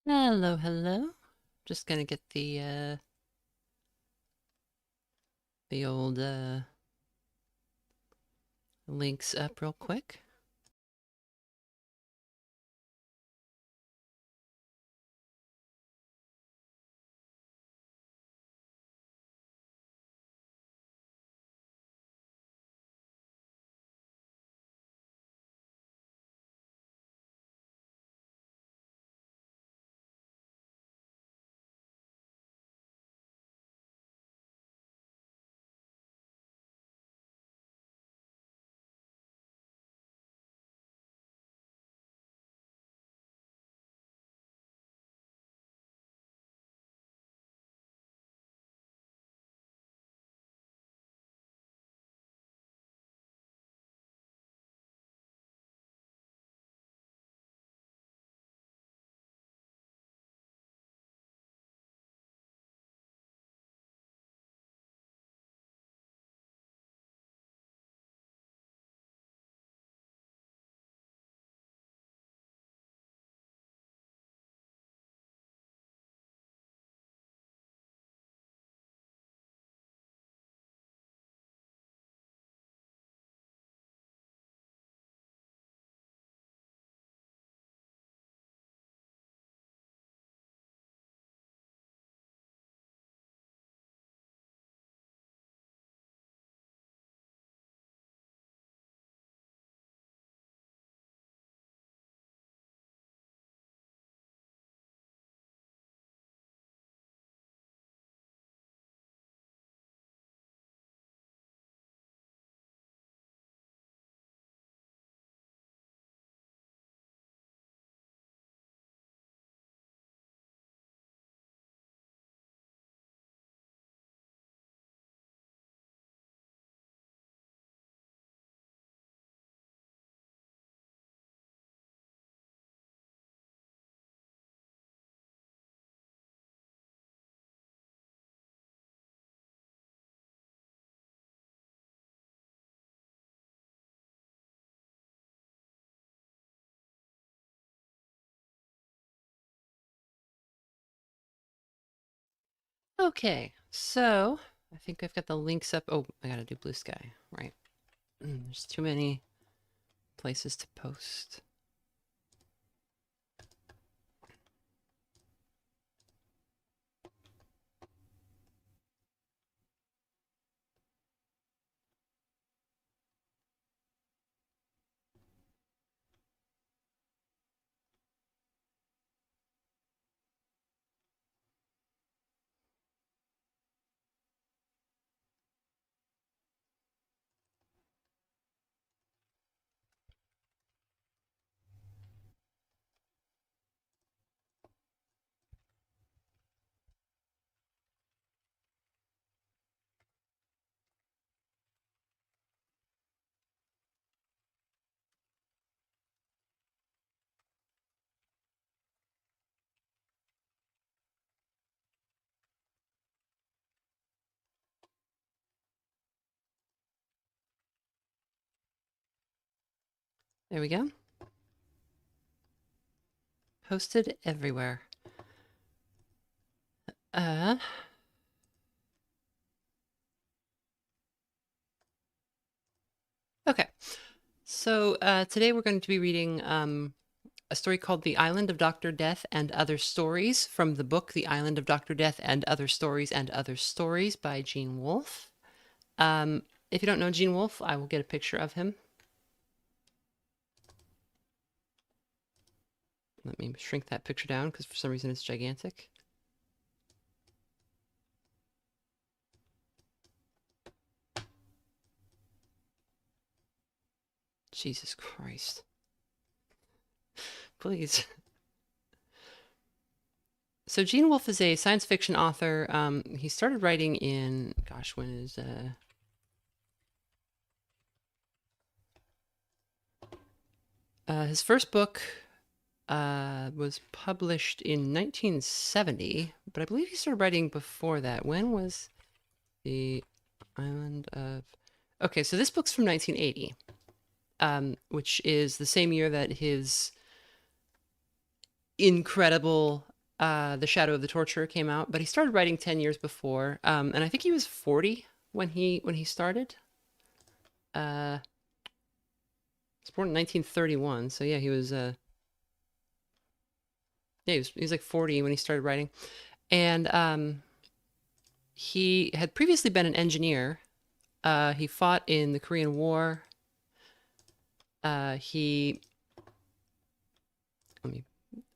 Hello, hello. Just gonna get the old links up real quick. Okay, so I think I've got the links up. Oh, I gotta do Blue Sky, right? There's too many places to post. There we go. Posted everywhere. Uh, okay. So today we're going to be reading a story called The Island of Dr. Death and Other Stories from the book The Island of Dr. Death and Other Stories and Other Stories by Gene Wolfe. If you don't know Gene Wolfe, I will get a picture of him. Let me shrink that picture down because for some reason it's gigantic. Jesus Christ. Please. So Gene Wolfe is a science fiction author. He started writing in, gosh, when is his first book was published in 1970, but I believe he started writing before that. When was The Island of... Okay, so this book's from 1980, which is the same year that his incredible The Shadow of the Torturer came out, but he started writing 10 years before. And I think he was 40 when he started. Uh, he was born in 1931, so yeah, he was like 40 when he started writing. And he had previously been an engineer. He fought in the Korean War. He let me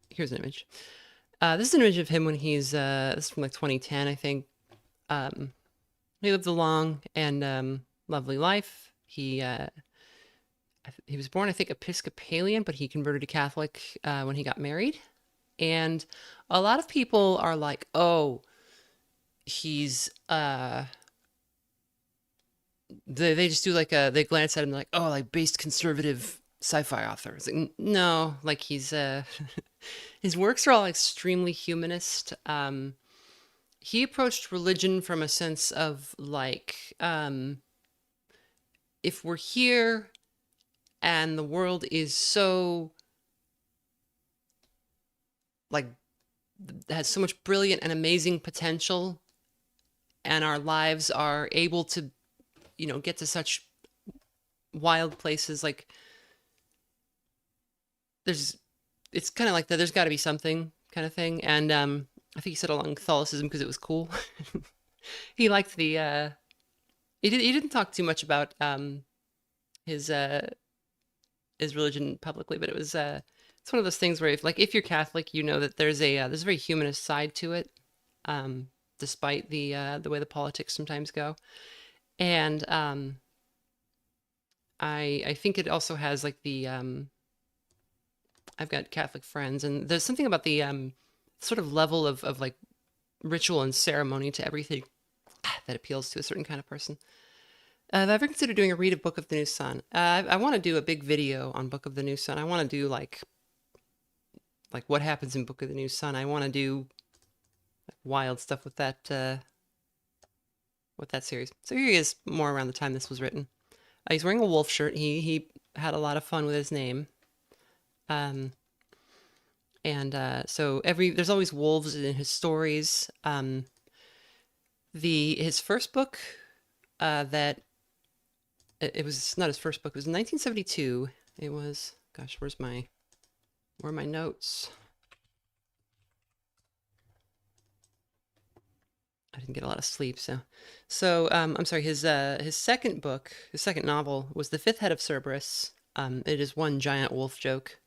Here's an image. This is an image of him when this is from like 2010, I think. Um, he lived a long and lovely life. He was born, I think, Episcopalian, but he converted to Catholic when he got married. And a lot of people are like, "Oh, he's they just do like they glance at him like, oh, like based conservative sci-fi author." It's like, no, like he's his works are all extremely humanist. He approached religion from a sense of like, if we're here and the world is so like has so much brilliant and amazing potential, and our lives are able to, get to such wild places, like there's it's kind of like that there's got to be something kind of thing. And I think he said along Catholicism because it was cool. He liked the he didn't talk too much about his uh his religion publicly, but it's one of those things where if you're Catholic, you know that there's a very humanist side to it, um despite the way the politics sometimes go. And I think it also has like the I've got Catholic friends, and there's something about the sort of level of like ritual and ceremony to everything that appeals to a certain kind of person. Have I ever considered doing a read of Book of the New Sun? I want to do a big video on Book of the New Sun. I want to do like what happens in Book of the New Sun. I want to do like, wild stuff with that series. So here he is, more around the time this was written. He's wearing a wolf shirt. He had a lot of fun with his name. Um, and so there's always wolves in his stories. His first book, that it was not his first book. It was in 1972. It was, gosh, where are my notes? I didn't get a lot of sleep, so I'm sorry. His second book, his second novel, was The Fifth Head of Cerberus. It is one giant wolf joke.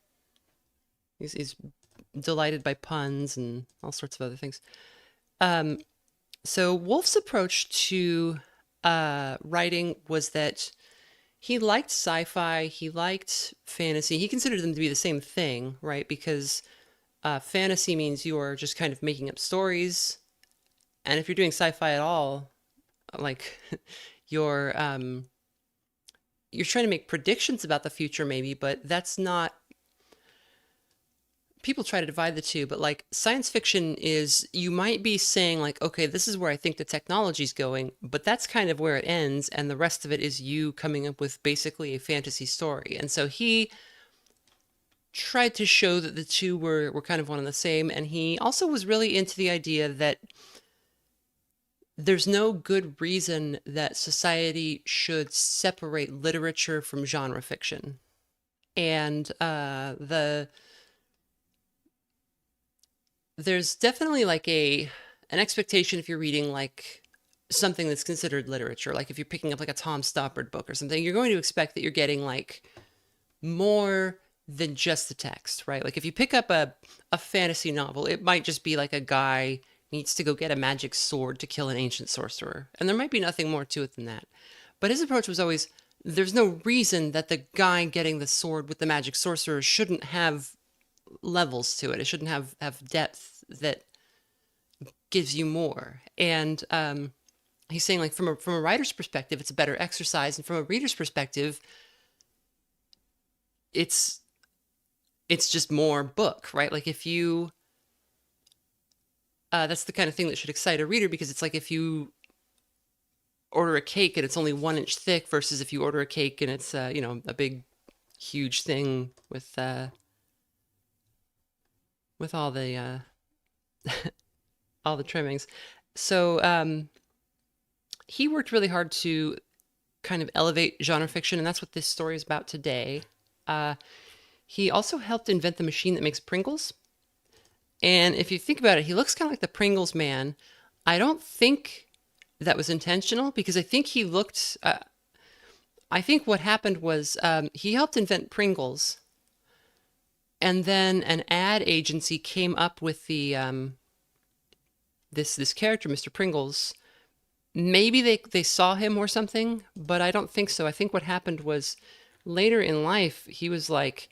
He's delighted by puns and all sorts of other things. So Wolfe's approach to writing was that he liked sci-fi, he liked fantasy. He considered them to be the same thing, right? Because fantasy means you are just kind of making up stories, and if you're doing sci-fi at all, like you're you're trying to make predictions about the future, maybe, but that's not. People try to divide the two, but like science fiction is, you might be saying like, okay, this is where I think the technology's going, but that's kind of where it ends, and the rest of it is you coming up with basically a fantasy story. And so he tried to show that the two were kind of one and the same, and he also was really into the idea that there's no good reason that society should separate literature from genre fiction. And there's definitely like an expectation if you're reading like something that's considered literature, like if you're picking up like a Tom Stoppard book or something, you're going to expect that you're getting like more than just the text, right? Like if you pick up a fantasy novel, it might just be like a guy needs to go get a magic sword to kill an ancient sorcerer, and there might be nothing more to it than that. But his approach was always, there's no reason that the guy getting the sword with the magic sorcerer shouldn't have levels to it. It shouldn't have depth that gives you more. And he's saying like from a writer's perspective, it's a better exercise, and from a reader's perspective, it's just more book, right? Like if you that's the kind of thing that should excite a reader, because it's like if you order a cake and it's only 1 inch thick versus if you order a cake and it's a big huge thing with all the all the trimmings. So he worked really hard to kind of elevate genre fiction, and that's what this story is about today. Uh, he also helped invent the machine that makes Pringles. And if you think about it, he looks kind of like the Pringles man. I don't think that was intentional because I think he looked. I think what happened was he helped invent Pringles, and then an ad agency came up with the this character, Mr. Pringles. Maybe they saw him or something, but I don't think so. I think what happened was later in life he was like,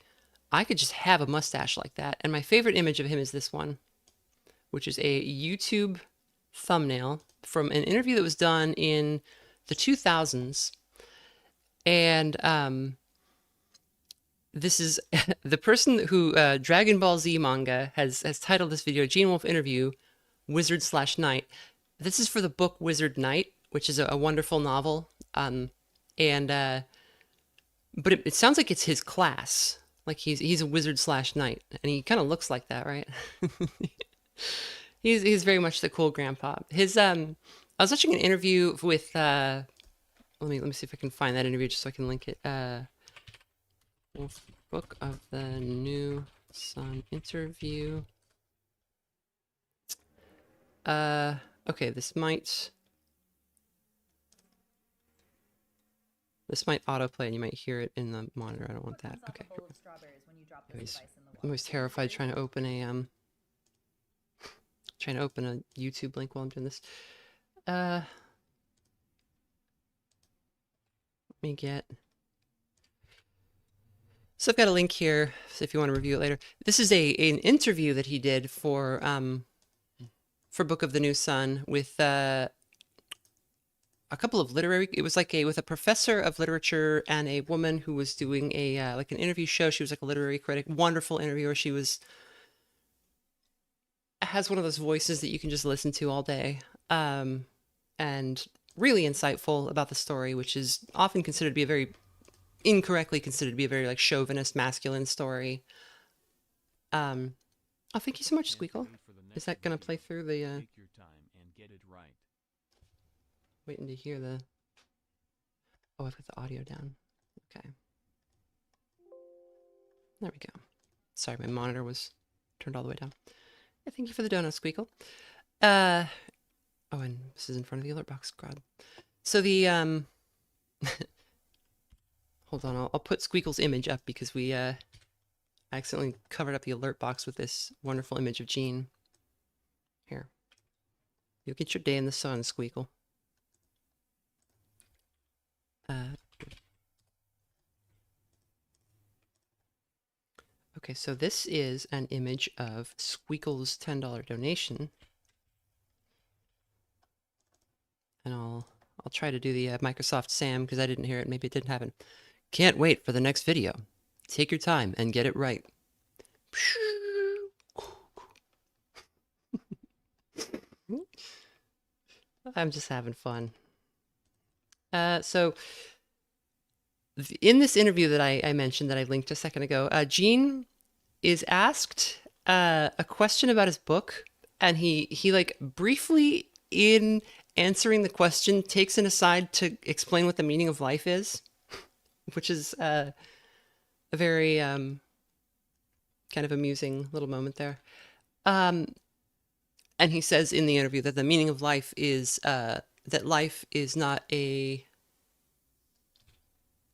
I could just have a mustache like that. And my favorite image of him is this one, which is a YouTube thumbnail from an interview that was done in the 2000s. And this is the person who Dragon Ball Z manga has titled this video Gene Wolfe interview Wizard/Knight. This is for the book Wizard Knight, which is a wonderful novel. And but it sounds like it's his class. Like he's a wizard/knight, and he kind of looks like that, right? He's very much the cool grandpa. His I was watching an interview with let me see if I can find that interview just so I can link it. Book of the New Sun interview. Okay, this might autoplay and you might hear it in the monitor. I don't want that. Okay. I'm always terrified trying to open a YouTube link while I'm doing this. Let me get. So I've got a link here so if you want to review it later. This is an interview that he did for Book of the New Sun with a couple of literary. It was like with a professor of literature and a woman who was doing a like an interview show. She was like a literary critic, wonderful interviewer. She has one of those voices that you can just listen to all day, and really insightful about the story, which is often considered to be a very incorrectly considered to be a very like chauvinist masculine story. Oh, thank you so much, Squeakle. Is that gonna play through the Take your time and get it right. Waiting to hear the Oh, I've got the audio down. Okay. There we go. Sorry, my monitor was turned all the way down. Yeah, thank you for the donut, Squeakle. Oh, and this is in front of the alert box. God. So the hold on, I'll put Squeakle's image up because we accidentally covered up the alert box with this wonderful image of Gene. Here. You'll get your day in the sun, Squeakle. Okay, so this is an image of Squeakle's $10 donation. And I'll try to do the Microsoft Sam because I didn't hear it. Maybe it didn't happen. Can't wait for the next video. Take your time and get it right. I'm just having fun. So in this interview that I mentioned that I linked a second ago, Gene is asked a question about his book, and he like briefly in answering the question takes an aside to explain what the meaning of life is, which is a very kind of amusing little moment there. And he says in the interview that the meaning of life is that life is not a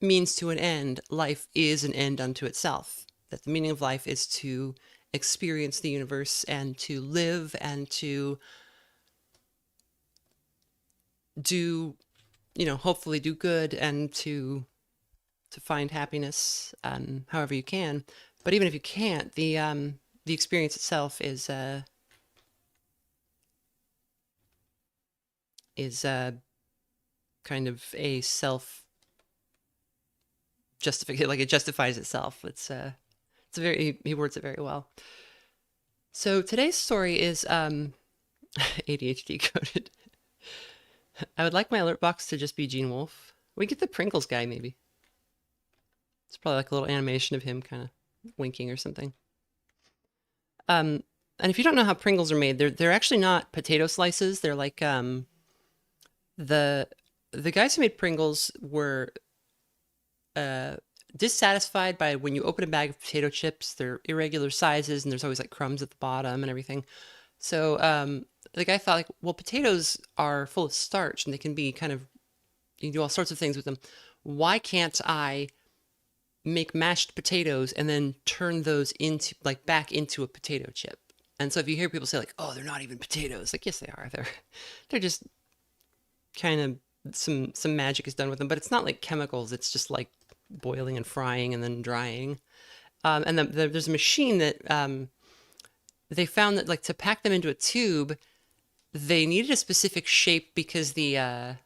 means to an end. Life is an end unto itself. That the meaning of life is to experience the universe and to live and to do, hopefully do good and to find happiness however you can. But even if you can't, the experience itself is kind of a self justification, like it justifies itself. It's a very, he words it very well. So today's story is ADHD coded. I would like my alert box to just be Gene Wolfe. We get the Pringles guy, maybe. It's probably like a little animation of him kind of winking or something. and if you don't know how Pringles are made, they're actually not potato slices. They're like the the guys who made Pringles were uh dissatisfied by when you open a bag of potato chips, they're irregular sizes and there's always like crumbs at the bottom and everything. So the guy thought like, well, potatoes are full of starch and they can be kind of you can do all sorts of things with them. Why can't I make mashed potatoes and then turn those into like back into a potato chip? And so if you hear people say like, "Oh, they're not even potatoes," like yes, they are. They're just kind of some magic is done with them, but it's not like chemicals. It's just like boiling and frying and then drying. And there's a machine that they found that like to pack them into a tube, they needed a specific shape because the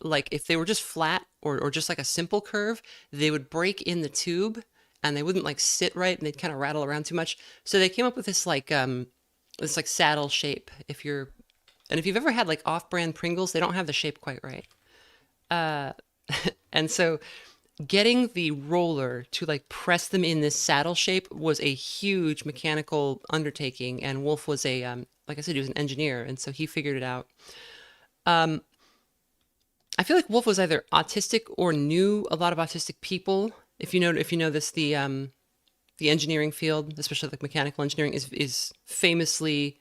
like if they were just flat or just like a simple curve, they would break in the tube and they wouldn't like sit right and they'd kind of rattle around too much. So they came up with this like saddle shape. If you've ever had like off-brand Pringles, they don't have the shape quite right. Uh, and so getting the roller to like press them in this saddle shape was a huge mechanical undertaking. And Wolfe was like I said, he was an engineer, and so he figured it out. Um, I feel like Wolfe was either autistic or knew a lot of autistic people. If you know this, the engineering field, especially like mechanical engineering, is famously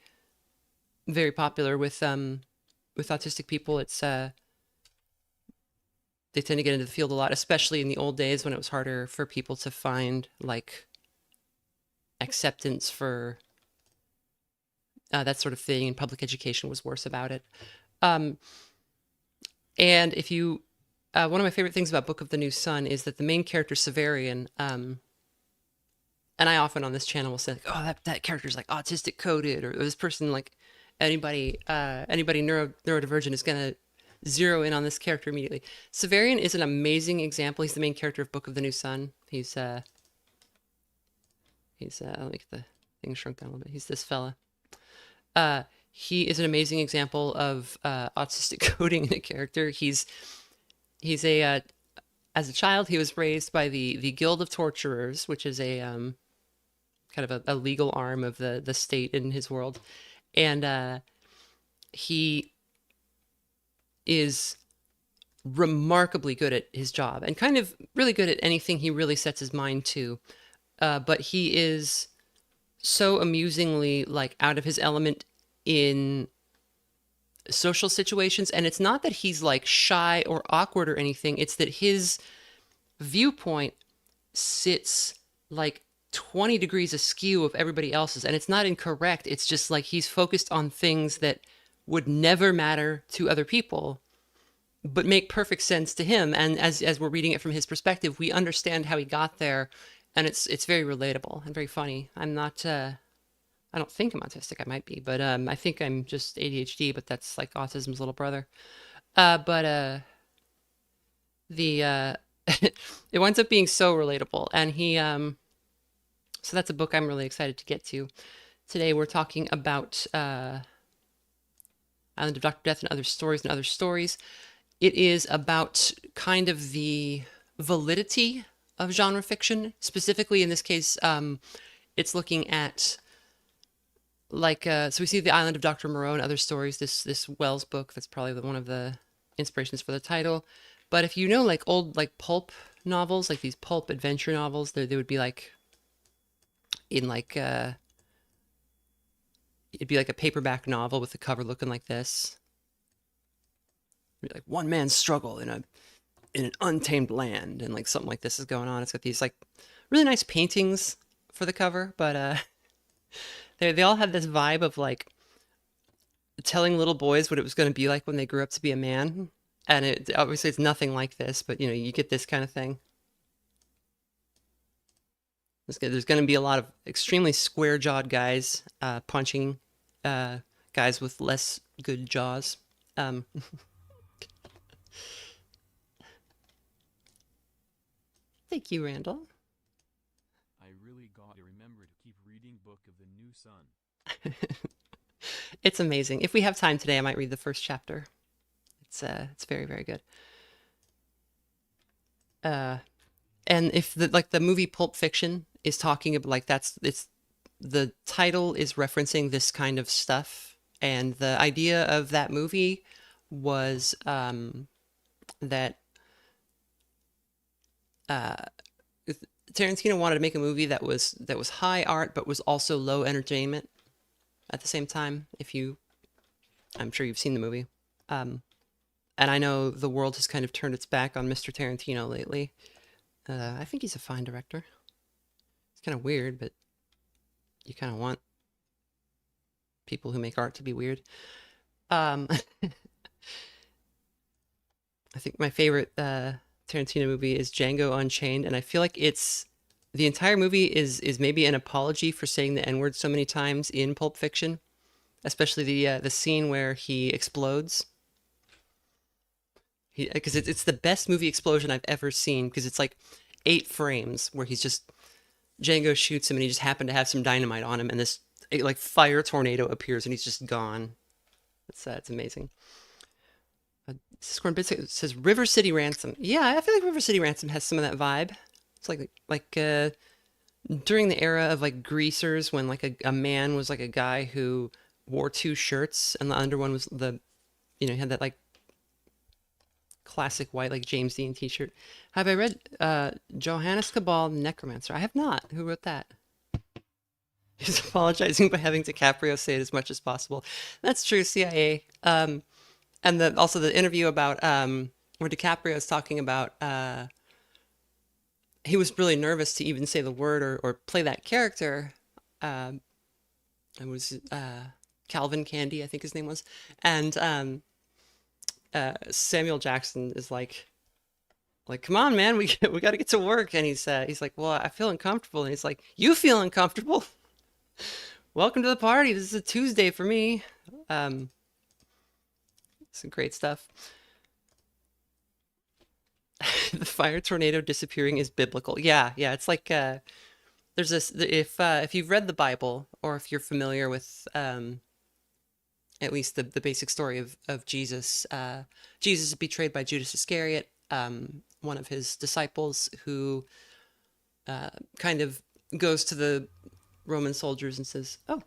very popular with autistic people. It's they tend to get into the field a lot, especially in the old days when it was harder for people to find like acceptance for that sort of thing, and public education was worse about it. Um, and if you, one of my favorite things about Book of the New Sun is that the main character Severian, and I often on this channel will say, like, "Oh, that character's like autistic coded," or this person like anybody neurodivergent is gonna zero in on this character immediately. Severian is an amazing example. He's the main character of Book of the New Sun. I'll make the thing shrunk down a little bit. He's this fella. Uh, he is an amazing example of autistic coding in a character. He's a as a child he was raised by the Guild of Torturers, which is a kind of a legal arm of the state in his world, and he is remarkably good at his job and kind of really good at anything he really sets his mind to. But he is so amusingly like out of his element in social situations. And it's not that he's like shy or awkward or anything. It's that his viewpoint sits like 20 degrees askew of everybody else's. And it's not incorrect. It's just like he's focused on things that would never matter to other people but make perfect sense to him. And as we're reading it from his perspective, we understand how he got there, and it's very relatable and very funny. I'm not I don't think I'm autistic. I might be, but I think I'm just ADHD. But that's like autism's little brother. But the it winds up being so relatable, and he so that's a book I'm really excited to get to. Today we're talking about Island of Dr. Death and Other Stories and Other Stories. It is about kind of the validity of genre fiction. Specifically, in this case, it's looking at like so we see The Island of Dr. Moreau and Other Stories. This Wells book that's probably one of the inspirations for the title. But if you know like old like pulp novels, like these pulp adventure novels, they would be like in like it'd be like a paperback novel with the cover looking like this. Like one man's struggle in an untamed land, and like something like this is going on. It's got these like really nice paintings for the cover, but they all have this vibe of like telling little boys what it was going to be like when they grew up to be a man. And it obviously it's nothing like this, but you know, you get this kind of thing. There's going to be a lot of extremely square-jawed guys punching guys with less good jaws. Thank you, Randall. I really got to remember to keep reading Book of the New Sun. It's amazing. If we have time today, I might read the first chapter. It's very, very good. Uh, and if the like the movie Pulp Fiction is talking about like it's the title is referencing this kind of stuff, and the idea of that movie was that uh, Tarantino wanted to make a movie that was high art but was also low entertainment at the same time. I'm sure you've seen the movie, um, and I know the world has kind of turned its back on Mr. Tarantino lately. I think he's a fine director. It's kind of weird, but you kind of want people who make art to be weird. Um, I think my favorite Tarantino movie is Django Unchained, and I feel like it's the entire movie is maybe an apology for saying the N word so many times in Pulp Fiction, especially the scene where he explodes. Because it's the best movie explosion I've ever seen because it's like 8 frames where he's just Django shoots him and he just happened to have some dynamite on him and this like fire tornado appears and he's just gone. It's amazing. Scorn Bit says River City Ransom. Yeah, I feel like River City Ransom has some of that vibe. It's like during the era of like greasers when like a man was like a guy who wore 2 shirts and the under one was he had that like classic white like James Dean t-shirt. Have I read Johannes Cabal Necromancer? I have not. Who wrote that? He's apologizing by having DiCaprio say it as much as possible. That's true, CIA. And also the interview about where DiCaprio is talking about he was really nervous to even say the word or play that character. Um, it was Calvin Candy, I think his name was, and Samuel Jackson is like, come on, man, we got to get to work, and he's like, well, I feel uncomfortable, and he's like, you feel uncomfortable? Welcome to the party. This is a Tuesday for me. Um, some great stuff. The fire tornado disappearing is biblical. Yeah, yeah. It's like there's this if you've read the Bible or if you're familiar with at least the basic story of Jesus. Jesus is betrayed by Judas Iscariot, one of his disciples, who kind of goes to the Roman soldiers and says, "Oh,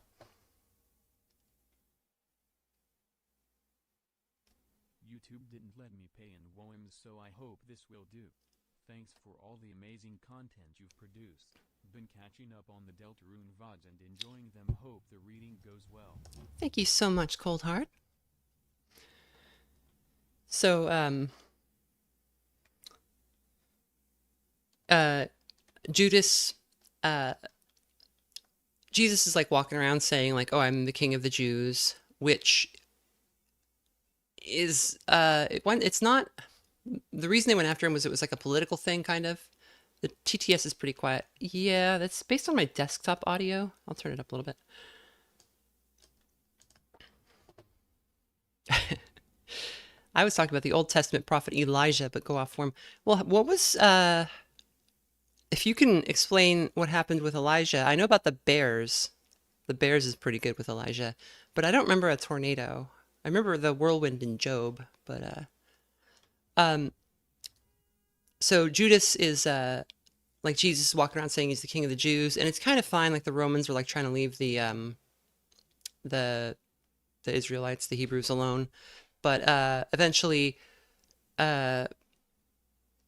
YouTube didn't let me pay in WOMs, so I hope this will do. Thanks for all the amazing content you've produced. Been catching up on the Deltarune VODs and enjoying them. Hope the reading goes well." thank you so much, Cold Heart." So, uh, Judas, uh, Jesus is like walking around saying like, "Oh, I'm the King of the Jews," which is it's not the reason they went after him was it was like a political thing, kind of. The TTS is pretty quiet. Yeah, that's based on my desktop audio. I'll turn it up a little bit. I was talking about the Old Testament prophet Elijah, but go off form. Well, what was if you can explain what happened with Elijah? I know about the bears. The bears is pretty good with Elijah, but I don't remember a tornado. I remember the whirlwind in Job, but um so Judas is like Jesus walking around saying he's the king of the Jews, and it's kind of fine. Like the Romans were like trying to leave the the Israelites, the Hebrews alone, but eventually uh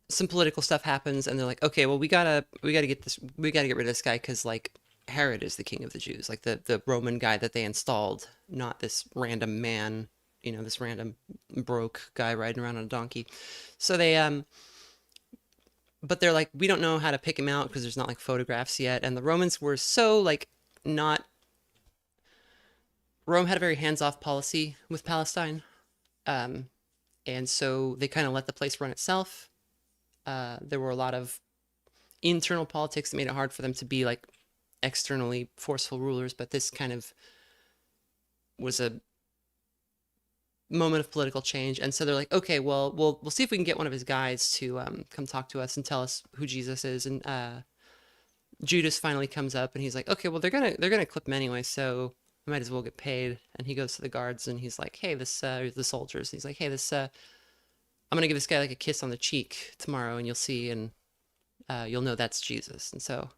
some political stuff happens, and they're like, okay, well we gotta get rid of this guy because like Herod is the king of the Jews, like the Roman guy that they installed, not this random man, this random broke guy riding around on a donkey. So but they're like, we don't know how to pick him out because there's not like photographs yet. And the Romans were so like not. Rome had a very hands-off policy with Palestine, um, and so they kind of let the place run itself. There were a lot of internal politics that made it hard for them to be like externally forceful rulers, but this kind of was a moment of political change, and so they're like, okay, well, we'll see if we can get one of his guys to come talk to us and tell us who Jesus is. And Judas finally comes up, and he's like, okay, well, they're gonna clip him anyway, so I might as well get paid. And he goes to the guards, and he's like, hey, the soldiers. He's like, hey, I'm gonna give this guy like a kiss on the cheek tomorrow, and you'll see, and you'll know that's Jesus. And so,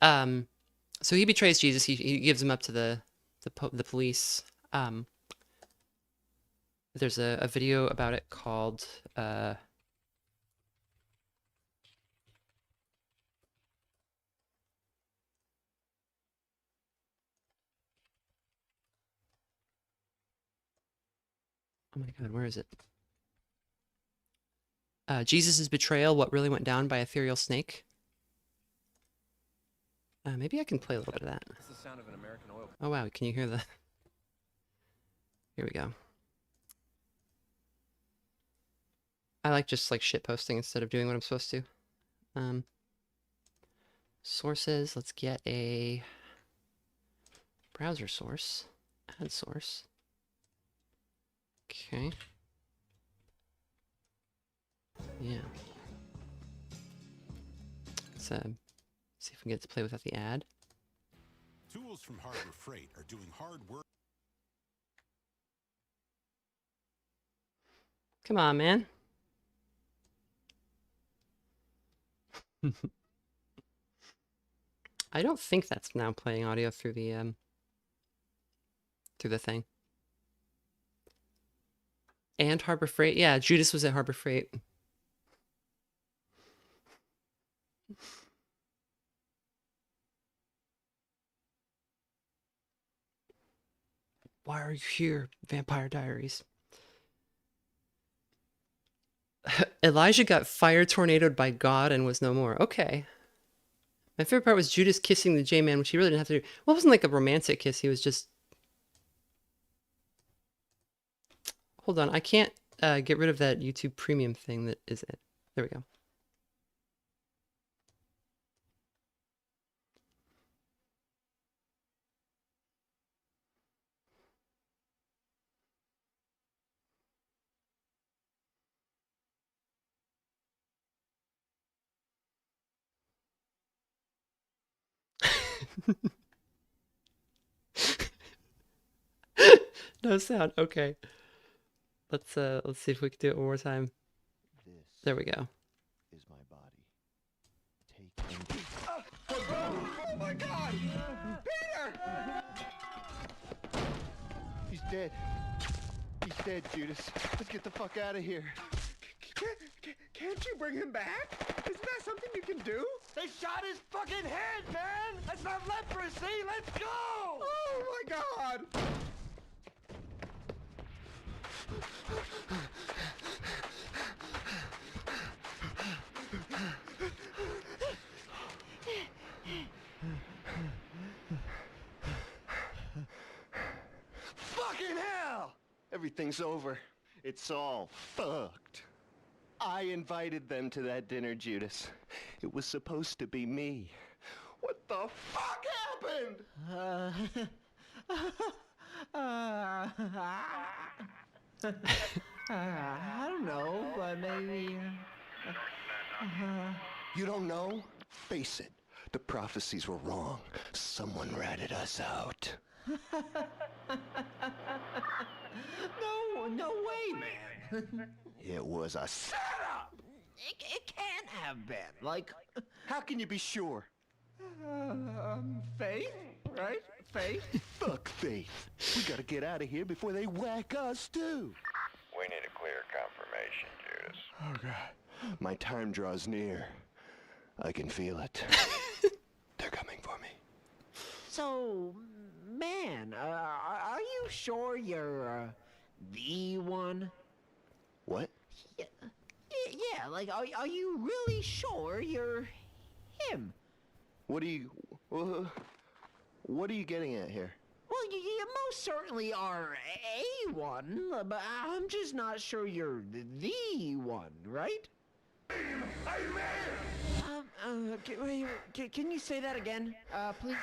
um, So he betrays Jesus. He gives him up to the police. There's a video about it called oh my God, where is it? Jesus' betrayal: What really went down by ethereal snake. Maybe I can play a little bit of that. That's the sound of an American oil. Oh wow, can you hear the? Here we go. I like just like shit posting instead of doing what I'm supposed to. Sources. Let's get a browser source. Add source. Okay. Yeah. Let's see if we can get to play without the ad. Tools from Harbor Freight are doing hard work. Come on, man. I don't think that's now playing audio through the thing. And Harbor Freight. Yeah, Judas was at Harbor Freight. Why are you here, Vampire Diaries? Elijah got fire tornadoed by God and was no more. Okay. My favorite part was Judas kissing the J-Man, which he really didn't have to do. Well, it wasn't like a romantic kiss. He was just... Hold on. I can't get rid of that YouTube premium thing that is it. There we go. No sound. Okay. Let's see if we can do it one more time. There we go. Is my body. Take and Oh my God! Peter! He's dead. He's dead, Judas. Let's get the fuck out of here. Can't you bring him back? Isn't that something you can do? They shot his fucking head, man! That's not leprosy! Let's go! Oh my God! Fucking hell! Everything's over. It's all fucked. I invited them to that dinner, Judas. It was supposed to be me. What the fuck happened? I don't know, but maybe. You don't know? Face it. The prophecies were wrong. Someone ratted us out. No way, man. It was a setup! It can't have been. Like, How can you be sure? faith, right? Faith. Fuck faith. We gotta get out of here before they whack us too. We need a clear confirmation, Judas. Oh God. My time draws near. I can feel it. They're coming for me. So, man, are you sure you're the one? What? Yeah, like, are you really sure you're him? What are you getting at here? Well, you most certainly are a one, but I'm just not sure you're the one, right? Can you say that again, please?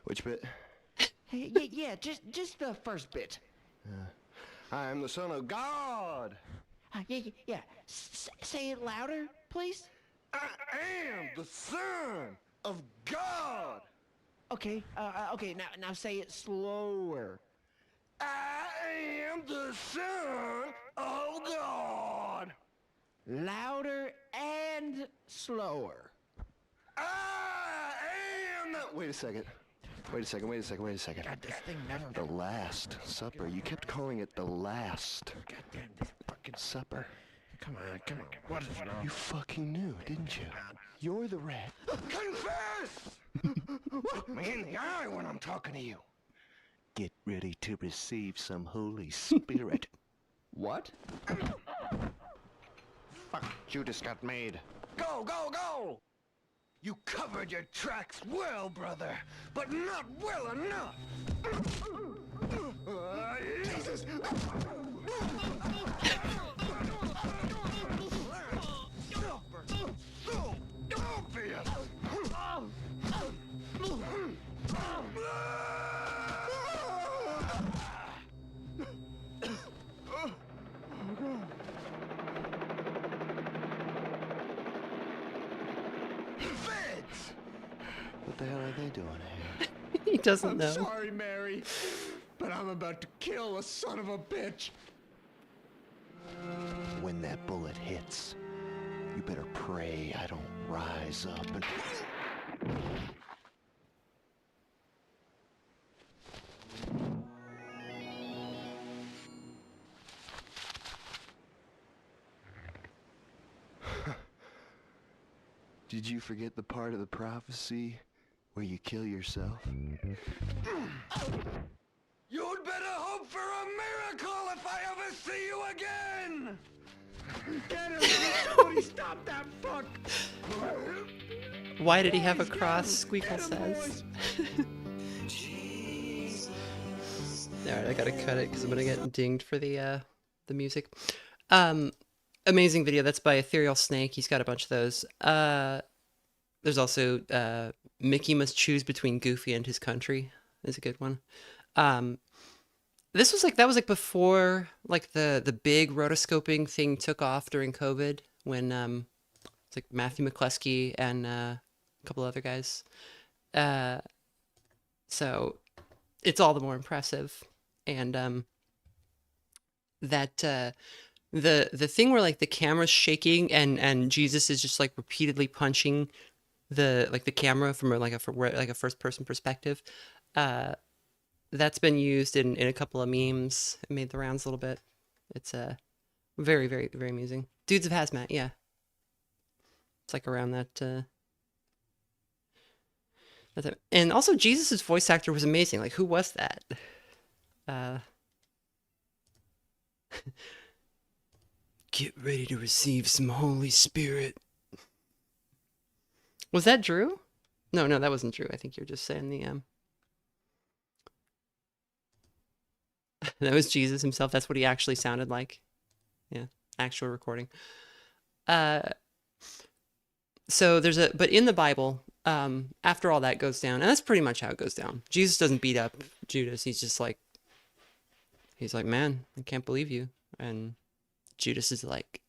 Which bit? Yeah, just the first bit. I am the son of God. Yeah. Say it louder, please. I am the son of God. Okay. Okay. Now say it slower. I am the son of God. Louder and slower. I Wait a second. Wait a second, wait a second, wait a second. God, this thing never... The Last Supper. You kept calling it the Last Goddamn, this fucking... Supper. Come on, come on. What is wrong? You fucking knew, didn't you? You're the rat. Confess! Look me in the eye when I'm talking to you. Get ready to receive some Holy Spirit. What? Fuck, Judas got made. Go, go, go! You covered your tracks well, brother, but not well enough. Jesus! So obvious! Feds! What the hell are they doing here? He doesn't I'm know. sorry, Mary, but I'm about to kill a son of a bitch. When that bullet hits, you better pray I don't rise up and... Did you forget the part of the prophecy where you kill yourself? You'd better hope for a miracle if I ever see you again! Get him! Somebody stop that fuck! Why did he have a Boys, get cross? him! Squeakle Get him, says. boys! Alright, I gotta cut it because I'm gonna get dinged for the music. Amazing video. That's by Ethereal Snake. He's got a bunch of those. There's also Mickey Must Choose Between Goofy and His Country is a good one. This was that was before like the big rotoscoping thing took off during COVID when it's like Matthew McCluskey and a couple other guys. So it's all the more impressive. And that the thing where like the camera's shaking and Jesus is just like repeatedly punching the camera from like a first person perspective. That's been used in a couple of memes. It made the rounds a little bit. It's very, very, very amusing. Dudes of Hazmat, yeah. It's like around that. That's it. And also Jesus's voice actor was amazing. Like, who was that? Get ready to receive some Holy Spirit. Was that Drew? No, that wasn't Drew. I think you're just saying the that was Jesus himself. That's what he actually sounded like. Yeah, actual recording. So but in the Bible, after all that goes down, and that's pretty much how it goes down. Jesus doesn't beat up Judas. He's like, man, I can't believe you. And Judas is like,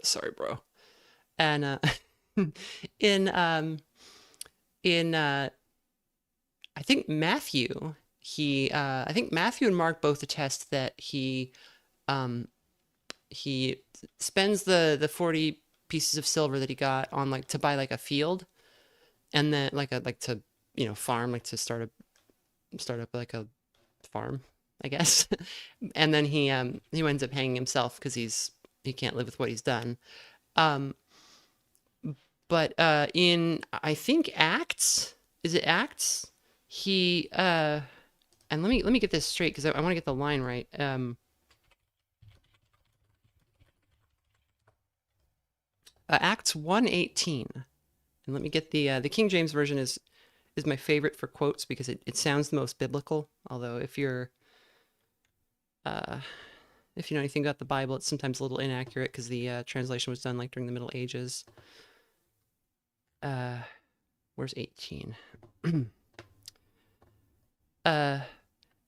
sorry, bro. And in I think Matthew, I think Matthew and Mark both attest that he spends the 40 pieces of silver that he got on like to buy like a field, and then to farm, like to start up like a farm, I guess. And then he ends up hanging himself because he can't live with what he's done. But in I think Acts, is it Acts? He and let me get this straight because I want to get the line right. Acts 1:18, and let me get the King James version is my favorite for quotes because it sounds the most biblical. Although if you know anything about the Bible, it's sometimes a little inaccurate because the translation was done like during the Middle Ages. Where's 18?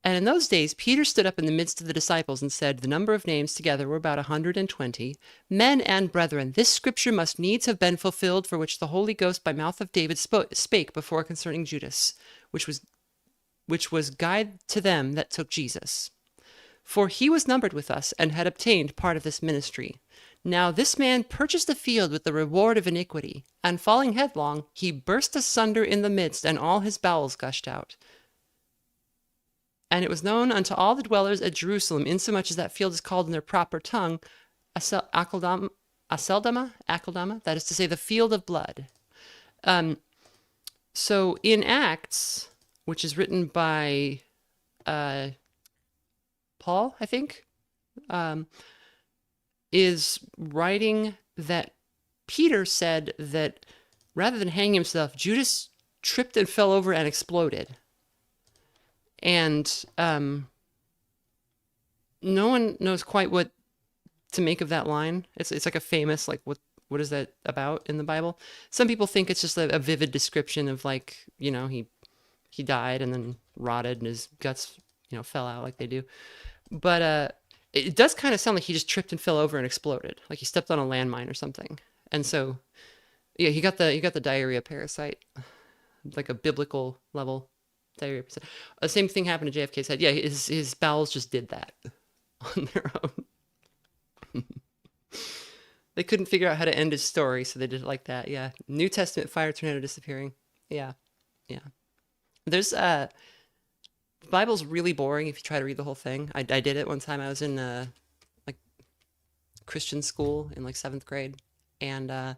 And in those days, Peter stood up in the midst of the disciples and said, the number of names together were about 120. Men and brethren, this scripture must needs have been fulfilled, for which the Holy Ghost by mouth of David spake before concerning Judas, which was guide to them that took Jesus. For he was numbered with us and had obtained part of this ministry. Now this man purchased a field with the reward of iniquity, and falling headlong, he burst asunder in the midst, and all his bowels gushed out. And it was known unto all the dwellers at Jerusalem, insomuch as that field is called in their proper tongue, Akeldama, that is to say, the field of blood. So in Acts, which is written by Paul, I think, is writing that Peter said that rather than hang himself, Judas tripped and fell over and exploded. And no one knows quite what to make of that line. It's like a famous, like, what is that about in the Bible? Some people think it's just a vivid description of, like, you know, he died and then rotted and his guts, you know, fell out like they do. But it does kind of sound like he just tripped and fell over and exploded, like he stepped on a landmine or something. And so, yeah, he got the diarrhea parasite, like a biblical level diarrhea parasite. The same thing happened to JFK's head. Yeah, his bowels just did that on their own. They couldn't figure out how to end his story, so they did it like that. Yeah, New Testament fire tornado disappearing. Yeah, yeah. There's the Bible's really boring if you try to read the whole thing. I did it one time. I was in like Christian school in like 7th grade, and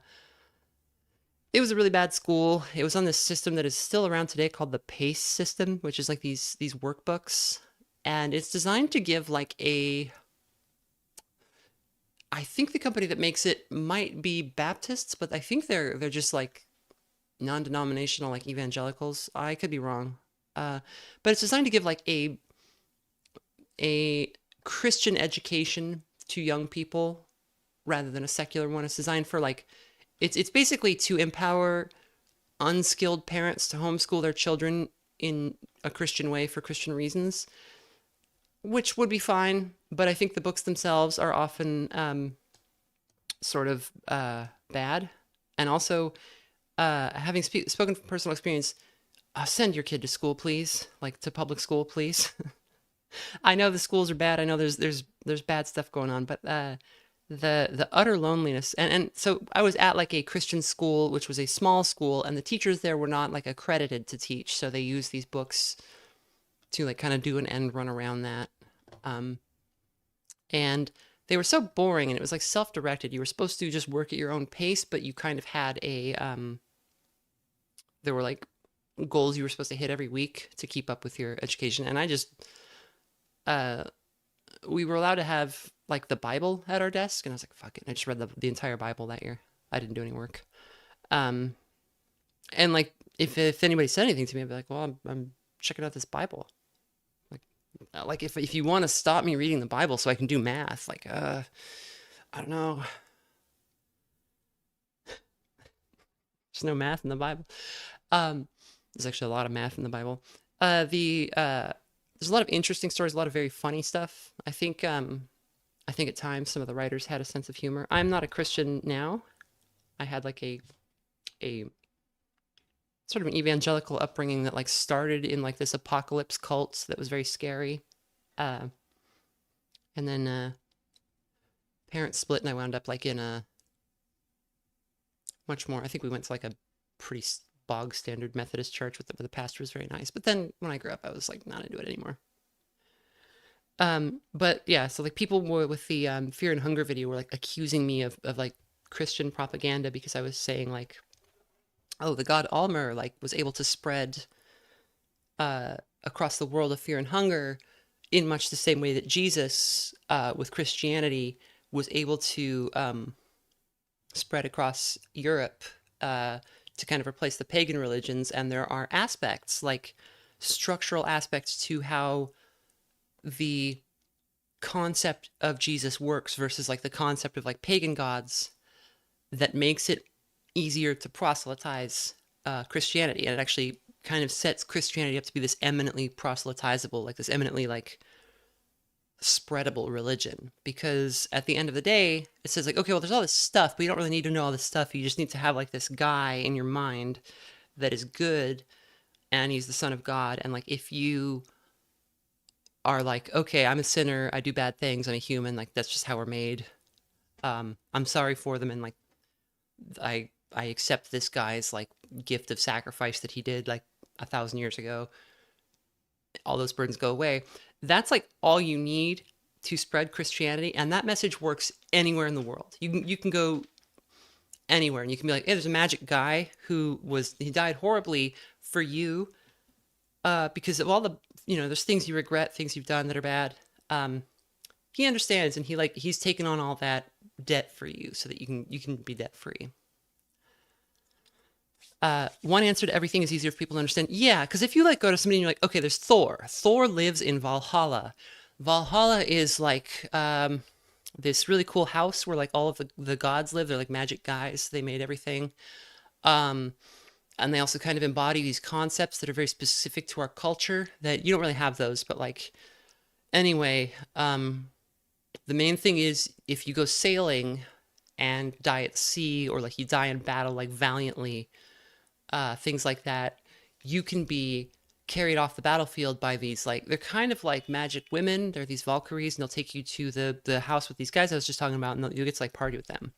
it was a really bad school. It was on this system that is still around today called the PACE system, which is like these workbooks, and it's designed to give like a. I think the company that makes it might be Baptists, but I think they're just like non-denominational, like evangelicals. I could be wrong, but it's designed to give like a Christian education to young people rather than a secular one. It's designed for like it's basically to empower unskilled parents to homeschool their children in a Christian way for Christian reasons, which would be fine. But I think the books themselves are often sort of bad. And also, having spoken from personal experience, send your kid to school, please. Like, to public school, please. I know the schools are bad. I know there's bad stuff going on, but the utter loneliness. And so I was at like a Christian school, which was a small school, and the teachers there were not like accredited to teach. So they use these books to like kind of do an end run around that. And they were so boring, and it was like self-directed. You were supposed to just work at your own pace, but you kind of had there were like goals you were supposed to hit every week to keep up with your education. And I just, we were allowed to have like the Bible at our desk, and I was like, fuck it. I just read the entire Bible that year. I didn't do any work. And like, if anybody said anything to me, I'd be like, well, I'm checking out this Bible. Like if you want to stop me reading the Bible so I can do math, like, I don't know. There's no math in the Bible. There's actually a lot of math in the Bible. There's a lot of interesting stories, a lot of very funny stuff. I think at times some of the writers had a sense of humor. I'm not a Christian now. I had like a sort of an evangelical upbringing that like started in like this apocalypse cult that was very scary. And then parents split, and I wound up like in a much more, I think we went to like a pretty bog standard Methodist church with the pastor was very nice. But then when I grew up, I was like not into it anymore. But yeah, so like people were with the Fear and Hunger video were like accusing me of like Christian propaganda because I was saying like, oh, the god Almer like was able to spread across the world of fear and hunger in much the same way that Jesus with Christianity was able to spread across Europe to kind of replace the pagan religions. And there are aspects, like structural aspects to how the concept of Jesus works versus like the concept of like pagan gods that makes it easier to proselytize Christianity. And it actually kind of sets Christianity up to be this eminently proselytizable, like this eminently like spreadable religion. Because at the end of the day, it says like, okay, well, there's all this stuff, but you don't really need to know all this stuff. You just need to have like this guy in your mind that is good, and he's the Son of God. And like, if you are like, okay, I'm a sinner, I do bad things, I'm a human, like that's just how we're made. I'm sorry for them, and like I accept this guy's like gift of sacrifice that he did like 1,000 years ago. All those burdens go away. That's like all you need to spread Christianity, and that message works anywhere in the world. You can go anywhere and you can be like, hey, there's a magic guy he died horribly for you, because of all the, there's things you regret, things you've done that are bad. He understands, and he's taken on all that debt for you so that you can be debt free. One answer to everything is easier for people to understand. Yeah, because if you like go to somebody and you're like, okay, there's Thor. Thor lives in Valhalla. Valhalla is like this really cool house where like all of the gods live. They're like magic guys. They made everything. And they also kind of embody these concepts that are very specific to our culture that you don't really have those. But like, anyway, the main thing is if you go sailing and die at sea, or like you die in battle like valiantly, things like that, you can be carried off the battlefield by these, like, they're kind of like magic women. They're these Valkyries, and they'll take you to the house with these guys I was just talking about, and you'll get to like party with them.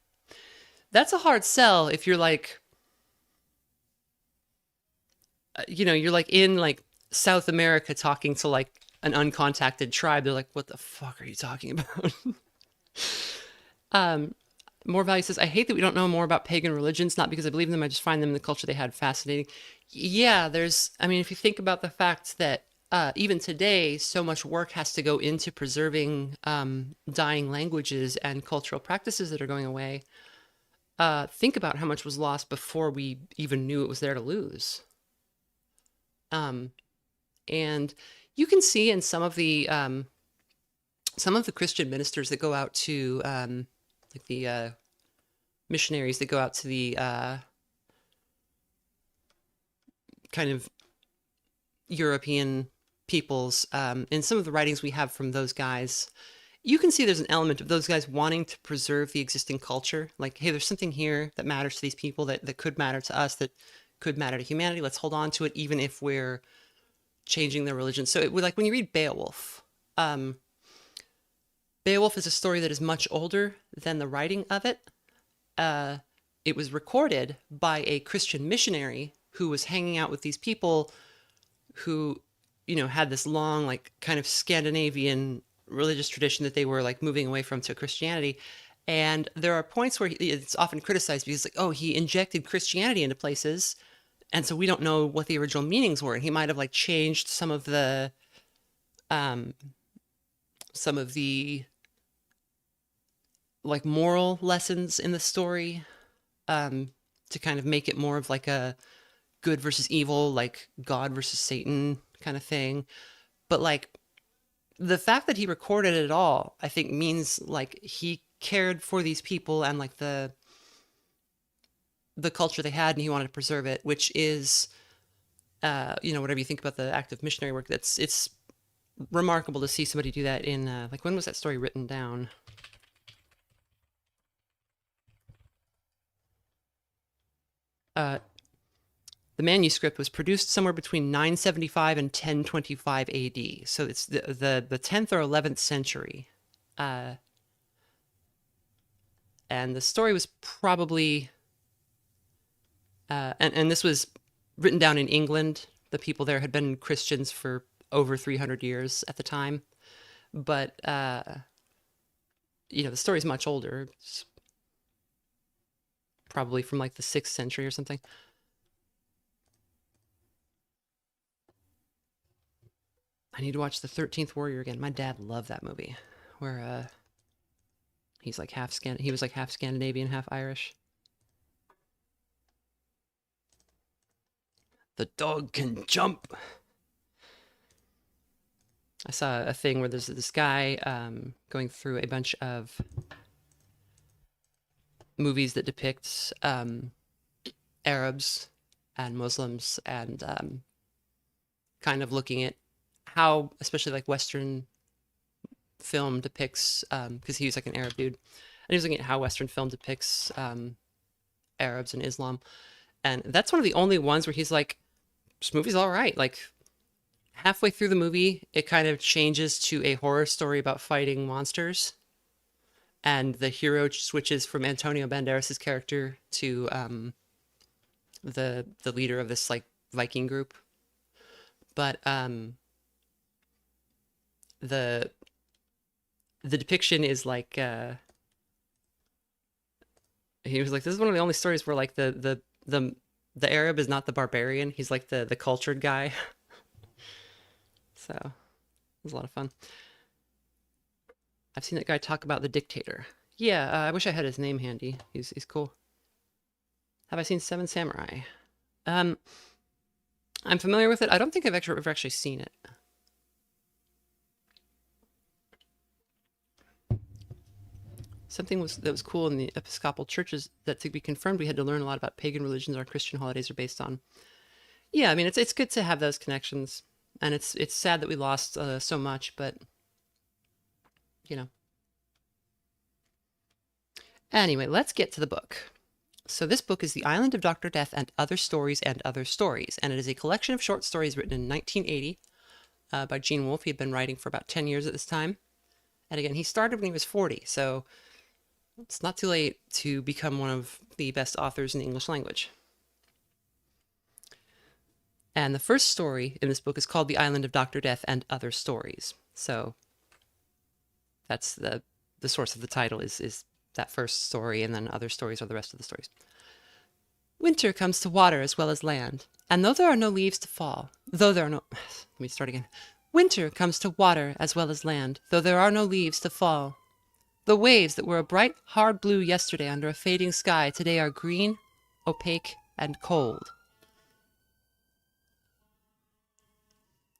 That's a hard sell if you're like, you're like in like South America talking to like an uncontacted tribe. They're like, what the fuck are you talking about? More Value says, I hate that we don't know more about pagan religions, not because I believe in them, I just find them in the culture they had fascinating. Yeah, if you think about the fact that even today, so much work has to go into preserving dying languages and cultural practices that are going away. Think about how much was lost before we even knew it was there to lose. And you can see in some of the Christian ministers that go out to like the missionaries that go out to the kind of European peoples, in some of the writings we have from those guys, you can see there's an element of those guys wanting to preserve the existing culture. Like, hey, there's something here that matters to these people that could matter to us, that could matter to humanity. Let's hold on to it, even if we're changing their religion. So it would, like when you read Beowulf, Beowulf is a story that is much older than the writing of it. It was recorded by a Christian missionary who was hanging out with these people who, had this long, like, kind of Scandinavian religious tradition that they were like moving away from to Christianity. And there are points where it's often criticized because, like, oh, he injected Christianity into places, and so we don't know what the original meanings were. And he might have like changed some of the like moral lessons in the story, to kind of make it more of like a good versus evil, like God versus Satan kind of thing. But like the fact that he recorded it all, I think means like he cared for these people and like the culture they had, and he wanted to preserve it, which is, whatever you think about the active missionary work, it's remarkable to see somebody do that in, like, when was that story written down? The manuscript was produced somewhere between 975 and 1025 AD. So it's the 10th or 11th century. And the story was probably, and this was written down in England. The people there had been Christians for over 300 years at the time. But, the story's much older. It's probably from like the 6th century or something. I need to watch The 13th Warrior again. My dad loved that movie, where he was like half Scandinavian, half Irish. The dog can jump. I saw a thing where there's this guy going through a bunch of movies that depict Arabs and Muslims, and kind of looking at how, especially like Western film depicts, because he was like an Arab dude, and he was looking at how Western film depicts Arabs and Islam. And that's one of the only ones where he's like, this movie's all right. Like, halfway through the movie, it kind of changes to a horror story about fighting monsters. and the hero switches from Antonio Banderas' character to the leader of this like Viking group. But the depiction is like he was like, this is one of the only stories where like the Arab is not the barbarian. He's like the cultured guy. So it was a lot of fun. I've seen that guy talk about the dictator. Yeah, I wish I had his name handy. He's cool. Have I seen Seven Samurai? I'm familiar with it. I don't think I've ever actually seen it. Something that was cool in the Episcopal churches that to be confirmed, we had to learn a lot about pagan religions our Christian holidays are based on. Yeah, I mean it's good to have those connections, and it's sad that we lost so much, but you know. Anyway, let's get to the book. So this book is The Island of Dr. Death and Other Stories and Other Stories, and it is a collection of short stories written in 1980 by Gene Wolfe. He had been writing for about 10 years at this time. And again, he started when he was 40, so it's not too late to become one of the best authors in the English language. And the first story in this book is called The Island of Dr. Death and Other Stories. So that's the source of the title is that first story, and then other stories are the rest of the stories. Winter comes to water as well as land, and though there are no leaves to fall, let me start again. Winter comes to water as well as land, though there are no leaves to fall. The waves that were a bright, hard blue yesterday under a fading sky today are green, opaque, and cold.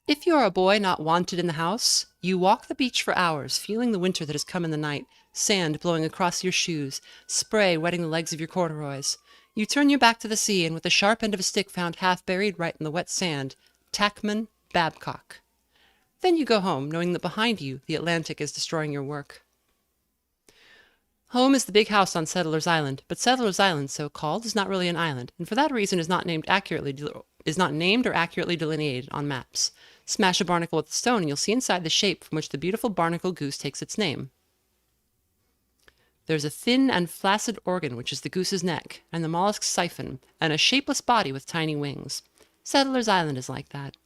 If you are a boy not wanted in the house, you walk the beach for hours, feeling the winter that has come in the night, sand blowing across your shoes, spray wetting the legs of your corduroys. You turn your back to the sea, and with the sharp end of a stick found half buried right in the wet sand, tackman Babcock. Then you go home, knowing that behind you the Atlantic is destroying your work. Home is the big house on Settler's Island, but Settler's Island, so called, is not really an island, and for that reason is not named or accurately delineated on maps. Smash a barnacle with a stone, and you'll see inside the shape from which the beautiful barnacle goose takes its name. There's a thin and flaccid organ, which is the goose's neck, and the mollusk's siphon, and a shapeless body with tiny wings. Settler's Island is like that.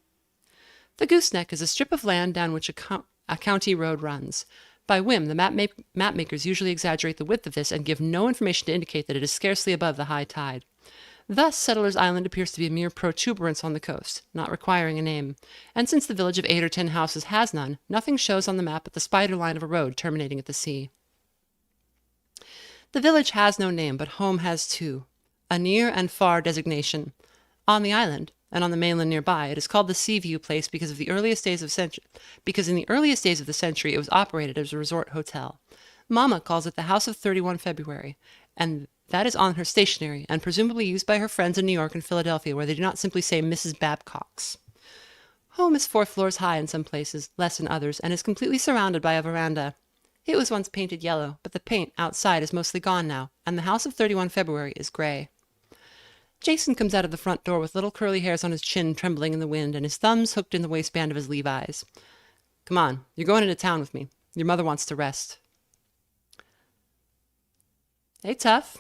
The gooseneck is a strip of land down which a county road runs. By whim, the map makers usually exaggerate the width of this and give no information to indicate that it is scarcely above the high tide. Thus, Settler's Island appears to be a mere protuberance on the coast, not requiring a name. And since the village of 8 or 10 houses has none, nothing shows on the map but the spider line of a road terminating at the sea. The village has no name, but home has two, a near and far designation. On the island, and on the mainland nearby, it is called the Seaview Place because in the earliest days of the century it was operated as a resort hotel. Mama calls it the House of 31 February, and that is on her stationery, and presumably used by her friends in New York and Philadelphia, where they do not simply say Mrs. Babcock's. Home is 4 floors high in some places, less in others, and is completely surrounded by a veranda. It was once painted yellow, but the paint outside is mostly gone now, and the House of 31 February is gray. Jason comes out of the front door with little curly hairs on his chin trembling in the wind and his thumbs hooked in the waistband of his Levi's. Come on, you're going into town with me. Your mother wants to rest. Hey, tough.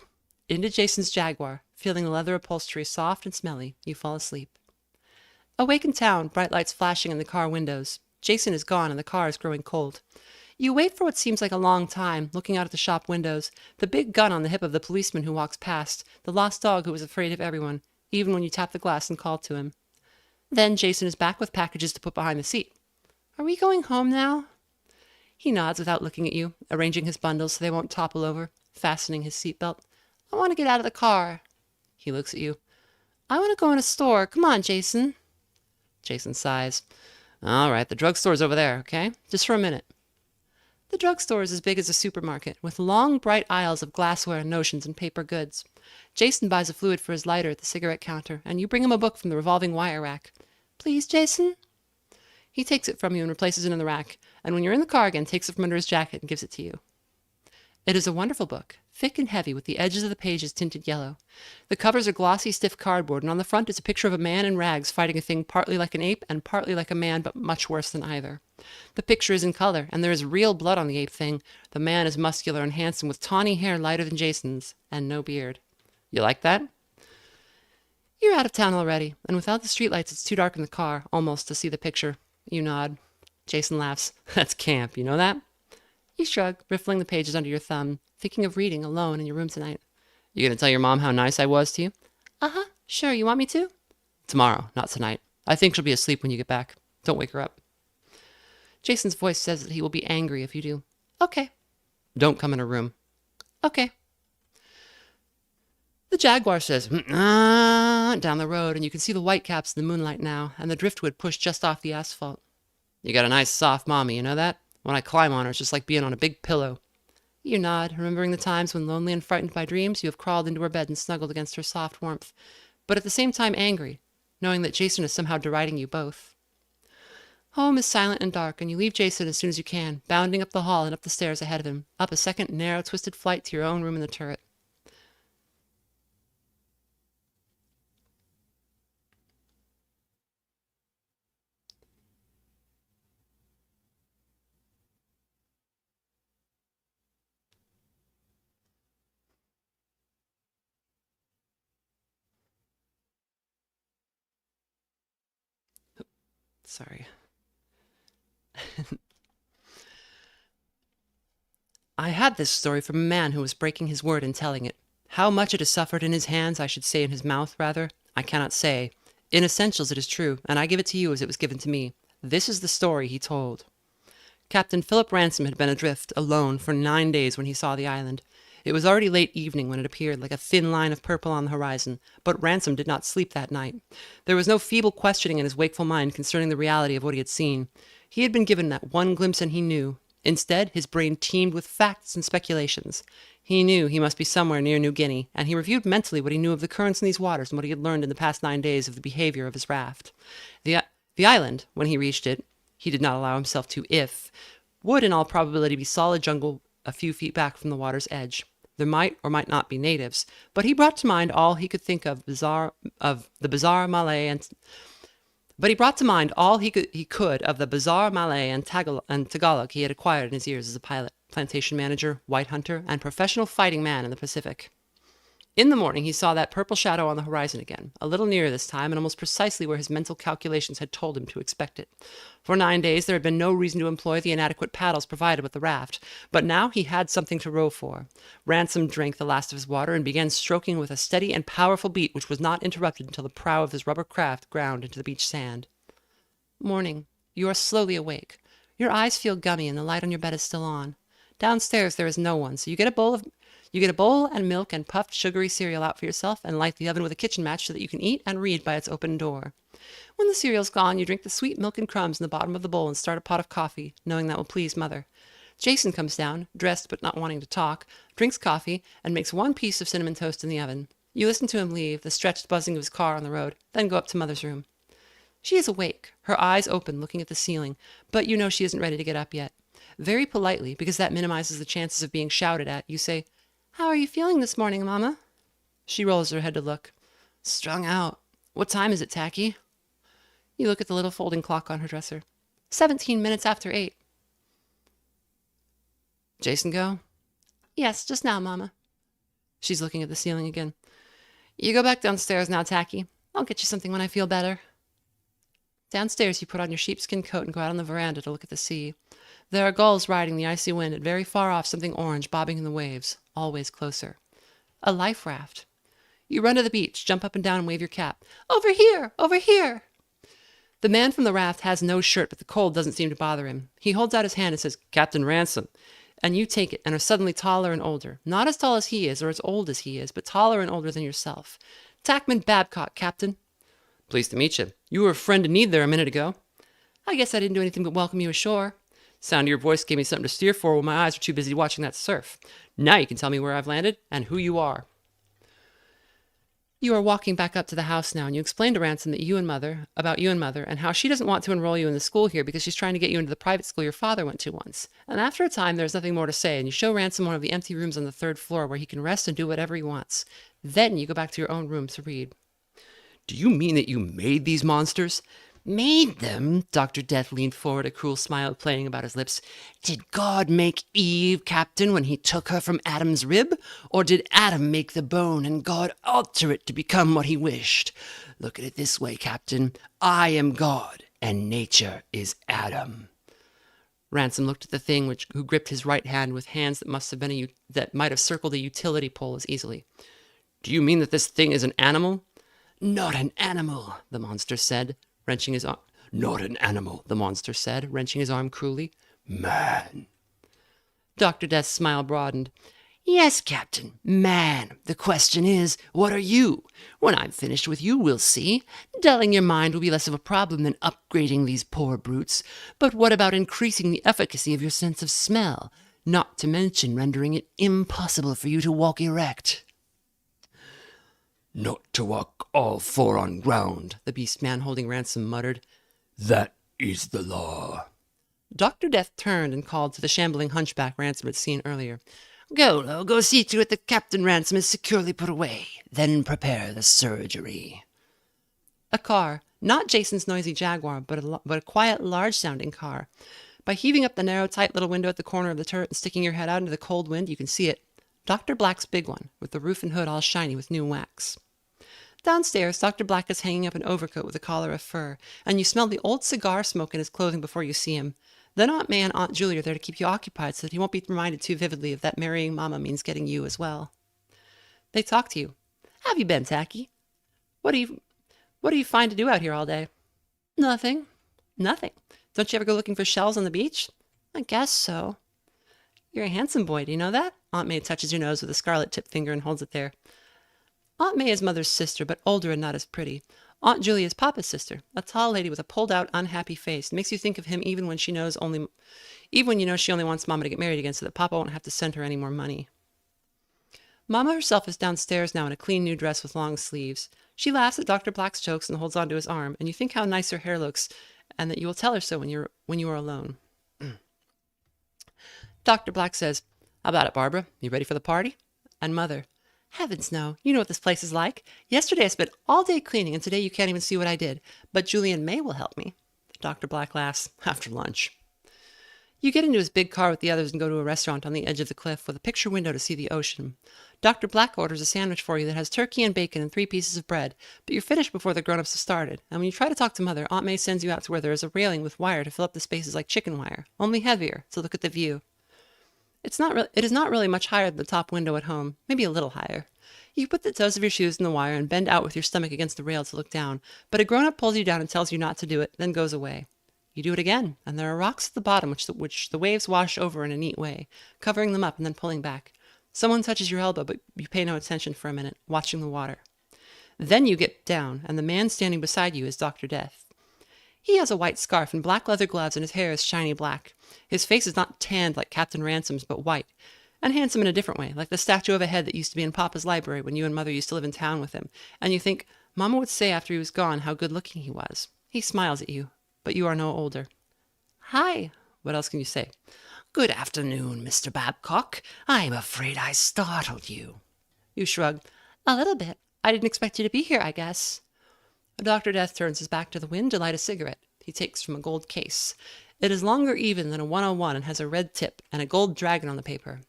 Into Jason's Jaguar, feeling the leather upholstery soft and smelly, you fall asleep. Awake in town, bright lights flashing in the car windows. Jason is gone and the car is growing cold. You wait for what seems like a long time, looking out at the shop windows, the big gun on the hip of the policeman who walks past, the lost dog who was afraid of everyone, even when you tap the glass and call to him. Then Jason is back with packages to put behind the seat. Are we going home now? He nods without looking at you, arranging his bundles so they won't topple over, fastening his seatbelt. I want to get out of the car. He looks at you. I want to go in a store. Come on, Jason. Jason sighs. All right, the drugstore's over there, okay? Just for a minute. The drugstore is as big as a supermarket, with long, bright aisles of glassware, notions, and paper goods. Jason buys a fluid for his lighter at the cigarette counter, and you bring him a book from the revolving wire rack. Please, Jason? He takes it from you and replaces it in the rack, and when you're in the car again, takes it from under his jacket and gives it to you. It is a wonderful book, thick and heavy with the edges of the pages tinted yellow. The covers are glossy, stiff cardboard, and on the front is a picture of a man in rags fighting a thing partly like an ape and partly like a man, but much worse than either. The picture is in color, and there is real blood on the ape thing. The man is muscular and handsome with tawny hair lighter than Jason's, and no beard. You like that? You're out of town already, and without the streetlights it's too dark in the car, almost, to see the picture. You nod. Jason laughs. That's camp, you know that? You shrug, riffling the pages under your thumb, thinking of reading alone in your room tonight. You gonna tell your mom how nice I was to you? Uh-huh, sure, you want me to? Tomorrow, not tonight. I think she'll be asleep when you get back. Don't wake her up. Jason's voice says that he will be angry if you do. Okay. Don't come in her room. Okay. The Jaguar says, down the road, and you can see the whitecaps in the moonlight now, and the driftwood pushed just off the asphalt. You got a nice soft mommy, you know that? When I climb on her, it's just like being on a big pillow. You nod, remembering the times when, lonely and frightened by dreams, you have crawled into her bed and snuggled against her soft warmth, but at the same time angry, knowing that Jason is somehow deriding you both. Home is silent and dark, and you leave Jason as soon as you can, bounding up the hall and up the stairs ahead of him, up a second narrow, twisted flight to your own room in the turret. Sorry. I had this story from a man who was breaking his word in telling it. How much it has suffered in his hands, I should say in his mouth, rather, I cannot say. In essentials it is true, and I give it to you as it was given to me. This is the story he told. Captain Philip Ransom had been adrift, alone, for 9 days when he saw the island. It was already late evening when it appeared like a thin line of purple on the horizon, but Ransom did not sleep that night. There was no feeble questioning in his wakeful mind concerning the reality of what he had seen. He had been given that one glimpse and he knew. Instead, his brain teemed with facts and speculations. He knew he must be somewhere near New Guinea, and he reviewed mentally what he knew of the currents in these waters and what he had learned in the past 9 days of the behavior of his raft. The island, when he reached it, he did not allow himself to would in all probability be solid jungle a few feet back from the water's edge. There might or might not be natives, but he brought to mind all he could think of the bizarre Malay and Tagalog he had acquired in his years as a pilot, plantation manager, white hunter, and professional fighting man in the Pacific. In the morning, he saw that purple shadow on the horizon again, a little nearer this time, and almost precisely where his mental calculations had told him to expect it. For 9 days, there had been no reason to employ the inadequate paddles provided with the raft, but now he had something to row for. Ransom drank the last of his water and began stroking with a steady and powerful beat which was not interrupted until the prow of his rubber craft ground into the beach sand. Morning. You are slowly awake. Your eyes feel gummy and the light on your bed is still on. Downstairs there is no one, so you get a bowl and milk and puffed sugary cereal out for yourself and light the oven with a kitchen match so that you can eat and read by its open door. When the cereal's gone, you drink the sweet milk and crumbs in the bottom of the bowl and start a pot of coffee, knowing that will please Mother. Jason comes down, dressed but not wanting to talk, drinks coffee, and makes 1 piece of cinnamon toast in the oven. You listen to him leave, the stretched buzzing of his car on the road, then go up to Mother's room. She is awake, her eyes open, looking at the ceiling, but you know she isn't ready to get up yet. Very politely, because that minimizes the chances of being shouted at, you say, "How are you feeling this morning, Mama?" She rolls her head to look. "Strung out. What time is it, Tacky?" You look at the little folding clock on her dresser. 17 minutes after 8. Jason go? Yes, just now, Mama. She's looking at the ceiling again. You go back downstairs now, Tacky. I'll get you something when I feel better. Downstairs, you put on your sheepskin coat and go out on the veranda to look at the sea. There are gulls riding the icy wind, and very far off something orange bobbing in the waves, always closer. A life raft. You run to the beach, jump up and down and wave your cap. "Over here! Over here!" The man from the raft has no shirt, but the cold doesn't seem to bother him. He holds out his hand and says, "Captain Ransom." And you take it and are suddenly taller and older. Not as tall as he is or as old as he is, but taller and older than yourself. Tackman Babcock, Captain. Pleased to meet you. You were a friend in need there a minute ago. I guess I didn't do anything but welcome you ashore. Sound of your voice gave me something to steer for while my eyes were too busy watching that surf. Now you can tell me where I've landed and who you are. You are walking back up to the house now, and you explain to Ransom that you and Mother, and how she doesn't want to enroll you in the school here because she's trying to get you into the private school your father went to once. And after a time, there's nothing more to say, and you show Ransom one of the empty rooms on the 3rd floor where he can rest and do whatever he wants. Then you go back to your own room to read. Do you mean that you made these monsters? Made them? Dr. Death leaned forward, a cruel smile playing about his lips. Did God make Eve, Captain, when he took her from Adam's rib? Or did Adam make the bone and God alter it to become what he wished? Look at it this way, Captain. I am God, and nature is Adam. Ransom looked at the thing who gripped his right hand with hands that might have circled a utility pole as easily. Do you mean that this thing is an animal? Not an animal, the monster said, wrenching his arm. Not an animal, the monster said, wrenching his arm cruelly. Man. Dr. Death's smile broadened. Yes, Captain, man. The question is, what are you? When I'm finished with you, we'll see. Dulling your mind will be less of a problem than upgrading these poor brutes. But what about increasing the efficacy of your sense of smell? Not to mention rendering it impossible for you to walk erect. Not to walk all four on ground, the beast man holding Ransom muttered. That is the law. Dr. Death turned and called to the shambling hunchback Ransom had seen earlier. Go see to it that Captain Ransom is securely put away. Then prepare the surgery. A car, not Jason's noisy Jaguar, but a quiet, large-sounding car. By heaving up the narrow, tight little window at the corner of the turret and sticking your head out into the cold wind, you can see it. Dr. Black's big one, with the roof and hood all shiny with new wax. Downstairs, Dr. Black is hanging up an overcoat with a collar of fur, and you smell the old cigar smoke in his clothing before you see him. Then Aunt May and Aunt Julie are there to keep you occupied so that he won't be reminded too vividly of that marrying Mama means getting you as well. They talk to you. How have you been, Tacky? What do you find to do out here all day? Nothing. Nothing. Don't you ever go looking for shells on the beach? I guess so. You're a handsome boy, do you know that? Aunt May touches your nose with a scarlet-tipped finger and holds it there. Aunt May is Mother's sister, but older and not as pretty. Aunt Julie is Papa's sister, a tall lady with a pulled-out, unhappy face. It makes you think of him even when you know she only wants Mama to get married again so that Papa won't have to send her any more money. Mama herself is downstairs now in a clean new dress with long sleeves. She laughs at Dr. Black's jokes and holds onto his arm, and you think how nice her hair looks, and that you will tell her so when you are alone. Dr. Black says, "How about it, Barbara? You ready for the party?" And Mother, "Heavens, no. You know what this place is like. Yesterday I spent all day cleaning, and today you can't even see what I did. But Julie and May will help me." Dr. Black laughs. "After lunch." You get into his big car with the others and go to a restaurant on the edge of the cliff with a picture window to see the ocean. Dr. Black orders a sandwich for you that has turkey and bacon and 3 pieces of bread, but you're finished before the grown-ups have started. And when you try to talk to Mother, Aunt May sends you out to where there is a railing with wire to fill up the spaces like chicken wire, only heavier, to look at the view. It is not really much higher than the top window at home, maybe a little higher. You put the toes of your shoes in the wire and bend out with your stomach against the rail to look down, but a grown-up pulls you down and tells you not to do it, then goes away. You do it again, and there are rocks at the bottom which the waves wash over in a neat way, covering them up and then pulling back. Someone touches your elbow, but you pay no attention for a minute, watching the water. Then you get down, and the man standing beside you is Dr. Death. He has a white scarf and black leather gloves, and his hair is shiny black. His face is not tanned like Captain Ransom's, but white, and handsome in a different way, like the statue of a head that used to be in Papa's library when you and Mother used to live in town with him, and you think Mama would say after he was gone how good-looking he was. He smiles at you, but you are no older. "Hi." What else can you say? "Good afternoon, Mr. Babcock. I'm afraid I startled you." You shrug. "A little bit. I didn't expect you to be here, I guess." Dr. Death turns his back to the wind to light a cigarette he takes from a gold case. It is longer even than a 101 and has a red tip and a gold dragon on the paper.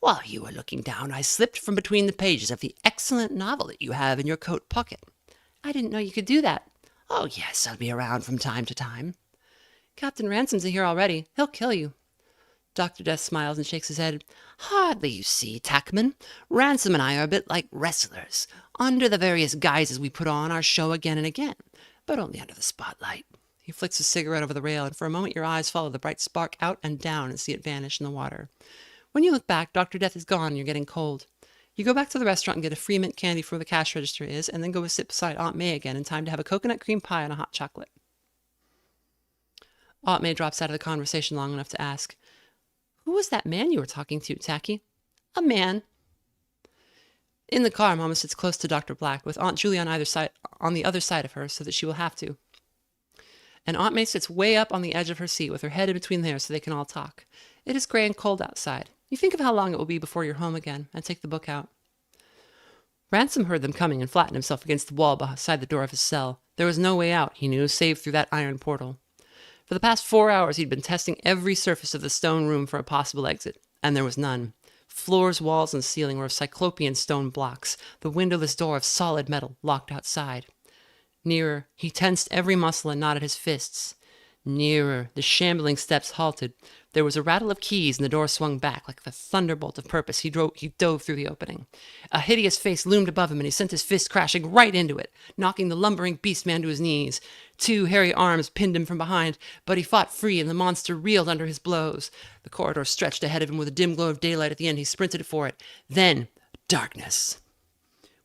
"While you were looking down, I slipped from between the pages of the excellent novel that you have in your coat pocket." "I didn't know you could do that." "Oh, yes, I'll be around from time to time." "Captain Ransom's here already. He'll kill you." Dr. Death smiles and shakes his head. "Hardly, you see, Tackman. Ransom and I are a bit like wrestlers. Under the various guises we put on our show again and again, but only under the spotlight." He flicks his cigarette over the rail, and for a moment your eyes follow the bright spark out and down and see it vanish in the water. When you look back, Dr. Death is gone and you're getting cold. You go back to the restaurant and get a free mint candy for where the cash register is, and then go sit beside Aunt May again in time to have a coconut cream pie and a hot chocolate. Aunt May drops out of the conversation long enough to ask, "Who was that man you were talking to, Tacky?" "A man." In the car, Mama sits close to Dr. Black, with Aunt Julie on the other side of her, so that she will have to. And Aunt May sits way up on the edge of her seat, with her head in between theirs, so they can all talk. It is gray and cold outside. You think of how long it will be before you're home again, and take the book out. Ransom heard them coming and flattened himself against the wall beside the door of his cell. There was no way out, he knew, save through that iron portal. For the past 4 hours he'd been testing every surface of the stone room for a possible exit, and there was none. Floors, walls, and ceiling were of cyclopean stone blocks, the windowless door of solid metal, locked outside. Nearer, he tensed every muscle and knotted his fists. Nearer, the shambling steps halted. There was a rattle of keys, and the door swung back. Like the thunderbolt of purpose, he dove through the opening. A hideous face loomed above him, and he sent his fist crashing right into it, knocking the lumbering beast man to his knees. 2 hairy arms pinned him from behind, but he fought free, and the monster reeled under his blows. The corridor stretched ahead of him with a dim glow of daylight at the end. He sprinted for it. Then, darkness.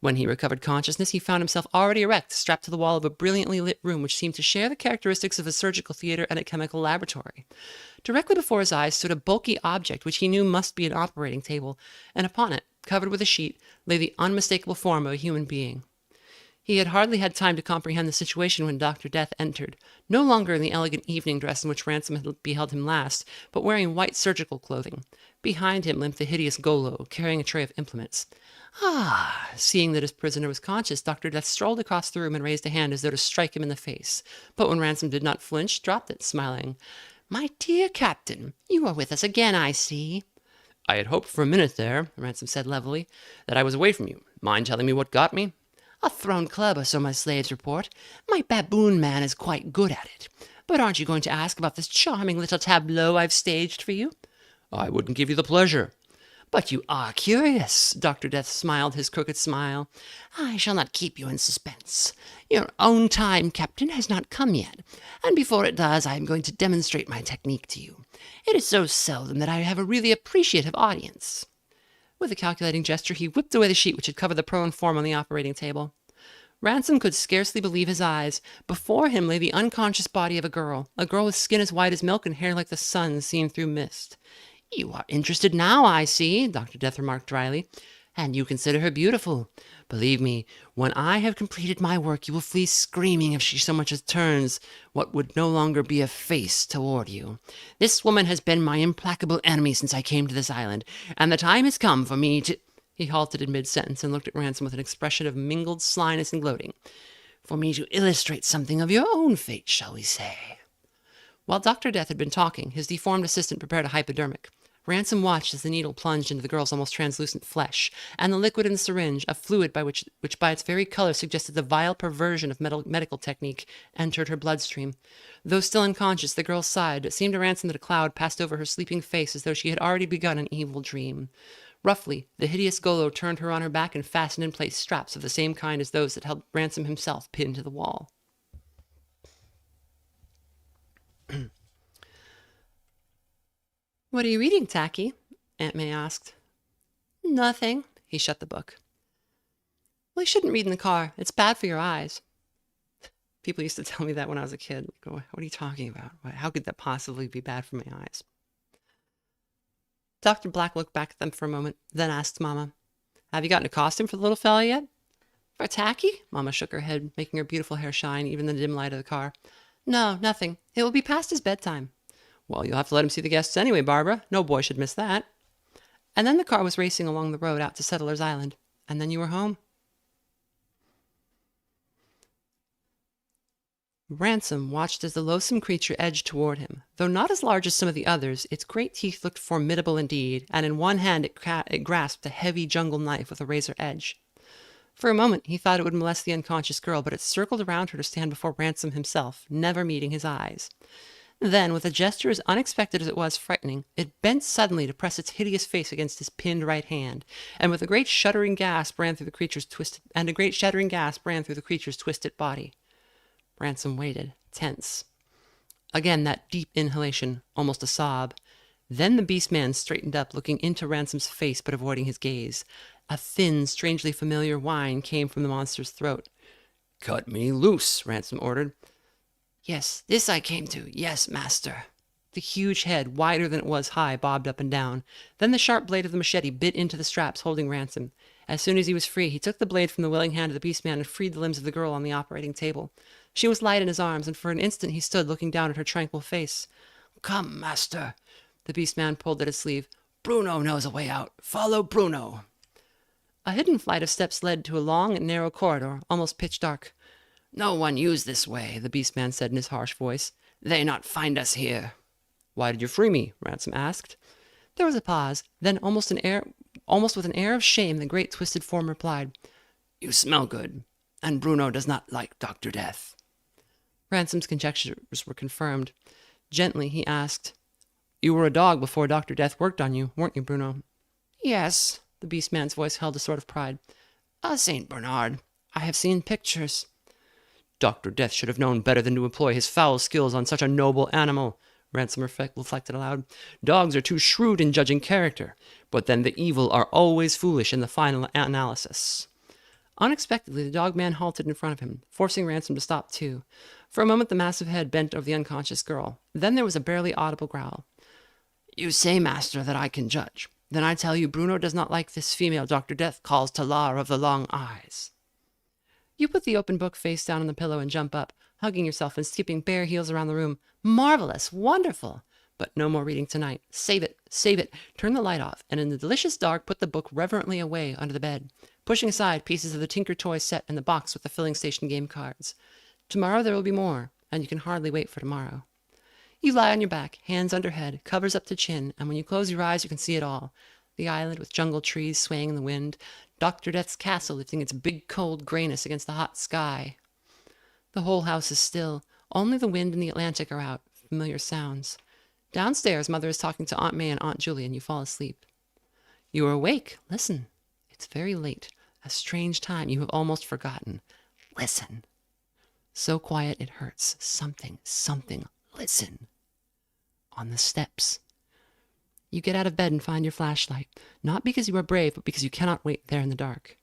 When he recovered consciousness, he found himself already erect, strapped to the wall of a brilliantly lit room which seemed to share the characteristics of a surgical theater and a chemical laboratory. Directly before his eyes stood a bulky object which he knew must be an operating table, and upon it, covered with a sheet, lay the unmistakable form of a human being. He had hardly had time to comprehend the situation when Dr. Death entered, no longer in the elegant evening dress in which Ransom had beheld him last, but wearing white surgical clothing. Behind him limped the hideous Golo, carrying a tray of implements. Ah! Seeing that his prisoner was conscious, Dr. Death strolled across the room and raised a hand as though to strike him in the face. But when Ransom did not flinch, dropped it, smiling. "My dear Captain, you are with us again, I see." "I had hoped for a minute there," Ransom said levelly, "that I was away from you. Mind telling me what got me?" "A thrown club, or so my slaves report. My baboon man is quite good at it. But aren't you going to ask about this charming little tableau I've staged for you?" "I wouldn't give you the pleasure." "But you are curious." Dr. Death smiled his crooked smile. "I shall not keep you in suspense. Your own time, Captain, has not come yet, and before it does, I am going to demonstrate my technique to you. It is so seldom that I have a really appreciative audience." With a calculating gesture, he whipped away the sheet which had covered the prone form on the operating table. Ransom could scarcely believe his eyes. Before him lay the unconscious body of a girl with skin as white as milk and hair like the sun seen through mist. "You are interested now, I see," Dr. Death remarked dryly, "and you consider her beautiful. Believe me, when I have completed my work, you will flee screaming if she so much as turns what would no longer be a face toward you. This woman has been my implacable enemy since I came to this island, and the time has come for me to—" He halted in mid-sentence and looked at Ransom with an expression of mingled slyness and gloating. "For me to illustrate something of your own fate, shall we say?" While Dr. Death had been talking, his deformed assistant prepared a hypodermic. Ransom watched as the needle plunged into the girl's almost translucent flesh, and the liquid in the syringe, a fluid which by its very color suggested the vile perversion of medical technique, entered her bloodstream. Though still unconscious, the girl sighed. It seemed to Ransom that a cloud passed over her sleeping face as though she had already begun an evil dream. Roughly, the hideous Golo turned her on her back and fastened in place straps of the same kind as those that held Ransom himself pinned to the wall. "What are you reading, Tacky?" Aunt May asked. "Nothing." He shut the book. "Well, you shouldn't read in the car. It's bad for your eyes." People used to tell me that when I was a kid. Like, what are you talking about? How could that possibly be bad for my eyes? Dr. Black looked back at them for a moment, then asked Mama, "Have you gotten a costume for the little fella yet?" "For Tacky?" Mama shook her head, making her beautiful hair shine even in the dim light of the car. "No, nothing. It will be past his bedtime." "Well, you'll have to let him see the guests anyway, Barbara. No boy should miss that." And then the car was racing along the road out to Settler's Island. And then you were home. Ransom watched as the loathsome creature edged toward him. Though not as large as some of the others, its great teeth looked formidable indeed, and in one hand it grasped a heavy jungle knife with a razor edge. For a moment he thought it would molest the unconscious girl, but it circled around her to stand before Ransom himself, never meeting his eyes. Then, with a gesture as unexpected as it was frightening, it bent suddenly to press its hideous face against his pinned right hand, and a great shuddering gasp ran through the creature's twisted body. Ransom waited, tense. Again that deep inhalation, almost a sob. Then the beast man straightened up, looking into Ransom's face but avoiding his gaze. A thin, strangely familiar whine came from the monster's throat. "Cut me loose," Ransom ordered. "Yes, this I came to. Yes, master." The huge head, wider than it was high, bobbed up and down. Then the sharp blade of the machete bit into the straps holding Ransom. As soon as he was free, he took the blade from the willing hand of the beastman and freed the limbs of the girl on the operating table. She was light in his arms, and for an instant he stood looking down at her tranquil face. Come, master. The beastman pulled at his sleeve. Bruno knows a way out. Follow Bruno. A hidden flight of steps led to a long and narrow corridor, almost pitch dark. No one use this way, the beastman said in his harsh voice. They not find us here. Why did you free me? Ransom asked. There was a pause. Then, almost with an air of shame, the great twisted form replied, You smell good, and Bruno does not like Dr. Death. Ransom's conjectures were confirmed. Gently, he asked, You were a dog before Dr. Death worked on you, weren't you, Bruno? Yes, the beastman's voice held a sort of pride. A St. Bernard. I have seen pictures. Dr. Death should have known better than to employ his foul skills on such a noble animal, Ransom reflected aloud. Dogs are too shrewd in judging character, but then the evil are always foolish in the final analysis. Unexpectedly, the dog-man halted in front of him, forcing Ransom to stop too. For a moment the massive head bent over the unconscious girl. Then there was a barely audible growl. You say, master, that I can judge. Then I tell you Bruno does not like this female Dr. Death calls Talar of the Long Eyes. You put the open book face down on the pillow and jump up, hugging yourself and skipping bare heels around the room. Marvelous! Wonderful! But no more reading tonight. Save it! Save it! Turn the light off, and in the delicious dark put the book reverently away under the bed, pushing aside pieces of the Tinker Toy set and the box with the filling station game cards. Tomorrow there will be more, and you can hardly wait for tomorrow. You lie on your back, hands under head, covers up to chin, and when you close your eyes you can see it all. The island with jungle trees swaying in the wind, Dr. Death's castle lifting its big cold grayness against the hot sky. The whole house is still. Only the wind and the Atlantic are out. Familiar sounds. Downstairs, Mother is talking to Aunt May and Aunt Julie, and you fall asleep. You are awake. Listen. It's very late. A strange time you have almost forgotten. Listen. So quiet it hurts. Something. Listen. On the steps. You get out of bed and find your flashlight, not because you are brave, but because you cannot wait there in the dark.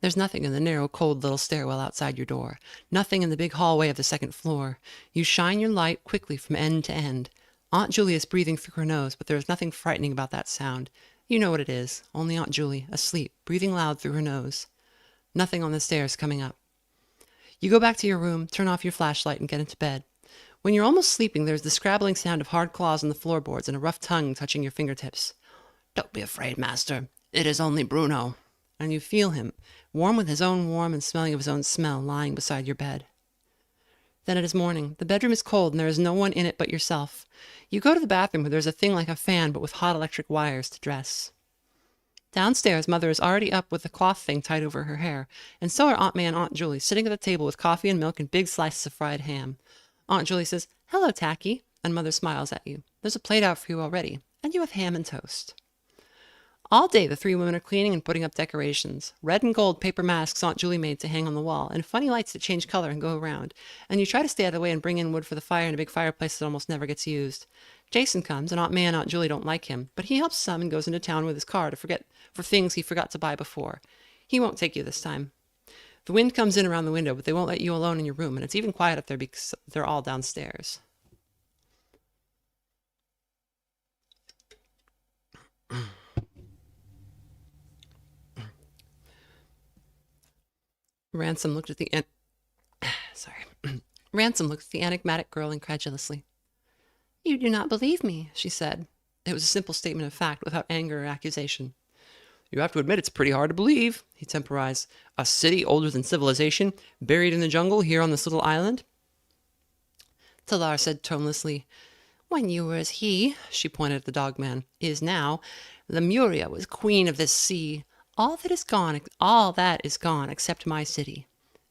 There's nothing in the narrow, cold little stairwell outside your door, nothing in the big hallway of the second floor. You shine your light quickly from end to end. Aunt Julie is breathing through her nose, but there is nothing frightening about that sound. You know what it is, only Aunt Julie, asleep, breathing loud through her nose. Nothing on the stairs coming up. You go back to your room, turn off your flashlight, and get into bed. When you're almost sleeping, there's the scrabbling sound of hard claws on the floorboards and a rough tongue touching your fingertips. Don't be afraid, master. It is only Bruno. And you feel him, warm with his own warm and smelling of his own smell, lying beside your bed. Then it is morning. The bedroom is cold and there is no one in it but yourself. You go to the bathroom where there's a thing like a fan but with hot electric wires to dress. Downstairs, Mother is already up with the cloth thing tied over her hair, and so are Aunt May and Aunt Julie, sitting at the table with coffee and milk and big slices of fried ham. Aunt Julie says, "Hello, Tacky," and Mother smiles at you. There's a plate out for you already, and you have ham and toast. All day the three women are cleaning and putting up decorations. Red and gold paper masks Aunt Julie made to hang on the wall, and funny lights that change color and go around. And you try to stay out of the way and bring in wood for the fire in a big fireplace that almost never gets used. Jason comes, and Aunt May and Aunt Julie don't like him, but he helps some and goes into town with his car for things he forgot to buy before. He won't take you this time. The wind comes in around the window, but they won't let you alone in your room, and it's even quiet up there because they're all downstairs. Ransom looked at the enigmatic girl incredulously. "You do not believe me," she said. It was a simple statement of fact, without anger or accusation. "You have to admit it's pretty hard to believe," he temporized. "A city older than civilization, buried in the jungle here on this little island?" Talar said tonelessly, "When you were as he," she pointed at the dogman, "is now, Lemuria was queen of this sea. All that is gone except my city.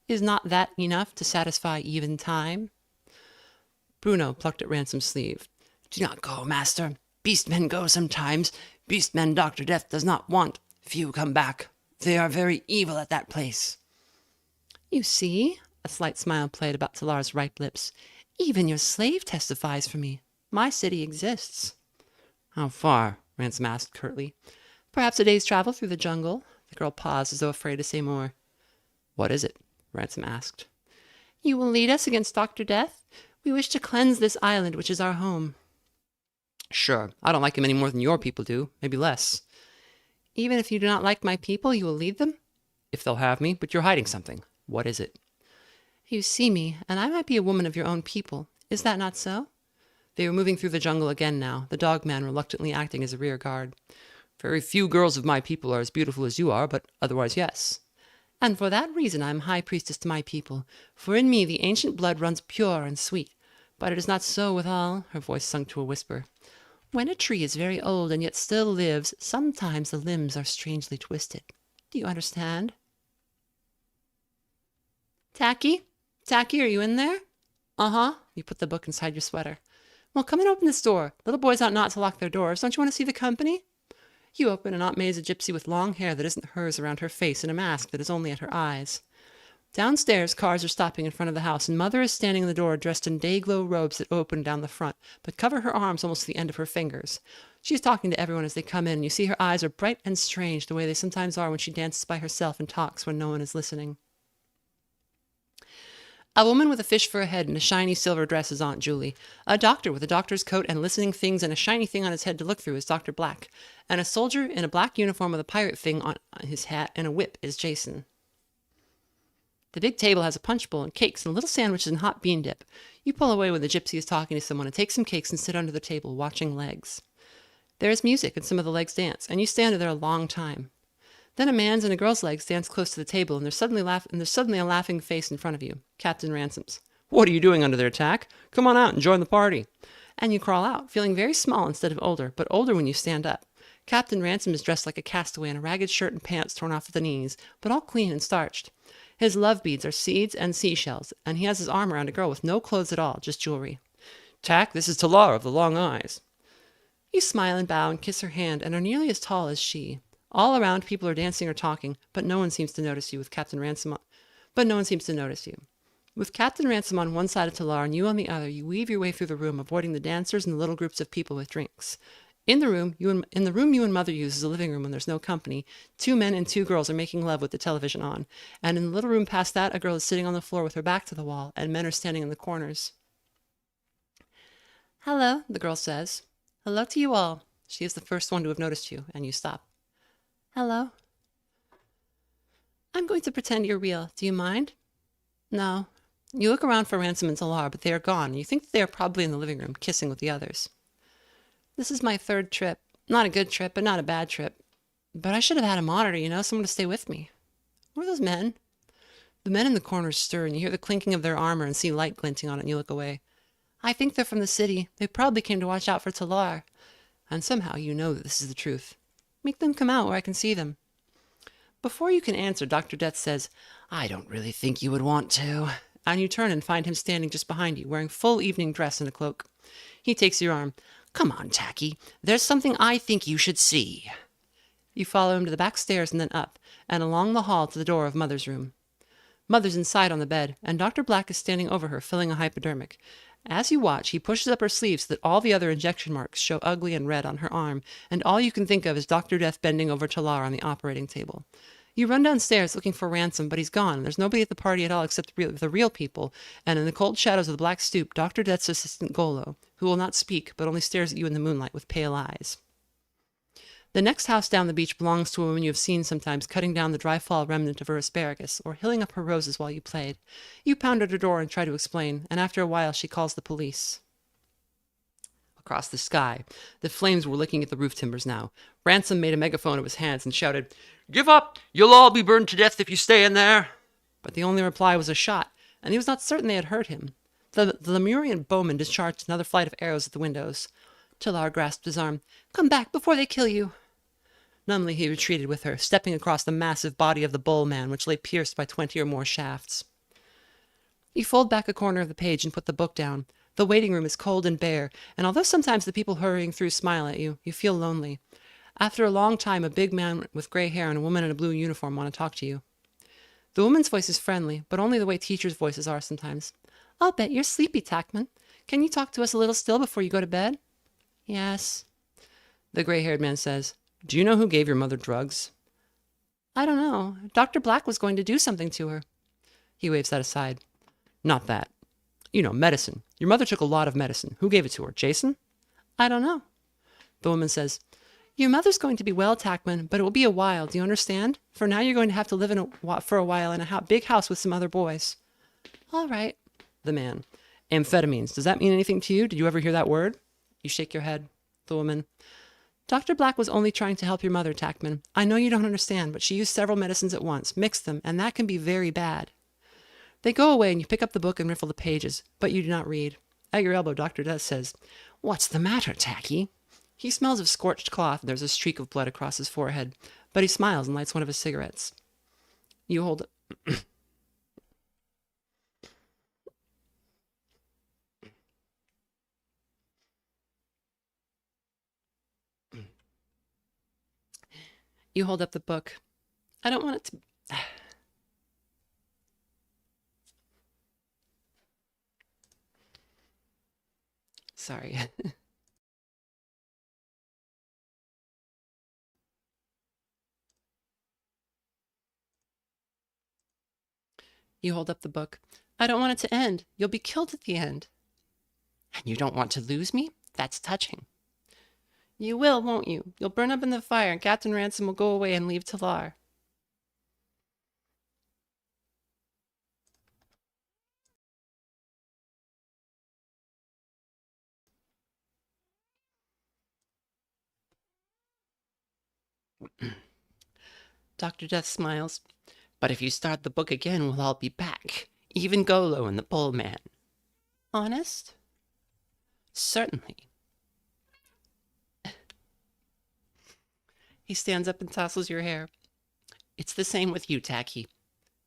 Is not that enough to satisfy even time?" Bruno plucked at Ransom's sleeve. "Do not go, master. Beastmen go sometimes. Beastmen Dr. Death does not want. Few come back. They are very evil at that place." "You see," a slight smile played about Talar's ripe lips, "even your slave testifies for me. My city exists." "How far?" Ransom asked curtly. "Perhaps a day's travel through the jungle." The girl paused as though afraid to say more. "What is it?" Ransom asked. "You will lead us against Dr. Death? We wish to cleanse this island, which is our home. Sure, I don't like him any more than your people do, maybe less. Even if you do not like my people, you will lead them? If they'll have me, but you're hiding something. What is it? You see me, and I might be a woman of your own people. Is that not so? They were moving through the jungle again now, the dog man reluctantly acting as a rear guard. Very few girls of my people are as beautiful as you are, but otherwise, yes. And for that reason I am high priestess to my people, for in me the ancient blood runs pure and sweet. But it is not so with all, her voice sunk to a whisper. When a tree is very old and yet still lives, sometimes the limbs are strangely twisted. Do you understand? Tacky? Tacky, are you in there? Uh-huh. You put the book inside your sweater. Well, come and open this door. Little boys ought not to lock their doors. Don't you want to see the company? You open, and Aunt May is a gypsy with long hair that isn't hers around her face and a mask that is only at her eyes. Downstairs, cars are stopping in front of the house, and Mother is standing in the door dressed in day-glow robes that open down the front, but cover her arms almost to the end of her fingers. She is talking to everyone as they come in, and you see her eyes are bright and strange the way they sometimes are when she dances by herself and talks when no one is listening. A woman with a fish for a head and a shiny silver dress is Aunt Julie. A doctor with a doctor's coat and listening things and a shiny thing on his head to look through is Dr. Black. And a soldier in a black uniform with a pirate thing on his hat and a whip is Jason. The big table has a punch bowl and cakes and little sandwiches and hot bean dip. You pull away when the gypsy is talking to someone and take some cakes and sit under the table watching legs. There is music and some of the legs dance, and you stand there a long time. Then a man's and a girl's legs dance close to the table, and there's suddenly a laughing face in front of you. Captain Ransom's. What are you doing under their attack? Come on out and join the party. And you crawl out, feeling very small instead of older, but older when you stand up. Captain Ransom is dressed like a castaway in a ragged shirt and pants torn off at the knees, but all clean and starched. His love beads are seeds and seashells, and he has his arm around a girl with no clothes at all, just jewelry. Tack, this is Talar of the Long Eyes. You smile and bow and kiss her hand and are nearly as tall as she. All around, people are dancing or talking, but no one seems to notice you with Captain Ransom With Captain Ransom on one side of Talar and you on the other, you weave your way through the room, avoiding the dancers and the little groups of people with drinks. In the room you and Mother use as a living room when there's no company, 2 men and 2 girls are making love with the television on, and in the little room past that, a girl is sitting on the floor with her back to the wall, and men are standing in the corners. Hello, the girl says. Hello to you all. She is the first one to have noticed you, and you stop. Hello. I'm going to pretend you're real. Do you mind? No. You look around for Ransom and Talar, but they are gone, and you think that they are probably in the living room, kissing with the others. This is my 3rd trip. Not a good trip, but not a bad trip. But I should have had a monitor, someone to stay with me. Who are those men? The men in the corners stir, and you hear the clinking of their armor and see light glinting on it, and you look away. I think they're from the city. They probably came to watch out for Talar. And somehow you know that this is the truth. Make them come out where I can see them. Before you can answer, Dr. Death says, I don't really think you would want to. And you turn and find him standing just behind you, wearing full evening dress and a cloak. He takes your arm. Come on, Tacky. There's something I think you should see. You follow him to the back stairs and then up, and along the hall to the door of Mother's room. Mother's inside on the bed, and Dr. Black is standing over her, filling a hypodermic. As you watch, he pushes up her sleeve so that all the other injection marks show ugly and red on her arm, and all you can think of is Dr. Death bending over Talar on the operating table. You run downstairs looking for Ransom, but he's gone. There's nobody at the party at all except the real people, and in the cold shadows of the black stoop, Dr. Death's assistant Golo, who will not speak, but only stares at you in the moonlight with pale eyes. The next house down the beach belongs to a woman you have seen sometimes cutting down the dry fall remnant of her asparagus, or hilling up her roses while you played. You pound at her door and try to explain, and after a while she calls the police. Across the sky, the flames were licking at the roof timbers now. Ransom made a megaphone of his hands and shouted, "Give up! You'll all be burned to death if you stay in there!" But the only reply was a shot, and he was not certain they had hurt him. The Lemurian bowman discharged another flight of arrows at the windows. Talar grasped his arm. "Come back before they kill you!" Numbly he retreated with her, stepping across the massive body of the bull man, which lay pierced by 20 or more shafts. You fold back a corner of the page and put the book down. The waiting room is cold and bare, and although sometimes the people hurrying through smile at you, you feel lonely. After a long time, a big man with gray hair and a woman in a blue uniform want to talk to you. The woman's voice is friendly, but only the way teachers' voices are sometimes. "I'll bet you're sleepy, Tackman. Can you talk to us a little still before you go to bed?" "Yes." The gray-haired man says, "Do you know who gave your mother drugs?" "I don't know. Dr. Black was going to do something to her." He waves that aside. "Not that. You know, medicine. Your mother took a lot of medicine. Who gave it to her? Jason? I don't know. The woman says, your mother's going to be well, Tackman, but it will be a while. Do you understand? For now, you're going to have to live for a while in a big house with some other boys. All right. The man. Amphetamines. Does that mean anything to you? Did you ever hear that word? You shake your head. The woman. Dr. Black was only trying to help your mother, Tackman. I know you don't understand, but she used several medicines at once, mixed them, and that can be very bad. They go away and you pick up the book and riffle the pages, but you do not read. At your elbow, Dr. Death says, what's the matter, Tacky? He smells of scorched cloth and there's a streak of blood across his forehead, but he smiles and lights one of his cigarettes. You hold... You hold up the book. I don't want it to... Sorry. You hold up the book. I don't want it to end. You'll be killed at the end. And you don't want to lose me? That's touching. You will, won't you? You'll burn up in the fire and Captain Ransom will go away and leave Talar. Dr. Death smiles. But if you start the book again, we'll all be back. Even Golo and the Pole Man. Honest? Certainly. He stands up and tousles your hair. It's the same with you, Tacky.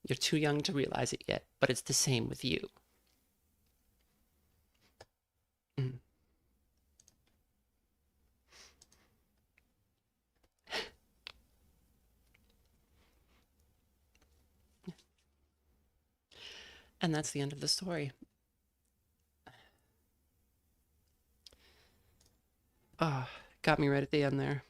You're too young to realize it yet, but it's the same with you. And that's the end of the story. Oh, got me right at the end there.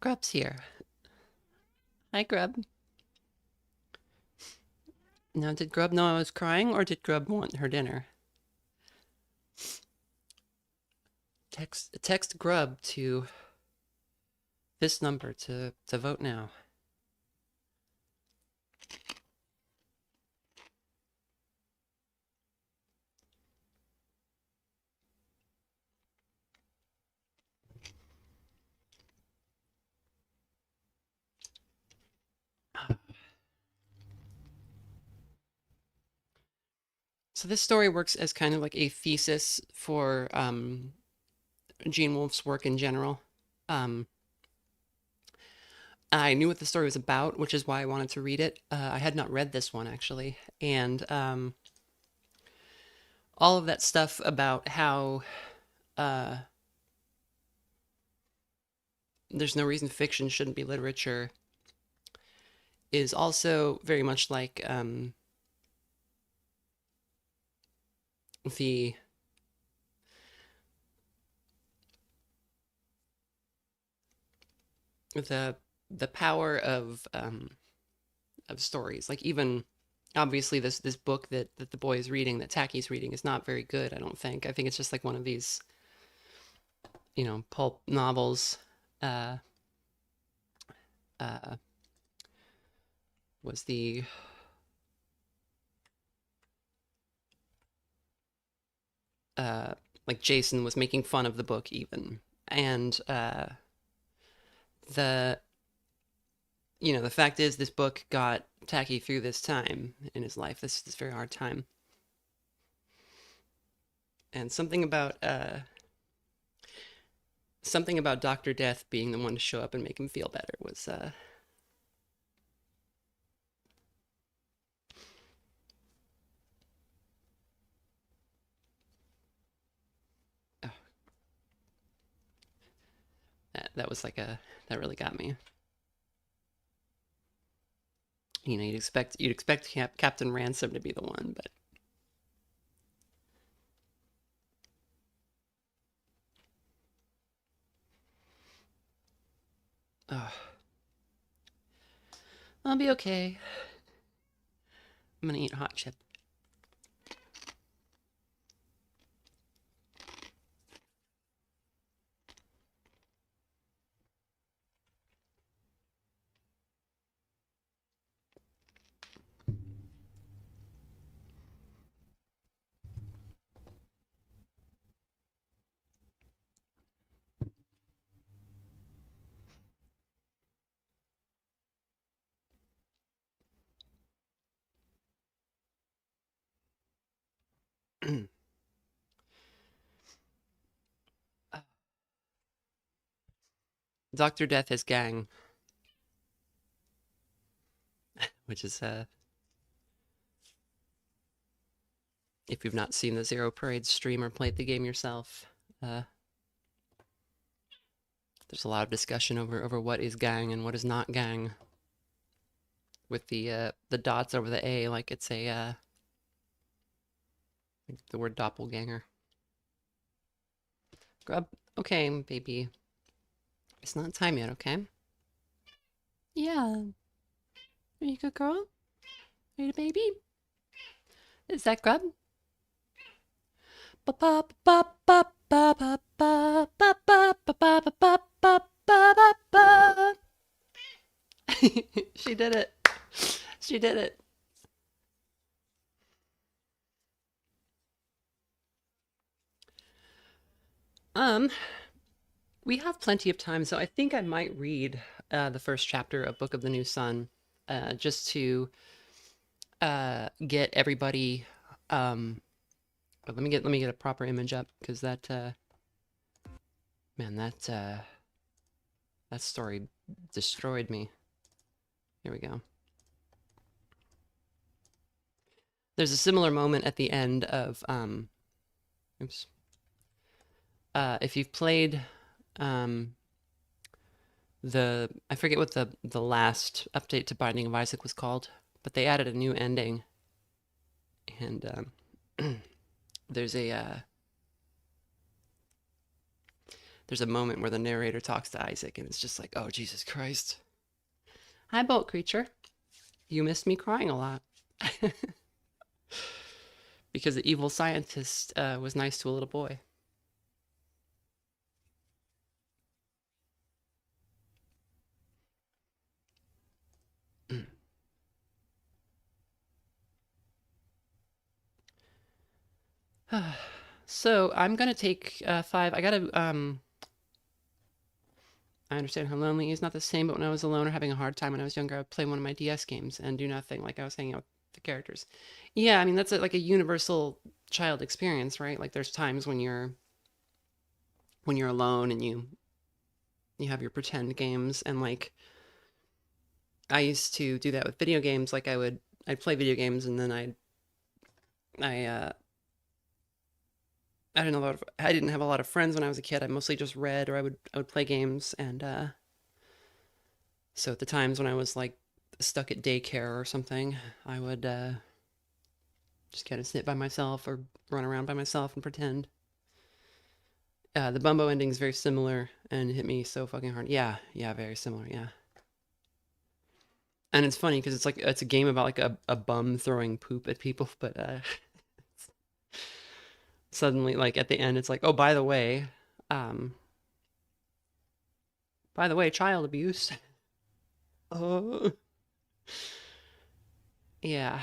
Grub's here. Hi, Grub. Now, did Grub know I was crying, or did Grub want her dinner? Text Grub to this number to vote now. So this story works as kind of like a thesis for Gene Wolfe's work in general. I knew what the story was about, which is why I wanted to read it. I had not read this one, actually. And all of that stuff about how there's no reason fiction shouldn't be literature is also very much like the power of stories. Like, even obviously this book that the boy is reading, that Tacky's reading, is not very good, I don't think. I think it's just like one of these, you know, pulp novels. Was the like Jason was making fun of the book even, and the fact is, this book got Tacky through this time in his life, this very hard time. And something about Dr. Death being the one to show up and make him feel better was that was like that really got me. You know, you'd expect Captain Ransom to be the one, but I'll be okay. I'm gonna eat hot chip. Dr. Death has gang, which is if you've not seen the Zero Parade stream or played the game yourself, there's a lot of discussion over what is gang and what is not gang. With the dots over the A, like it's a the word doppelganger. Grub. Okay, baby. It's not time yet, okay? Yeah. Are you a good girl? Are you a baby? Is that Grub? She did it. She did it. We have plenty of time, so I think I might read the first chapter of Book of the New Sun, just to get everybody. But let me get a proper image up, because that man, that story destroyed me. Here we go. There's a similar moment at the end of oops. If you've played I forget what the last update to Binding of Isaac was called, but they added a new ending, and there's a moment where the narrator talks to Isaac, and it's just like, oh Jesus Christ! Hi, boat creature. You missed me crying a lot. Because the evil scientist was nice to a little boy. So I'm gonna take 5. I gotta I understand how lonely is not the same, but when I was alone or having a hard time when I was younger, I would play one of my DS games and do nothing, like I was hanging out with the characters. Yeah, I mean that's like a universal child experience, right? Like there's times when you're alone and you have your pretend games, and like I used to do that with video games. Like I'd play video games, and then I don't know. I didn't have a lot of friends when I was a kid. I mostly just read, or I would play games, and so at the times when I was like stuck at daycare or something, I would just kind of sit by myself or run around by myself and pretend. The Bumbo ending is very similar and it hit me so fucking hard. Yeah, very similar. Yeah, and it's funny because it's a game about like a bum throwing poop at people, but suddenly, like at the end, it's like, oh, um, by the way, child abuse. Oh, yeah.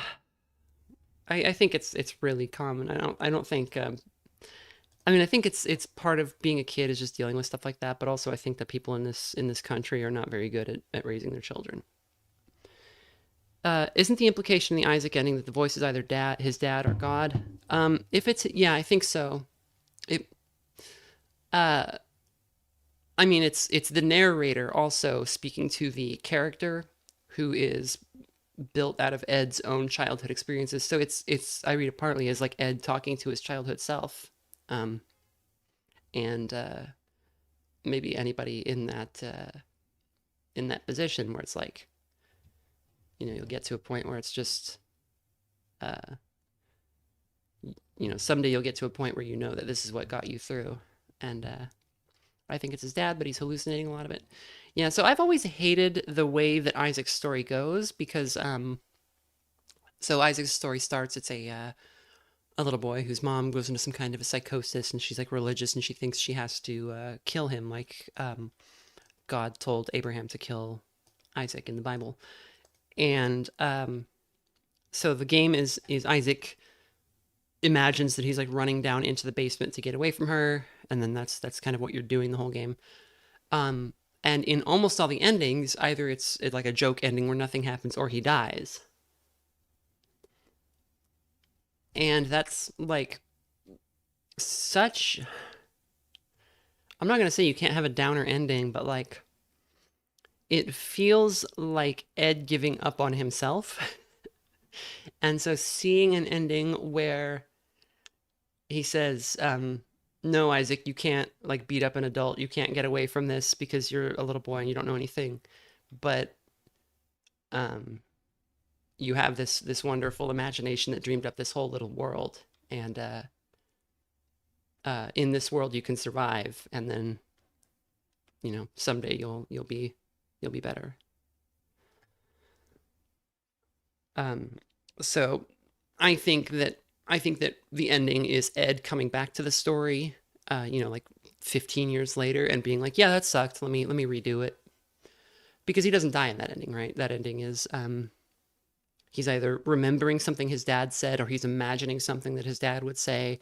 I think it's really common. I don't think I mean I think it's part of being a kid is just dealing with stuff like that, but also I think that people in this country are not very good at raising their children. Isn't the implication in the Isaac ending that the voice is either his dad or God? If it's yeah, I think so. It I mean it's the narrator also speaking to the character who is built out of Ed's own childhood experiences. So it's I read it partly as like Ed talking to his childhood self, and maybe anybody in that position where it's like, you'll get to a point where it's just, uh, someday you'll get to a point where that this is what got you through. And I think it's his dad, but he's hallucinating a lot of it. Yeah, so I've always hated the way that Isaac's story goes because, so Isaac's story starts, it's a little boy whose mom goes into some kind of a psychosis, and she's like religious, and she thinks she has to kill him, like God told Abraham to kill Isaac in the Bible. And so the game is Isaac imagines that he's like running down into the basement to get away from her, and then that's kind of what you're doing the whole game. And in almost all the endings, either it's like a joke ending where nothing happens, or he dies. And that's like such, I'm not going to say you can't have a downer ending, but like it feels like Ed giving up on himself. And so seeing an ending where he says, no, Isaac, you can't like beat up an adult. You can't get away from this because you're a little boy and you don't know anything. But you have this wonderful imagination that dreamed up this whole little world, and in this world you can survive, and then someday you'll be better. So I think that the ending is Ed coming back to the story, like 15 years later, and being like, yeah, that sucked. Let me redo it. Because he doesn't die in that ending, right? That ending is he's either remembering something his dad said, or he's imagining something that his dad would say,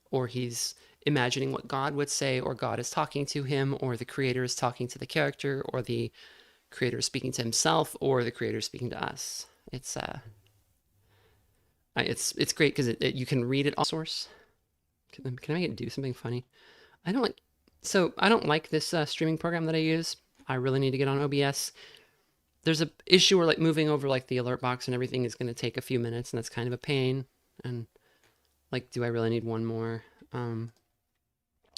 or he's imagining what God would say, or God is talking to him, or the creator is talking to the character, or the creator is speaking to himself, or the creator is speaking to us. It's great because you can read it all source. Can I make it do something funny? I don't like this streaming program that I use. I really need to get on OBS. There's a issue where like moving over like the alert box and everything is going to take a few minutes, and that's kind of a pain. And like, do I really need one more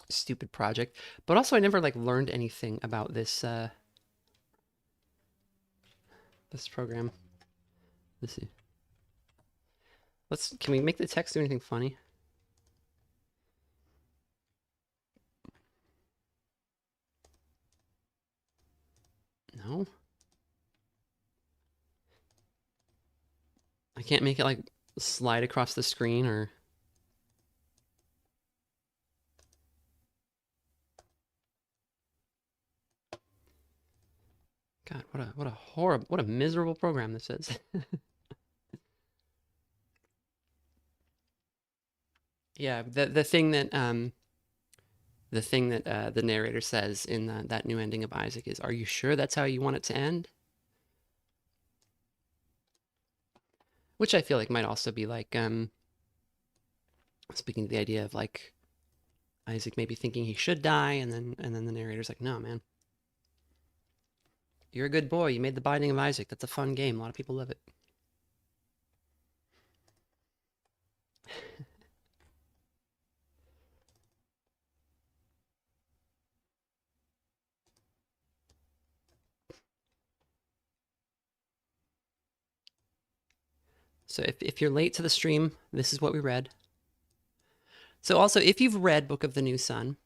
stupid project? But also, I never like learned anything about this this program. Let's see. Can we make the text do anything funny? No. I can't make it like slide across the screen, or God, what a miserable program this is. Yeah, the thing that the narrator says in that new ending of Isaac is, "Are you sure that's how you want it to end?" Which I feel like might also be like speaking to the idea of like Isaac maybe thinking he should die, and then the narrator's like, "No, man. You're a good boy. You made The Binding of Isaac. That's a fun game. A lot of people love it." So if you're late to the stream, this is what we read. So also, if you've read Book of the New Sun,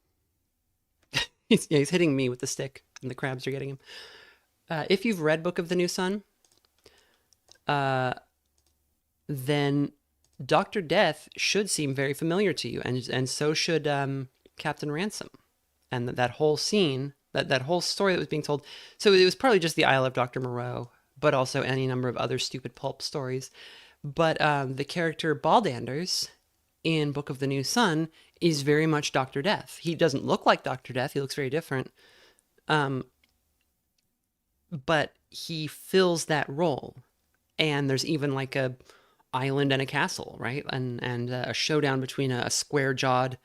he's hitting me with the stick, and the crabs are getting him. If you've read Book of the New Sun, then Dr. Death should seem very familiar to you, and so should Captain Ransom, and that whole scene, that whole story that was being told. So it was probably just the Isle of Dr. Moreau, but also any number of other stupid pulp stories. But the character Baldanders in Book of the New Sun is very much Dr. Death. He doesn't look like Dr. Death. He looks very different. But he fills that role. And there's even like a island and a castle, right? And a showdown between a square-jawed,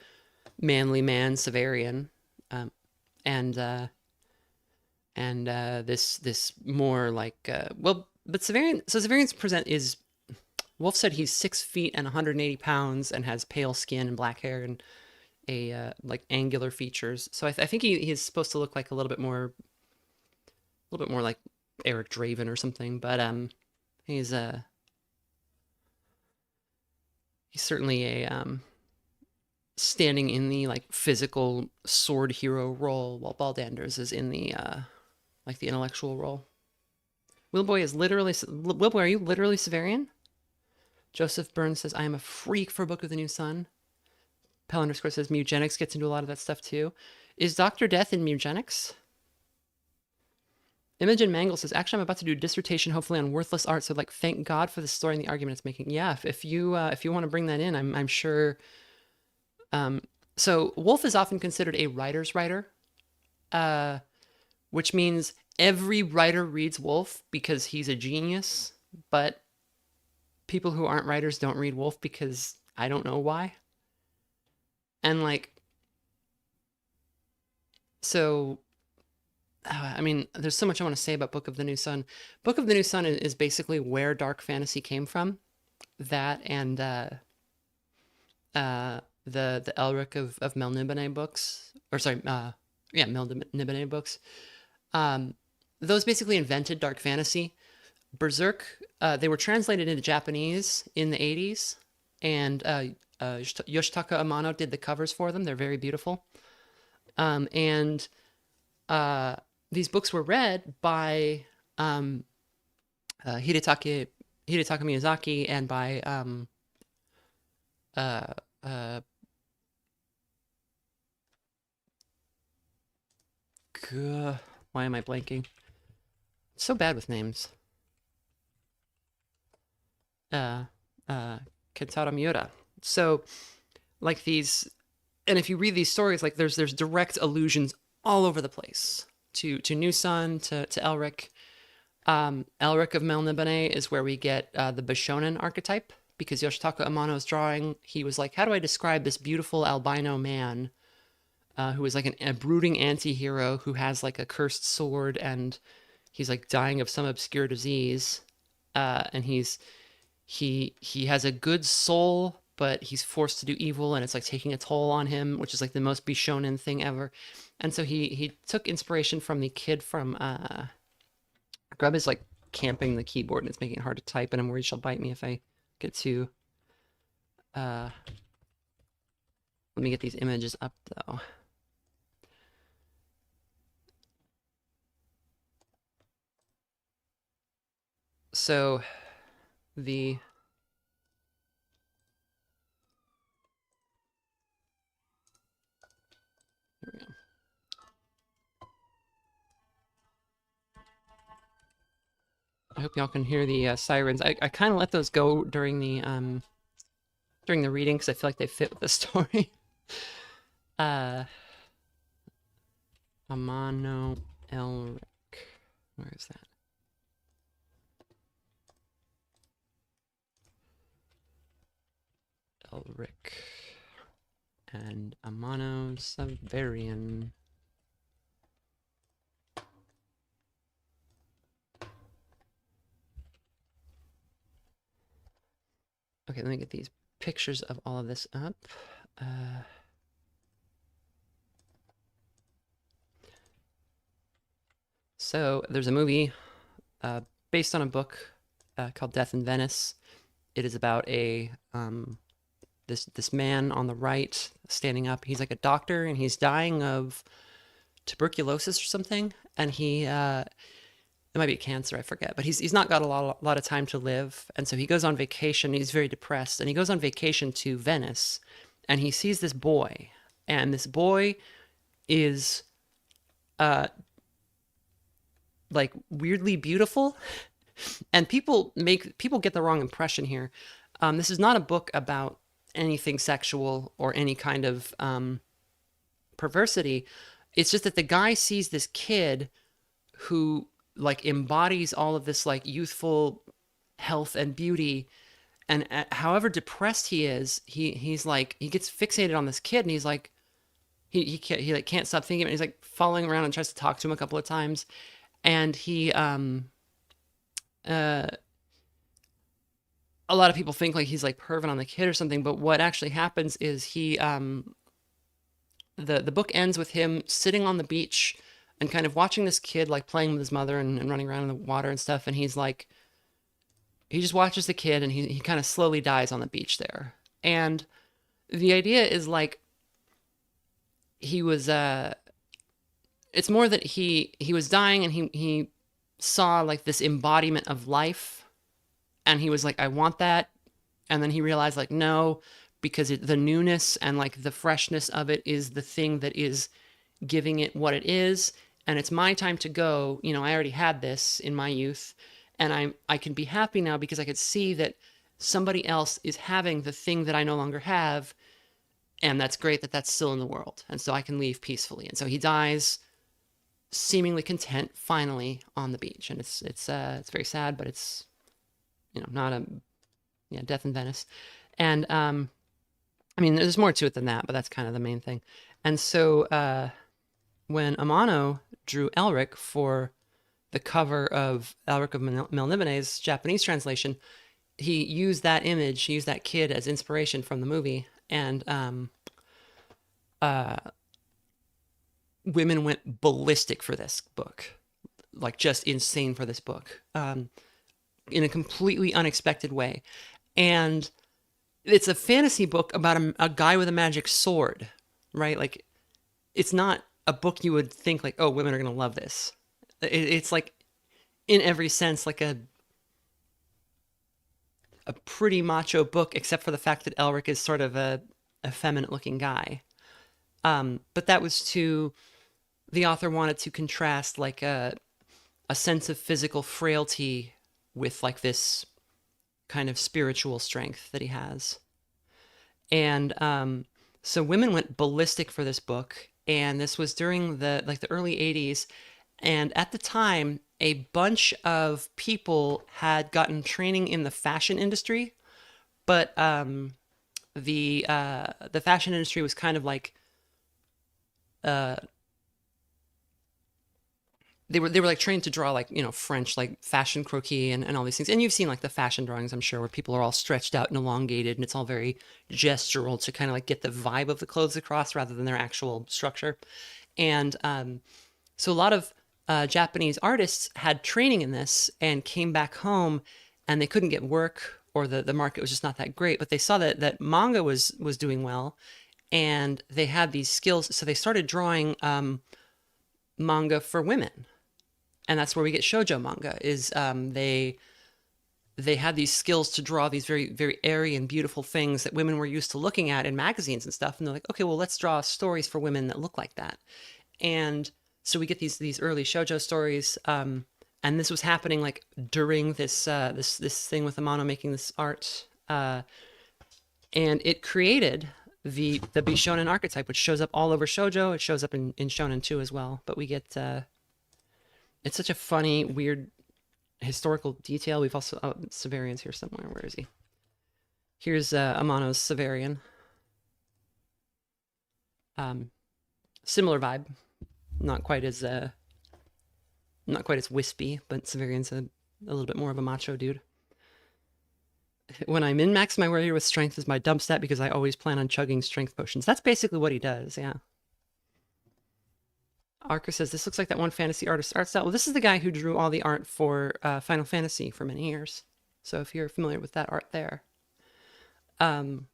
manly man, Severian, and this more like but Severian. So Severian's Wolfe said he's 6 feet and 180 pounds and has pale skin and black hair, and like angular features. So I think he's supposed to look like a little bit more like Eric Draven or something. But he's he's certainly a standing in the like physical sword hero role, while Baldanders is in the like the intellectual role. Willboy is literally Willboy. Are you literally Severian? Joseph Burns says, "I am a freak for Book of the New Sun." Pell underscore says, "Mugenics gets into a lot of that stuff too." Is Dr. Death in Mugenics? Imogen Mangle says, "Actually, I'm about to do a dissertation, hopefully on worthless art. So, like, thank God for the story and the argument it's making." Yeah, if you want to bring that in, I'm sure. So Wolfe is often considered a writer's writer, which means every writer reads Wolfe because he's a genius, but people who aren't writers don't read Wolfe because I don't know why. And like, so, I mean, there's so much I want to say about Book of the New Sun. Book of the New Sun is basically where dark fantasy came from. That and the Elric of Melniboné books, or sorry, yeah, Melniboné books. Those basically invented dark fantasy. Berserk, they were translated into Japanese in the 80s, and Yoshitaka Amano did the covers for them. They're very beautiful. And these books were read by Hidetaka Miyazaki and by why am I blanking? So bad with names. Kentaro Miura. So, like these, and if you read these stories, like there's direct allusions all over the place to New Sun, to Elric. Elric of Melniboné is where we get the Bishonen archetype, because Yoshitaka Amano's drawing, he was like, how do I describe this beautiful albino man who is like a brooding anti-hero who has like a cursed sword, and he's like dying of some obscure disease, and he has a good soul, but he's forced to do evil, and it's like taking a toll on him, which is like the most Bishonen thing ever. And so he took inspiration from the kid from Grub is like camping the keyboard, and it's making it hard to type, and I'm worried she'll bite me if I get too let me get these images up though. So the here we go. I hope y'all can hear the sirens. I kind of let those go during the reading because I feel like they fit with the story. Amano Elric. Where is that? Elric and Amano Severian. Okay, let me get these pictures of all of this up. So there's a movie based on a book called Death in Venice. It is about a this man on the right standing up. He's like a doctor, and he's dying of tuberculosis or something, and he it might be cancer, I forget, but he's not got a lot of time to live, and so he goes on vacation. He's very depressed, and he goes on vacation to Venice, and he sees this boy, and this boy is like weirdly beautiful, and people get the wrong impression here. This is not a book about anything sexual or any kind of perversity. It's just that the guy sees this kid who like embodies all of this like youthful health and beauty, and however depressed he is, he's like, he gets fixated on this kid, and he's like, he can't stop thinking of it. He's like following around and tries to talk to him a couple of times, and he a lot of people think like he's like perving on the kid or something, but what actually happens is he the book ends with him sitting on the beach and kind of watching this kid like playing with his mother and running around in the water and stuff. And he's like, he just watches the kid and he kind of slowly dies on the beach there. And the idea is like he was it's more that he was dying and he saw like this embodiment of life and he was like, I want that. And then he realized like, no, because the newness and like the freshness of it is the thing that is giving it what it is. And it's my time to go. You know, I already had this in my youth and I can be happy now because I could see that somebody else is having the thing that I no longer have. And that's great that that's still in the world. And so I can leave peacefully. And so he dies seemingly content finally on the beach. And it's very sad, but it's, you know, not a, yeah, death in Venice. And, I mean, there's more to it than that, but that's kind of the main thing. And so, when Amano drew Elric for the cover of Elric of Melniboné's Japanese translation, he used that image, he used that kid as inspiration from the movie. And women went ballistic for this book, like just insane for this book, in a completely unexpected way. And it's a fantasy book about a guy with a magic sword, right? Like, it's not a book you would think like, oh, women are going to love this. It's like, in every sense, like a pretty macho book, except for the fact that Elric is sort of a effeminate-looking guy. But that was the author wanted to contrast like a sense of physical frailty with like this kind of spiritual strength that he has. And so women went ballistic for this book, and this was during the early 80s. And at the time, a bunch of people had gotten training in the fashion industry, but the fashion industry was kind of like they were like trained to draw like, you know, French like fashion croquis and all these things. And you've seen like the fashion drawings, I'm sure, where people are all stretched out and elongated, and it's all very gestural to kind of like get the vibe of the clothes across rather than their actual structure. And so a lot of Japanese artists had training in this and came back home, and they couldn't get work, or the market was just not that great. But they saw that manga was doing well, and they had these skills, so they started drawing manga for women. And that's where we get shoujo manga. Is they had these skills to draw these very, very airy and beautiful things that women were used to looking at in magazines and stuff. And they're like, okay, well, let's draw stories for women that look like that. And so we get these early shoujo stories. And this was happening like during this thing with Amano making this art. And it created the Bishonen archetype, which shows up all over shoujo. It shows up in shonen too as well. But we get it's such a funny, weird historical detail. We've also Severian's here somewhere. Where is he? Here's Amano's Severian. Similar vibe, not quite as wispy, but Severian's a little bit more of a macho dude. When I'm in max, my warrior with strength is my dump stat because I always plan on chugging strength potions. That's basically what he does, yeah. Arca says, this looks like that one fantasy artist art style. Well, this is the guy who drew all the art for Final Fantasy for many years. So if you're familiar with that art there. The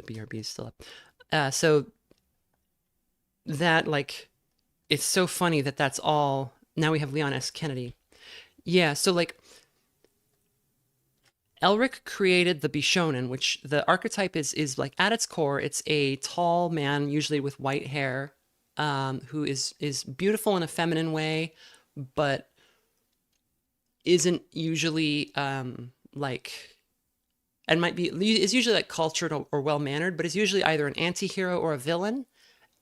BRB is still up. So that, like, it's so funny that that's all. Now we have Leon S. Kennedy. Yeah, so like Elric created the Bishonen, which the archetype is like at its core, it's a tall man, usually with white hair, who is beautiful in a feminine way, but isn't usually like, and might be, is usually like cultured or well-mannered, but is usually either an anti-hero or a villain,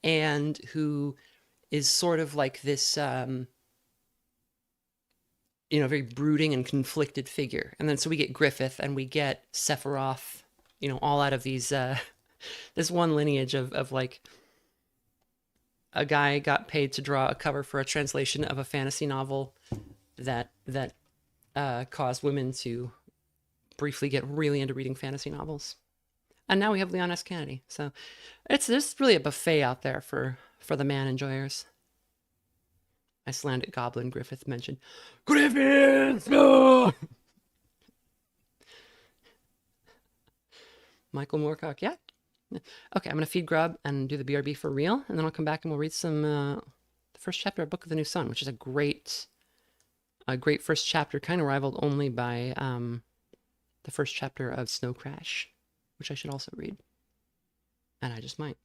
and who is sort of like this you know, very brooding and conflicted figure. And then so we get Griffith and we get Sephiroth, you know, all out of these, this one lineage of like a guy got paid to draw a cover for a translation of a fantasy novel that caused women to briefly get really into reading fantasy novels. And now we have Leon S. Kennedy. So there's really a buffet out there for the man enjoyers. Icelandic Goblin Griffith mentioned. Griffith! No! Michael Moorcock, yeah. Okay, I'm going to feed Grub and do the BRB for real, and then I'll come back and we'll read some the first chapter of Book of the New Sun, which is a great first chapter, kind of rivaled only by the first chapter of Snow Crash, which I should also read. And I just might.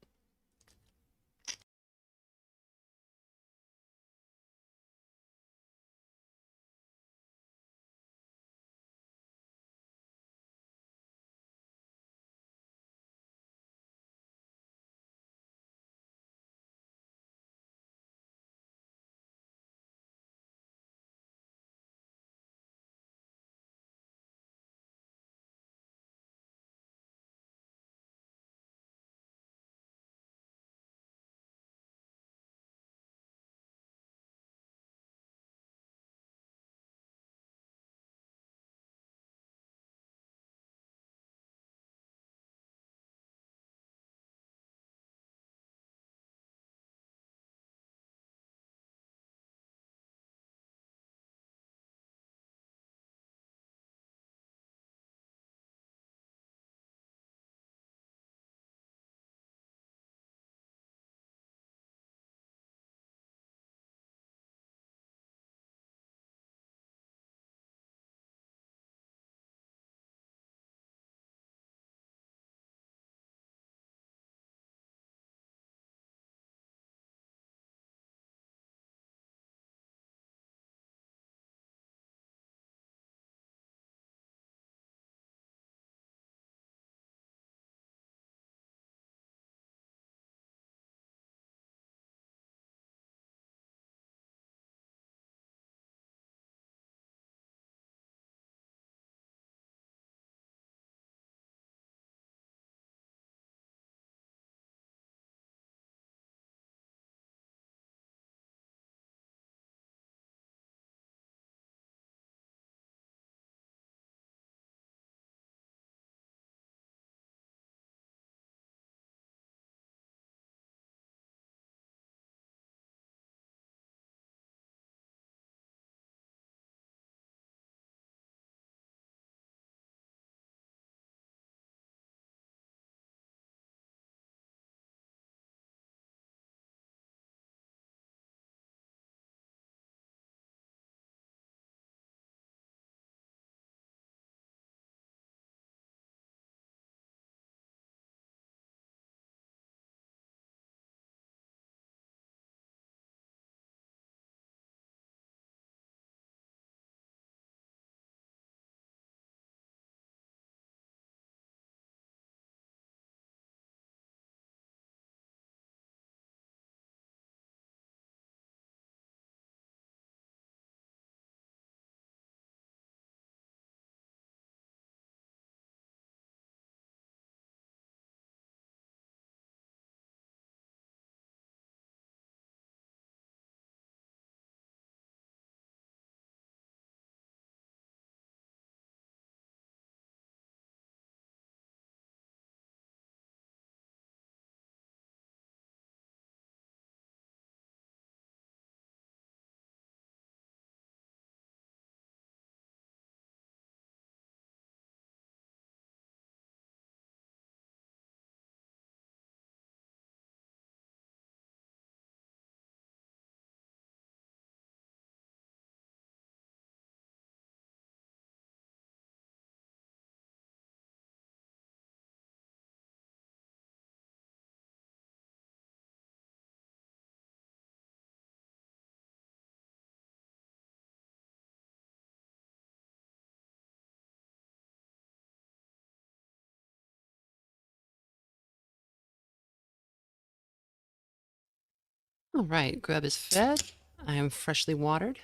All right, Grub is fed. I am freshly watered.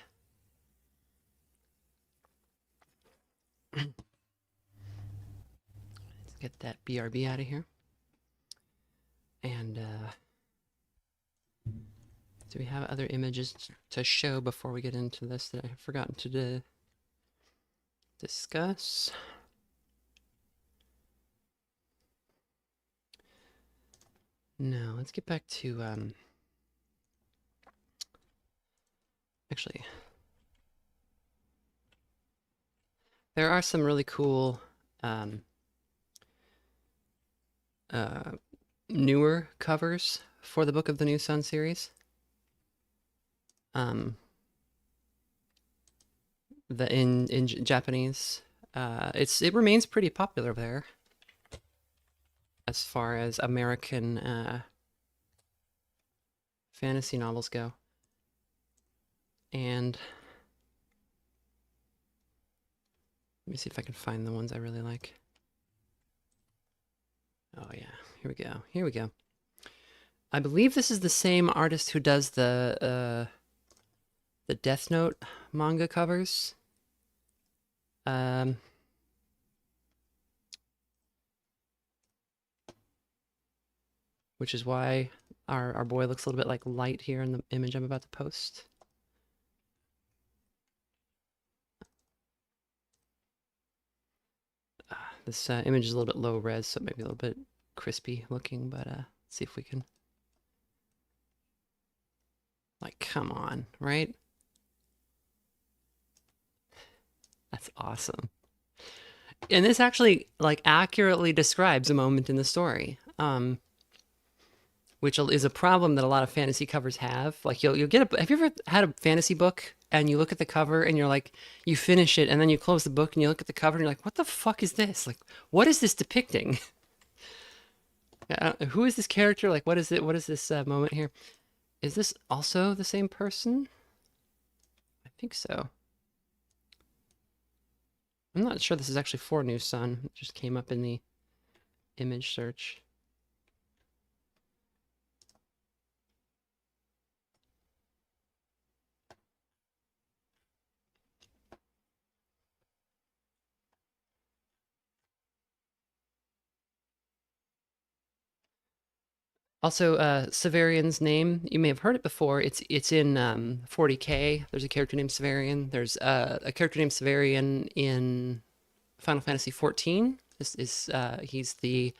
Let's get that BRB out of here. And do we have other images to show before we get into this that I have forgotten to discuss? No, let's get back to, actually, there are some really cool, newer covers for the Book of the New Sun series. In Japanese, it remains pretty popular there as far as American fantasy novels go. And let me see if I can find the ones I really like. Oh yeah, here we go. Here we go. I believe this is the same artist who does the Death Note manga covers. Which is why our boy looks a little bit like light here in the image I'm about to post. This image is a little bit low res, so it may be a little bit crispy looking, but let's see if we can... Like, come on, right? That's awesome. And this actually, like, accurately describes a moment in the story, which is a problem that a lot of fantasy covers have. Like, you'll get have you ever had a fantasy book and you look at the cover and you're like, you finish it and then you close the book and you look at the cover and you're like, what the fuck is this? Like, what is this depicting? Who is this character? Like, what is it? What is this moment here? Is this also the same person? I think so. I'm not sure this is actually for New Sun. It just came up in the image search. Also, Severian's name, you may have heard it before. It's in 40K. There's a character named Severian. There's a character named Severian in Final Fantasy XIV. He's the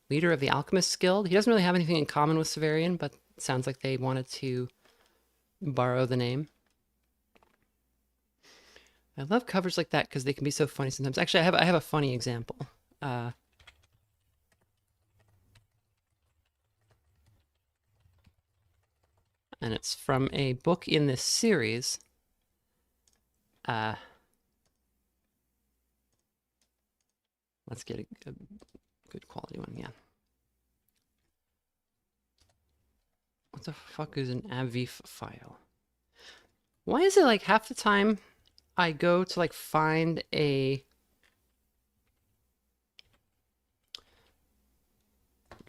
leader of the Alchemist's Guild. He doesn't really have anything in common with Severian, but it sounds like they wanted to borrow the name. I love covers like that because they can be so funny sometimes. Actually, I have a funny example. And it's from a book in this series. Let's get a good quality one, yeah. What the fuck is an AVIF file? Why is it like half the time I go to like find a...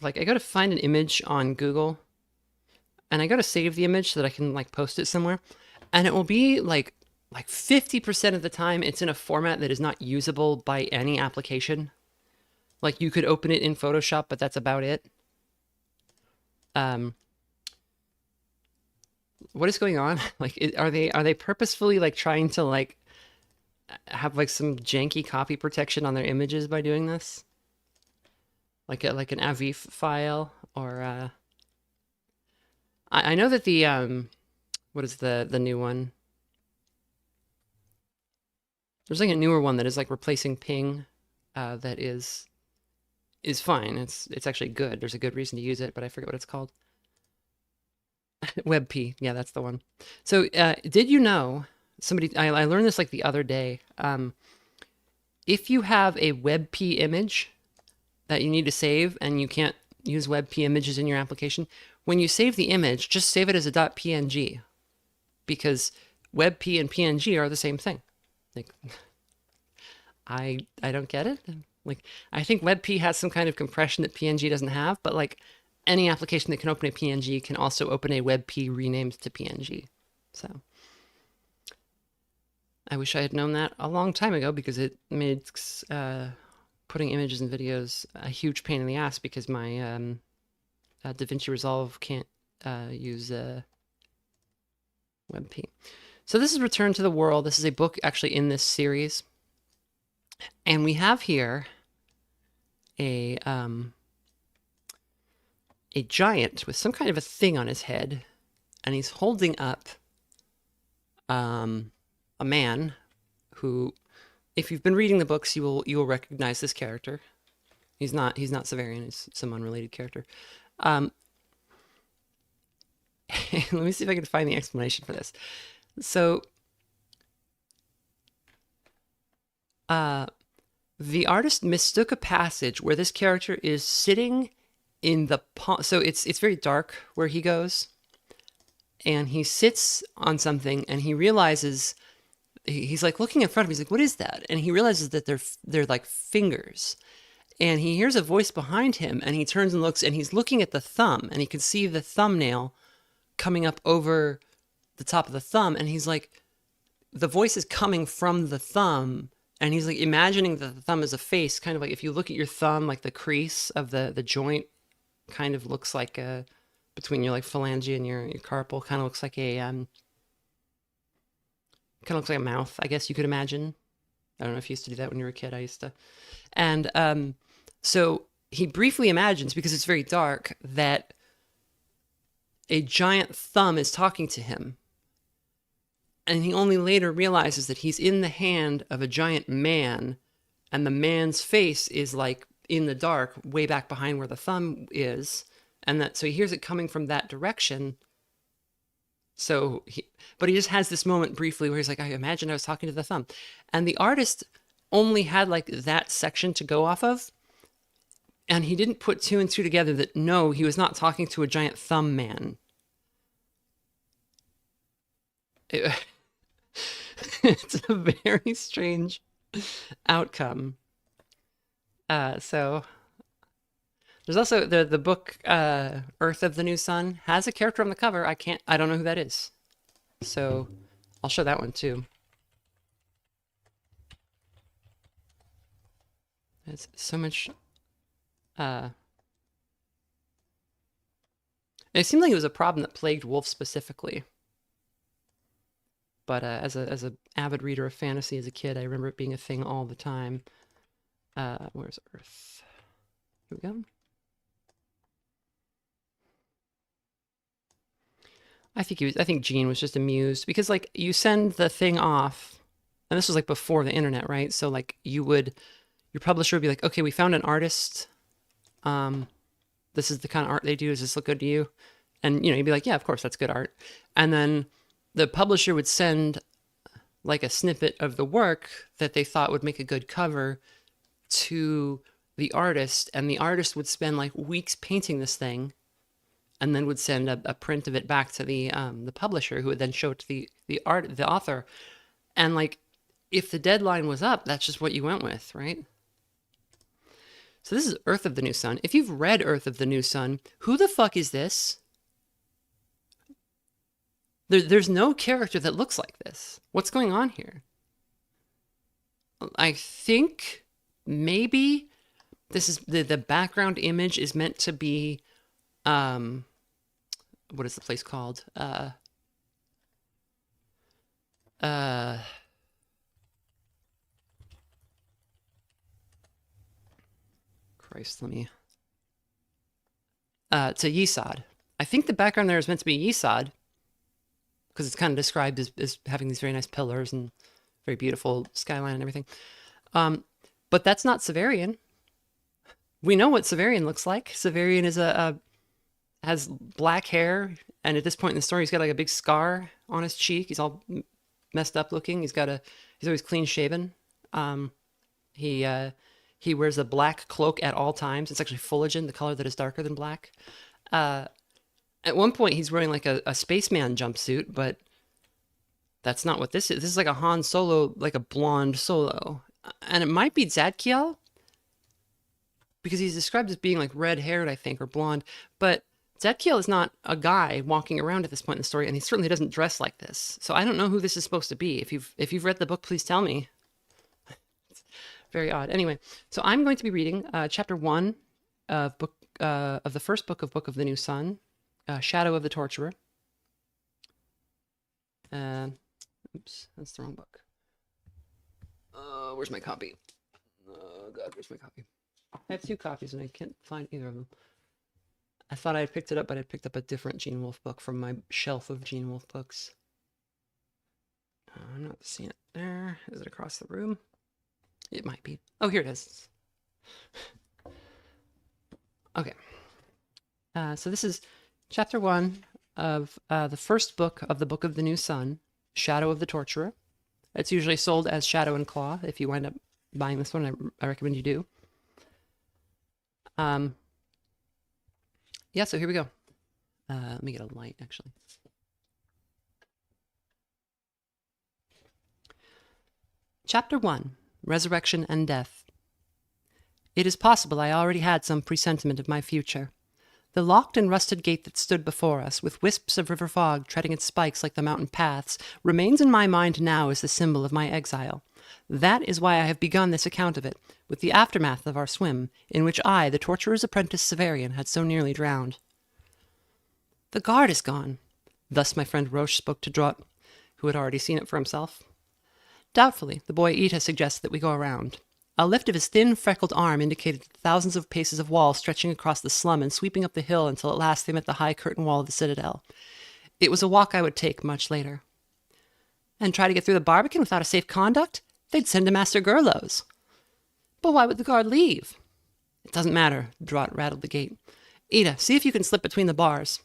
Like I go to find an image on Google and I go to save the image so that I can like post it somewhere, and it will be like 50% of the time it's in a format that is not usable by any application. Like you could open it in Photoshop, but that's about it. What is going on? Like, are they purposefully like trying to like have like some janky copy protection on their images by doing this? Like an AVIF file, or I know that the what is the new one? There's like a newer one that is like replacing ping, that is fine. It's actually good. There's a good reason to use it, but I forget what it's called. WebP, yeah, that's the one. So did you know, I learned this like the other day, if you have a WebP image that you need to save and you can't use WebP images in your application, when you save the image, just save it as a .png, because WebP and PNG are the same thing. Like, I don't get it. Like, I think WebP has some kind of compression that PNG doesn't have, but like any application that can open a PNG can also open a WebP renamed to PNG. So I wish I had known that a long time ago, because it makes putting images and videos a huge pain in the ass, because my DaVinci Resolve can't use WebP. So this is Return to the World. This is a book actually in this series. And we have here a a giant with some kind of a thing on his head, and he's holding up a man who, if you've been reading the books, you will recognize this character. He's not Severian. He's some unrelated character. Let me see if I can find the explanation for this. So, the artist mistook a passage where this character is sitting in the pond. So it's very dark where he goes, and he sits on something, and he realizes he's like looking in front of him. He's like, "What is that?" And he realizes that they're like fingers. And he hears a voice behind him, and he turns and looks, and he's looking at the thumb, and he can see the thumbnail coming up over the top of the thumb, and he's like, the voice is coming from the thumb, and he's like imagining that the thumb is a face, kind of like if you look at your thumb, like the crease of the joint kind of looks like a, between your like phalange and your carpal, kind of looks like a mouth, I guess you could imagine. I don't know if you used to do that when you were a kid. I used to. And so he briefly imagines, because it's very dark, that a giant thumb is talking to him. And he only later realizes that he's in the hand of a giant man, and the man's face is like in the dark, way back behind where the thumb is. And that, so he hears it coming from that direction. But he just has this moment briefly where he's like, I imagine I was talking to the thumb. And the artist only had like that section to go off of. And he didn't put two and two together that no, he was not talking to a giant thumb man. It's a very strange outcome. So there's also the book Earth of the New Sun has a character on the cover. I don't know who that is. So I'll show that one too. It's so much it seemed like it was a problem that plagued Wolfe specifically. But as a avid reader of fantasy as a kid, I remember it being a thing all the time. Where's Earth? Here we go. I think Gene was just amused because like you send the thing off, and this was like before the internet, right? So like your publisher would be like, okay, we found an artist. This is the kind of art they do. Does this look good to you? And you'd be like, yeah, of course, that's good art. And then the publisher would send like a snippet of the work that they thought would make a good cover to the artist, and the artist would spend like weeks painting this thing, and then would send a print of it back to the publisher, who would then show it to the author. And like, if the deadline was up, that's just what you went with, right? So this is Earth of the New Sun. If you've read Earth of the New Sun, who the fuck is this? There's no character that looks like this. What's going on here? I think maybe this is the background image is meant to be what is the place called? Christ, let me to Yesod. I think the background there is meant to be Yesod, because it's kind of described as having these very nice pillars and very beautiful skyline and everything. But that's not Severian. We know what Severian looks like. Severian is has black hair, and at this point in the story, he's got like a big scar on his cheek. He's all messed up looking. He's always clean shaven. He wears a black cloak at all times. It's actually Fulligen, the color that is darker than black. At one point, he's wearing like a spaceman jumpsuit, but that's not what this is. This is like a Han Solo, like a blonde Solo. And it might be Zadkiel, because he's described as being like red-haired, I think, or blonde. But Zadkiel is not a guy walking around at this point in the story, and he certainly doesn't dress like this. So I don't know who this is supposed to be. If you've read the book, please tell me. It's very odd. Anyway, so I'm going to be reading chapter 1 of the first book of the New Sun. Shadow of the Torturer. Oops, that's the wrong book. Where's my copy? Oh God, where's my copy? I have 2 copies and I can't find either of them. I thought I had picked it up, but I picked up a different Gene Wolfe book from my shelf of Gene Wolfe books. I'm not seeing it there. Is it across the room? It might be. Oh, here it is. Okay. So this is chapter 1 of the first book of the Book of the New Sun, Shadow of the Torturer. It's usually sold as Shadow and Claw. If you wind up buying this one, I recommend you do. Yeah, so here we go. Let me get a light, actually. Chapter 1, Resurrection and Death. It is possible I already had some presentiment of my future. The locked and rusted gate that stood before us, with wisps of river fog treading its spikes like the mountain paths, remains in my mind now as the symbol of my exile. That is why I have begun this account of it, with the aftermath of our swim, in which I, the torturer's apprentice Severian, had so nearly drowned. The guard is gone. Thus my friend Roche spoke to Drott, who had already seen it for himself. Doubtfully, the boy Ita suggested that we go around. A lift of his thin, freckled arm indicated the thousands of paces of wall stretching across the slum and sweeping up the hill until at last they met the high curtain wall of the citadel. It was a walk I would take much later. And try to get through the Barbican without a safe conduct? They'd send to Master Gurlow's. But why would the guard leave? It doesn't matter, Drott rattled the gate. Ida, see if you can slip between the bars.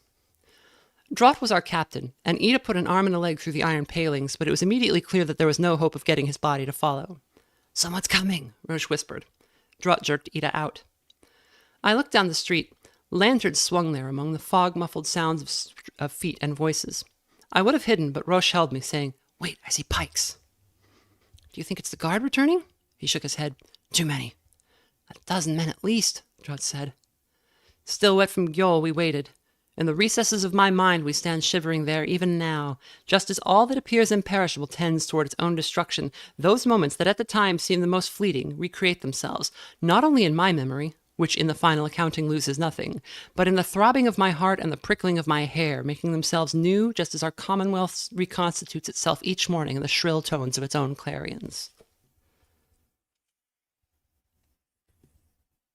Drott was our captain, and Ida put an arm and a leg through the iron palings, but it was immediately clear that there was no hope of getting his body to follow. Someone's coming, Roche whispered. Drott jerked Ida out. I looked down the street. Lanterns swung there among the fog-muffled sounds of feet and voices. I would have hidden, but Roche held me, saying, Wait, I see pikes. Do you think it's the guard returning? He shook his head. Too many. 12 men at least, Drott said. Still wet from Gyol, we waited. In the recesses of my mind we stand shivering there even now, just as all that appears imperishable tends toward its own destruction. Those moments that at the time seem the most fleeting recreate themselves, not only in my memory, which in the final accounting loses nothing, but in the throbbing of my heart and the prickling of my hair, making themselves new just as our commonwealth reconstitutes itself each morning in the shrill tones of its own clarions.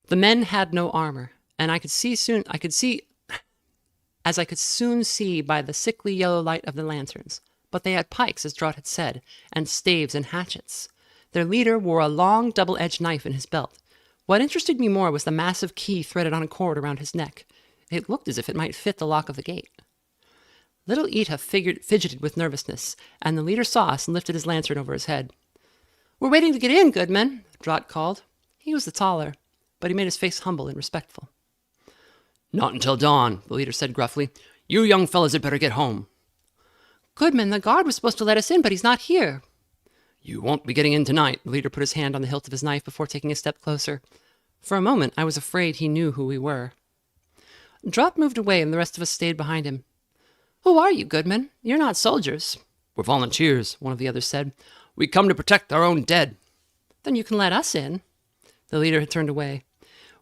The men had no armor, and I could soon see by the sickly yellow light of the lanterns. But they had pikes, as Drott had said, and staves and hatchets. Their leader wore a long, double-edged knife in his belt. What interested me more was the massive key threaded on a cord around his neck. It looked as if it might fit the lock of the gate. Little Ita fidgeted with nervousness, and the leader saw us and lifted his lantern over his head. We're waiting to get in, Goodman, Drott called. He was the taller, but he made his face humble and respectful. Not until dawn, the leader said gruffly. You young fellas had better get home. Goodman, the guard was supposed to let us in, but he's not here. You won't be getting in tonight, the leader put his hand on the hilt of his knife before taking a step closer. For a moment, I was afraid he knew who we were. Drott moved away, and the rest of us stayed behind him. Who are you, Goodman? You're not soldiers. We're volunteers, one of the others said. We come to protect our own dead. Then you can let us in. The leader had turned away.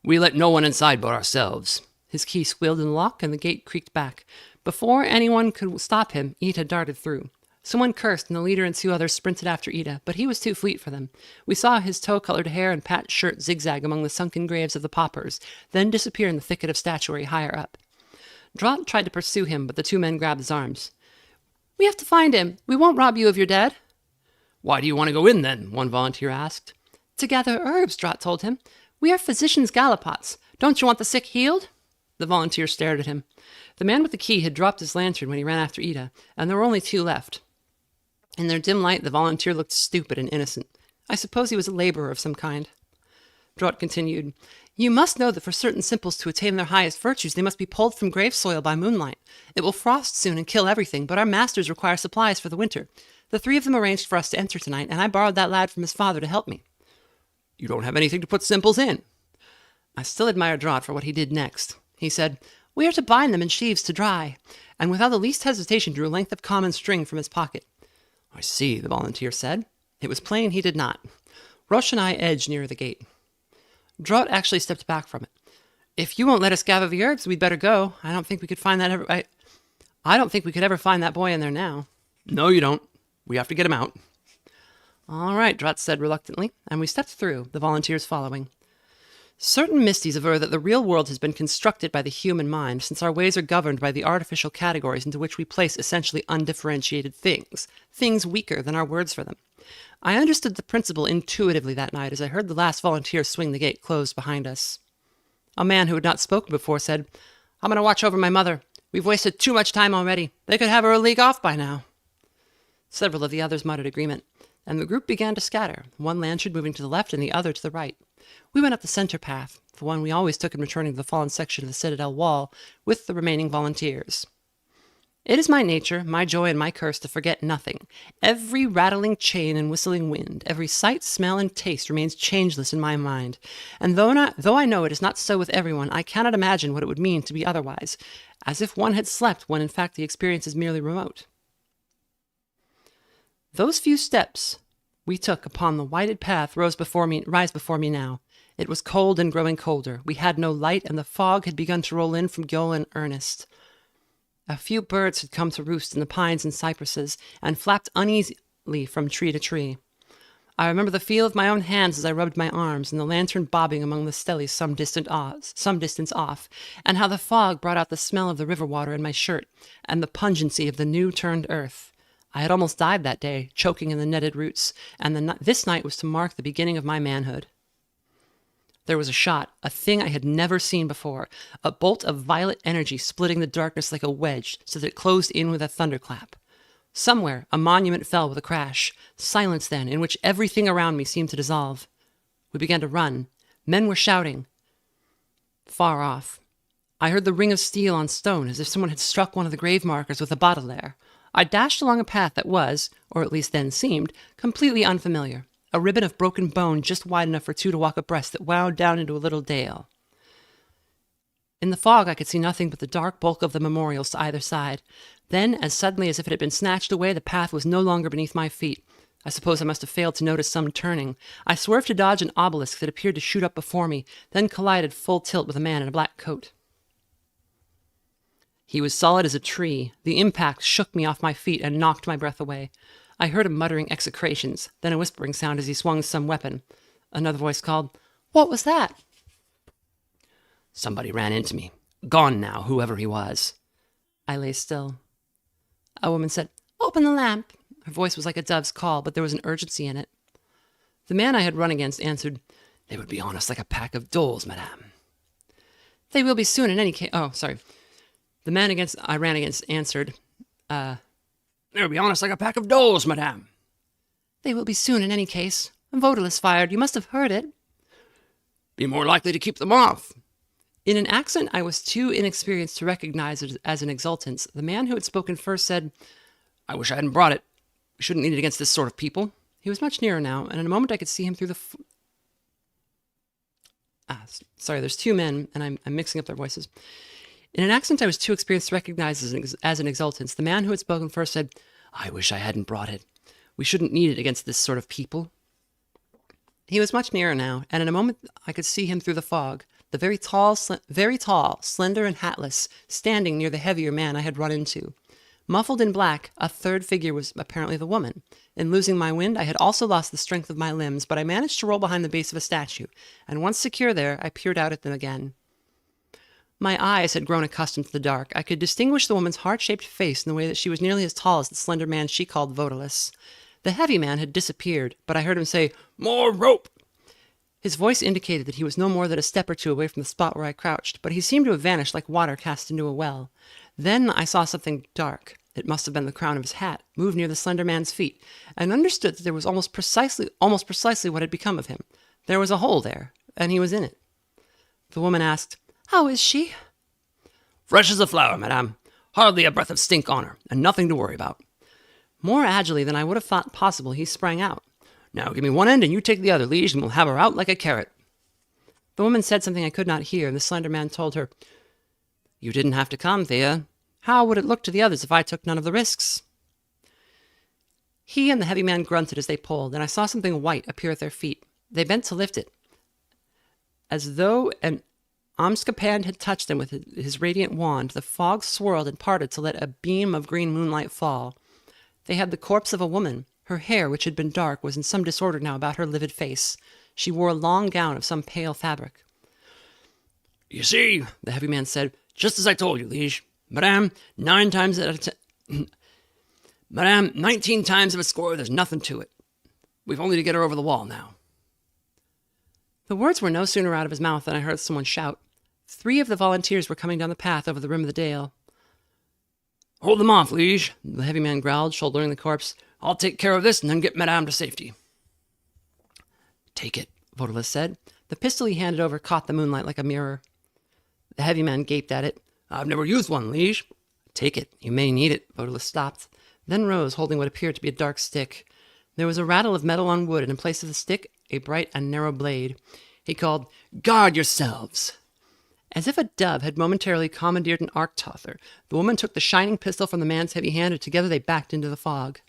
We let no one inside but ourselves. His key squealed in the lock, and the gate creaked back. Before anyone could stop him, Ita darted through. Someone cursed, and the leader and 2 others sprinted after Ita, but he was too fleet for them. We saw his tow-colored hair and patched shirt zigzag among the sunken graves of the paupers, then disappear in the thicket of statuary higher up. Drott tried to pursue him, but the 2 men grabbed his arms. We have to find him. We won't rob you of your dead. Why do you want to go in, then? One volunteer asked. To gather herbs, Drott told him. We are physicians' gallipots. Don't you want the sick healed? The volunteer stared at him. The man with the key had dropped his lantern when he ran after Ida, and there were only 2 left. In their dim light, the volunteer looked stupid and innocent. I suppose he was a laborer of some kind. Drott continued, You must know that for certain simples to attain their highest virtues, they must be pulled from grave soil by moonlight. It will frost soon and kill everything, but our masters require supplies for the winter. The 3 of them arranged for us to enter tonight, and I borrowed that lad from his father to help me. You don't have anything to put simples in. I still admired Drott for what he did next. He said, We are to bind them in sheaves to dry, and without the least hesitation drew a length of common string from his pocket. I see, the volunteer said. It was plain he did not. Roche and I edged nearer the gate. Drott actually stepped back from it. If you won't let us gather the herbs, we'd better go. I don't think we could ever find that boy in there now. No, you don't. We have to get him out. All right, Drott said reluctantly, and we stepped through, the volunteers following. Certain Misties aver that the real world has been constructed by the human mind, since our ways are governed by the artificial categories into which we place essentially undifferentiated things, things weaker than our words for them. I understood the principle intuitively that night as I heard the last volunteer swing the gate closed behind us. A man who had not spoken before said, "I'm going to watch over my mother. We've wasted too much time already. They could have her a league off by now." Several of the others muttered agreement, and the group began to scatter, one lantern moving to the left and the other to the right. We went up the center path, the one we always took in returning to the fallen section of the Citadel wall, with the remaining volunteers. It is my nature, my joy, and my curse to forget nothing. Every rattling chain and whistling wind, every sight, smell, and taste remains changeless in my mind. And though I know it is not so with everyone, I cannot imagine what it would mean to be otherwise, as if one had slept when in fact the experience is merely remote. Those few steps we took upon the whited path rise before me now. It was cold and growing colder. We had no light, and the fog had begun to roll in from Gyola and Ernest. A few birds had come to roost in the pines and cypresses, and flapped uneasily from tree to tree. I remember the feel of my own hands as I rubbed my arms, and the lantern bobbing among the stellies some distance off, and how the fog brought out the smell of the river water in my shirt, and the pungency of the new-turned earth. I had almost died that day, choking in the netted roots, and this night was to mark the beginning of my manhood. There was a shot, a thing I had never seen before, a bolt of violet energy splitting the darkness like a wedge so that it closed in with a thunderclap. Somewhere, a monument fell with a crash. Silence then, in which everything around me seemed to dissolve. We began to run. Men were shouting. Far off, I heard the ring of steel on stone, as if someone had struck one of the grave markers with a bottle there. I dashed along a path that was, or at least then seemed, completely unfamiliar. A ribbon of broken bone just wide enough for two to walk abreast that wound down into a little dale. In the fog I could see nothing but the dark bulk of the memorials to either side. Then, as suddenly as if it had been snatched away, the path was no longer beneath my feet. I suppose I must have failed to notice some turning. I swerved to dodge an obelisk that appeared to shoot up before me, then collided full tilt with a man in a black coat. He was solid as a tree. The impact shook me off my feet and knocked my breath away. I heard him muttering execrations, then a whispering sound as he swung some weapon. Another voice called, "What was that?" Somebody ran into me. Gone now, whoever he was. I lay still. A woman said, "Open the lamp." Her voice was like a dove's call, but there was an urgency in it. The man I had run against answered, "They would be on us like a pack of doles, madame." "They will be soon in any case." Oh, sorry. The man I ran against answered, "They will be on us like a pack of doles, madame." "They will be soon in any case. Votalus fired. You must have heard it." "Be more likely to keep them off." In an accent I was too inexperienced to recognize it as an exultance, the man who had spoken first said, "I wish I hadn't brought it. We shouldn't need it against this sort of people." He was much nearer now, and in a moment I could see him through the... Sorry, there's two men, and I'm mixing up their voices. In an accent I was too experienced to recognize as an exultance, the man who had spoken first said, "I wish I hadn't brought it. We shouldn't need it against this sort of people." He was much nearer now, and in a moment I could see him through the fog, the very tall, slender and hatless, standing near the heavier man I had run into. Muffled in black, a third figure was apparently the woman. In losing my wind, I had also lost the strength of my limbs, but I managed to roll behind the base of a statue, and once secure there, I peered out at them again. My eyes had grown accustomed to the dark. I could distinguish the woman's heart-shaped face in the way that she was nearly as tall as the slender man she called Votalus. The heavy man had disappeared, but I heard him say, "More rope!" His voice indicated that he was no more than a step or two away from the spot where I crouched, but he seemed to have vanished like water cast into a well. Then I saw something dark, it must have been the crown of his hat, move near the slender man's feet, and understood that there was almost precisely what had become of him. There was a hole there, and he was in it. The woman asked, "How is she?" "Fresh as a flower, madame. Hardly a breath of stink on her, and nothing to worry about." More agilely than I would have thought possible, he sprang out. "Now give me one end and you take the other, Liege, and we'll have her out like a carrot." The woman said something I could not hear, and the slender man told her, "You didn't have to come, Thea. How would it look to the others if I took none of the risks?" He and the heavy man grunted as they pulled, and I saw something white appear at their feet. They bent to lift it, as though an Amskapan had touched them with his radiant wand. The fog swirled and parted to let a beam of green moonlight fall. They had the corpse of a woman. Her hair, which had been dark, was in some disorder now about her livid face. She wore a long gown of some pale fabric. You see, the heavy man said, just as I told you, liege. Madame, 19 times of a score, there's nothing to it. We've only to get her over the wall now. The words were no sooner out of his mouth than I heard someone shout. 3 of the volunteers were coming down the path over the rim of the dale. Hold them off, liege, the heavy man growled, shouldering the corpse. I'll take care of this and then get Madame to safety. Take it, Vodalis said. The pistol he handed over caught the moonlight like a mirror. The heavy man gaped at it. I've never used one, liege. Take it. You may need it. Vodalis stopped, then rose, holding what appeared to be a dark stick. There was a rattle of metal on wood, and in place of the stick, a bright and narrow blade. He called, Guard yourselves! As if a dove had momentarily commandeered an arc-tother, the woman took the shining pistol from the man's heavy hand, and together they backed into the fog.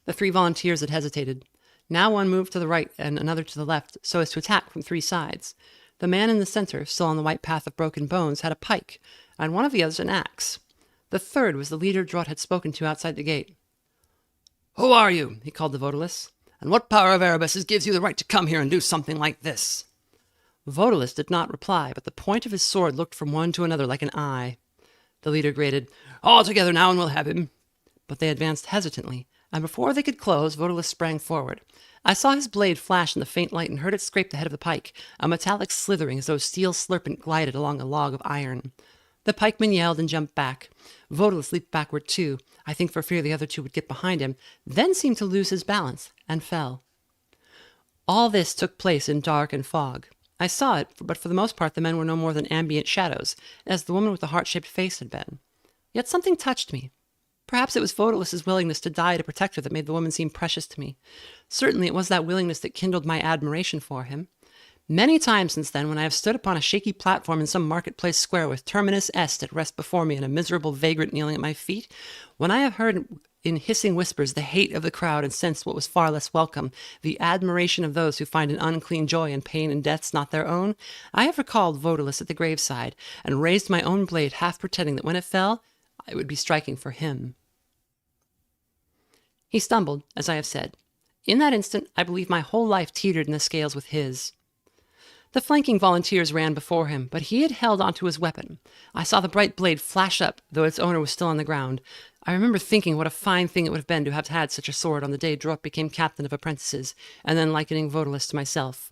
The 3 volunteers had hesitated. Now one moved to the right and another to the left, so as to attack from 3 sides. The man in the center, still on the white path of broken bones, had a pike, and one of the others an axe. The third was the leader Draught had spoken to outside the gate. Who are you? He called to Vodalis. And what power of Erebus's gives you the right to come here and do something like this? Vodalis did not reply, but the point of his sword looked from one to another like an eye. The leader grated, All together now and we'll have him. But they advanced hesitantly, and before they could close, Vodalis sprang forward. I saw his blade flash in the faint light and heard it scrape the head of the pike, a metallic slithering as though a steel slurpant glided along a log of iron. The pikeman yelled and jumped back. Vodalis leaped backward too, I think for fear the other 2 would get behind him, then seemed to lose his balance, and fell. All this took place in dark and fog. I saw it, but for the most part the men were no more than ambient shadows, as the woman with the heart-shaped face had been. Yet something touched me. Perhaps it was Vodalis's willingness to die to protect her that made the woman seem precious to me. Certainly it was that willingness that kindled my admiration for him. Many times since then, when I have stood upon a shaky platform in some marketplace square with Terminus Est at rest before me and a miserable vagrant kneeling at my feet, when I have heard in hissing whispers the hate of the crowd and sensed what was far less welcome, the admiration of those who find an unclean joy in pain and deaths not their own, I have recalled Vodalis at the graveside and raised my own blade, half pretending that when it fell, I would be striking for him. He stumbled, as I have said. In that instant, I believe my whole life teetered in the scales with his. The flanking volunteers ran before him, but he had held onto his weapon. I saw the bright blade flash up, though its owner was still on the ground. I remember thinking what a fine thing it would have been to have had such a sword on the day Draught became captain of apprentices, and then likening Vodalis to myself.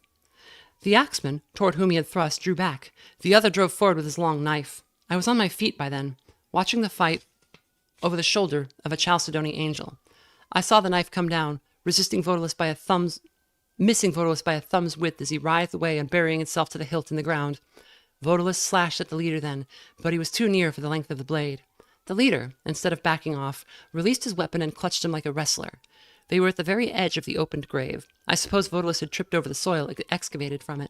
The axeman, toward whom he had thrust, drew back. The other drove forward with his long knife. I was on my feet by then, watching the fight over the shoulder of a Chalcedony angel. I saw the knife come down, missing Vodalis by a thumb's width as he writhed away and burying itself to the hilt in the ground. Vodalis slashed at the leader then, but he was too near for the length of the blade. The leader, instead of backing off, released his weapon and clutched him like a wrestler. They were at the very edge of the opened grave. I suppose Vodalis had tripped over the soil excavated from it.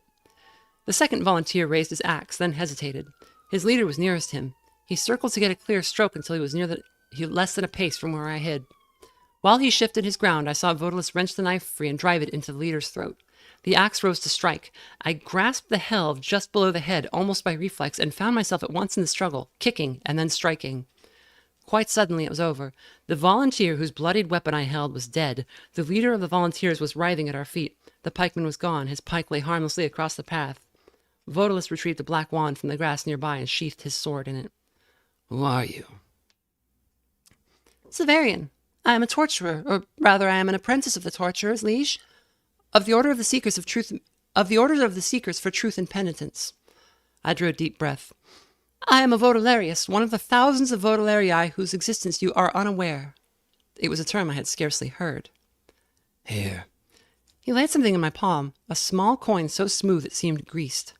The second volunteer raised his axe, then hesitated. His leader was nearest him. He circled to get a clear stroke until he was less than a pace from where I hid. While he shifted his ground, I saw Vodalis wrench the knife free and drive it into the leader's throat. The axe rose to strike. I grasped the helve just below the head, almost by reflex, and found myself at once in the struggle, kicking and then striking. Quite suddenly it was over. The volunteer whose bloodied weapon I held was dead. The leader of the volunteers was writhing at our feet. The pikeman was gone. His pike lay harmlessly across the path. Vodalis retrieved a black wand from the grass nearby and sheathed his sword in it. Who are you? Severian. I am a torturer, or rather I am an apprentice of the torturers, liege, of the Order of the Seekers of Truth, of the Order of the Seekers for Truth and Penitence. I drew a deep breath. I am a Vodalarius, one of the thousands of Vodalarii whose existence you are unaware. It was a term I had scarcely heard. Here. He laid something in my palm, a small coin so smooth it seemed greased.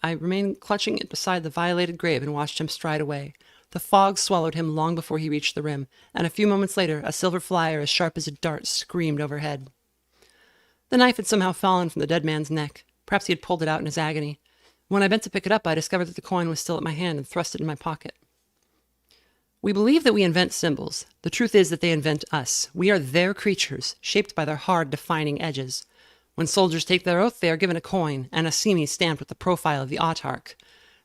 I remained clutching it beside the violated grave and watched him stride away. The fog swallowed him long before he reached the rim, and a few moments later a silver flyer as sharp as a dart screamed overhead. The knife had somehow fallen from the dead man's neck. Perhaps he had pulled it out in his agony. When I bent to pick it up, I discovered that the coin was still at my hand and thrust it in my pocket. We believe that we invent symbols. The truth is that they invent us. We are their creatures, shaped by their hard, defining edges. When soldiers take their oath, they are given a coin, and a simi stamped with the profile of the autarch.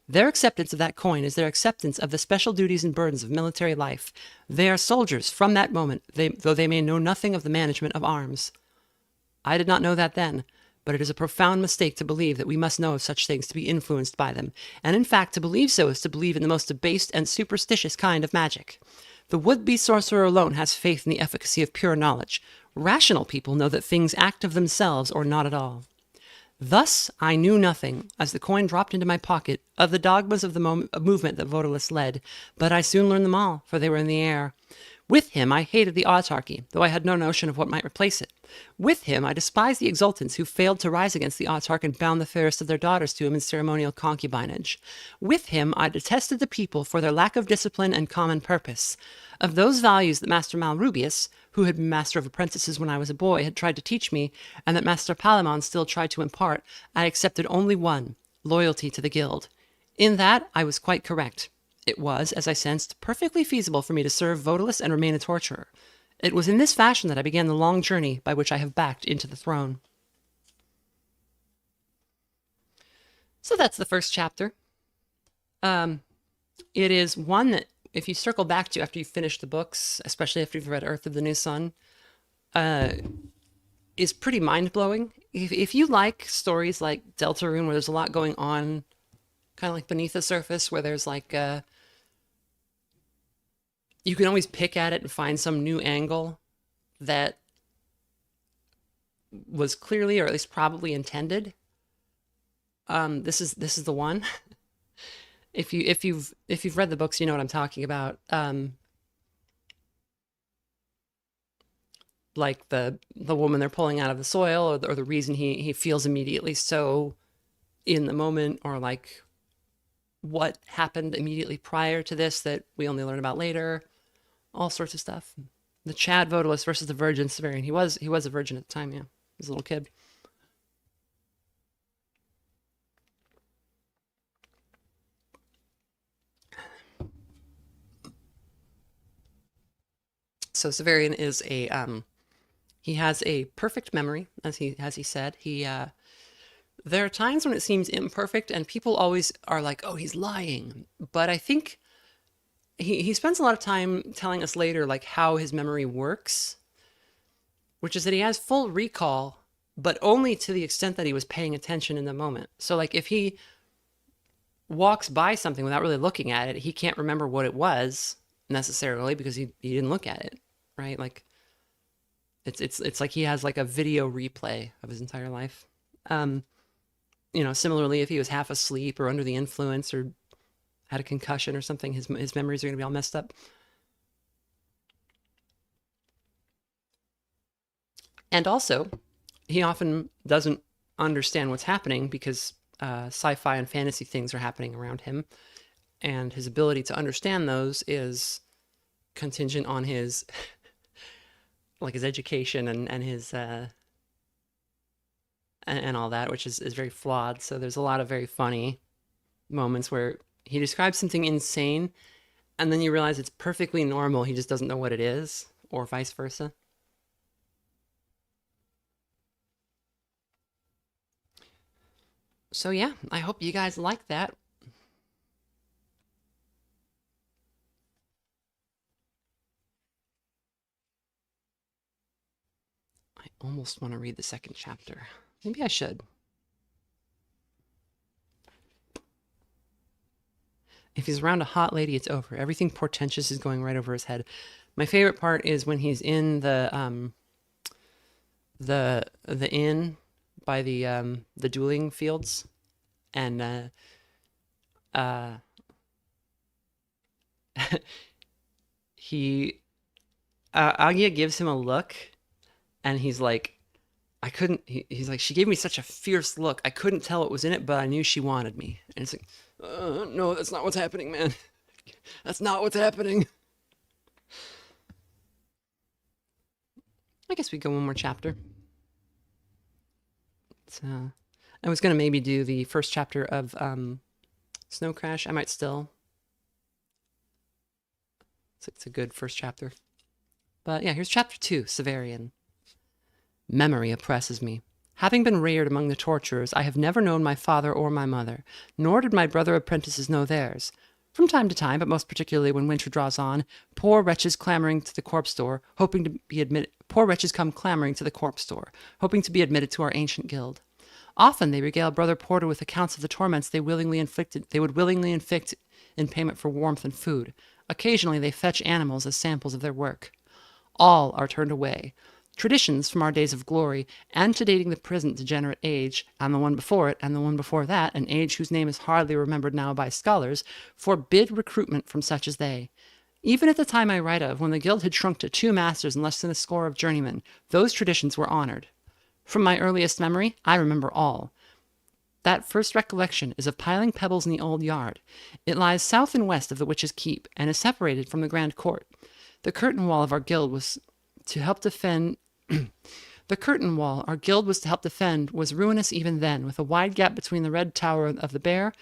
Their acceptance of that coin is their acceptance of the special duties and burdens of military life. They are soldiers from that moment, though they may know nothing of the management of arms. I did not know that then, but it is a profound mistake to believe that we must know of such things to be influenced by them, and in fact to believe so is to believe in the most debased and superstitious kind of magic. The would-be sorcerer alone has faith in the efficacy of pure knowledge. Rational people know that things act of themselves or not at all. Thus I knew nothing, as the coin dropped into my pocket, of the dogmas of the movement that Vodalus led, but I soon learned them all, for they were in the air. With him I hated the autarky, though I had no notion of what might replace it. With him I despised the exultants who failed to rise against the autarch and bound the fairest of their daughters to him in ceremonial concubinage. With him I detested the people for their lack of discipline and common purpose. Of those values that Master Malrubius, who had been master of apprentices when I was a boy, had tried to teach me, and that Master Palamon still tried to impart, I accepted only one, loyalty to the guild. In that I was quite correct. It was, as I sensed, perfectly feasible for me to serve Vodalus and remain a torturer. It was in this fashion that I began the long journey by which I have backed into the throne. So that's the first chapter. It is one that, if you circle back to after you finish the books, especially after you've read Earth of the New Sun, is pretty mind-blowing. If you like stories like Deltarune, where there's a lot going on, kind of like beneath the surface, where there's like you can always pick at it and find some new angle that was clearly, or at least probably, intended. This is the one. If you've read the books, you know what I'm talking about. Like the woman they're pulling out of the soil, or the reason he feels immediately so in the moment, or like what happened immediately prior to this that we only learn about later, all sorts of stuff. The Chad Vodalus versus the Virgin Severian. He was a virgin at the time, yeah. He was a little kid. So Severian is he has a perfect memory, as he said. There are times when it seems imperfect, and people always are like, oh, he's lying. But I think he spends a lot of time telling us later, like, how his memory works, which is that he has full recall, but only to the extent that he was paying attention in the moment. So, like, if he walks by something without really looking at it, he can't remember what it was necessarily because he didn't look at it, right? Like, it's like he has like a video replay of his entire life. Similarly, if he was half asleep or under the influence or had a concussion or something, his memories are going to be all messed up. And also, he often doesn't understand what's happening because sci-fi and fantasy things are happening around him, and his ability to understand those is contingent on his like his education and his and all that, which is very flawed. So there's a lot of very funny moments where he describes something insane, and then you realize it's perfectly normal. He just doesn't know what it is, or vice versa. So yeah, I hope you guys like that. I almost want to read the second chapter. Maybe I should. If he's around a hot lady, it's over. Everything portentous is going right over his head. My favorite part is when he's in the inn by the dueling fields, and Agia gives him a look, and he's like, he's like, she gave me such a fierce look. I couldn't tell what was in it, but I knew she wanted me. And it's like, no, that's not what's happening, man. That's not what's happening. I guess we go one more chapter. I was going to maybe do the first chapter of Snow Crash. I might still. It's a good first chapter. But yeah, here's chapter 2, Severian. Memory oppresses me. Having been reared among the torturers, I have never known my father or my mother, nor did my brother apprentices know theirs. From time to time, but most particularly when winter draws on, poor wretches clamoring to the corpse door, hoping to be admitted. Poor wretches come clamoring to the corpse door, hoping to be admitted to our ancient guild. Often they regale Brother Porter with accounts of the torments they would willingly inflict in payment for warmth and food. Occasionally they fetch animals as samples of their work. All are turned away. Traditions from our days of glory, antedating the present degenerate age, and the one before it, and the one before that, an age whose name is hardly remembered now by scholars, forbid recruitment from such as they. Even at the time I write of, when the guild had shrunk to 2 masters and less than a score of journeymen, those traditions were honored. From my earliest memory, I remember all. That first recollection is of piling pebbles in the old yard. It lies south and west of the Witch's Keep, and is separated from the grand court. The curtain wall of our guild was to help defend the curtain wall our guild was to help defend was ruinous even then, with a wide gap between the red tower of the bear.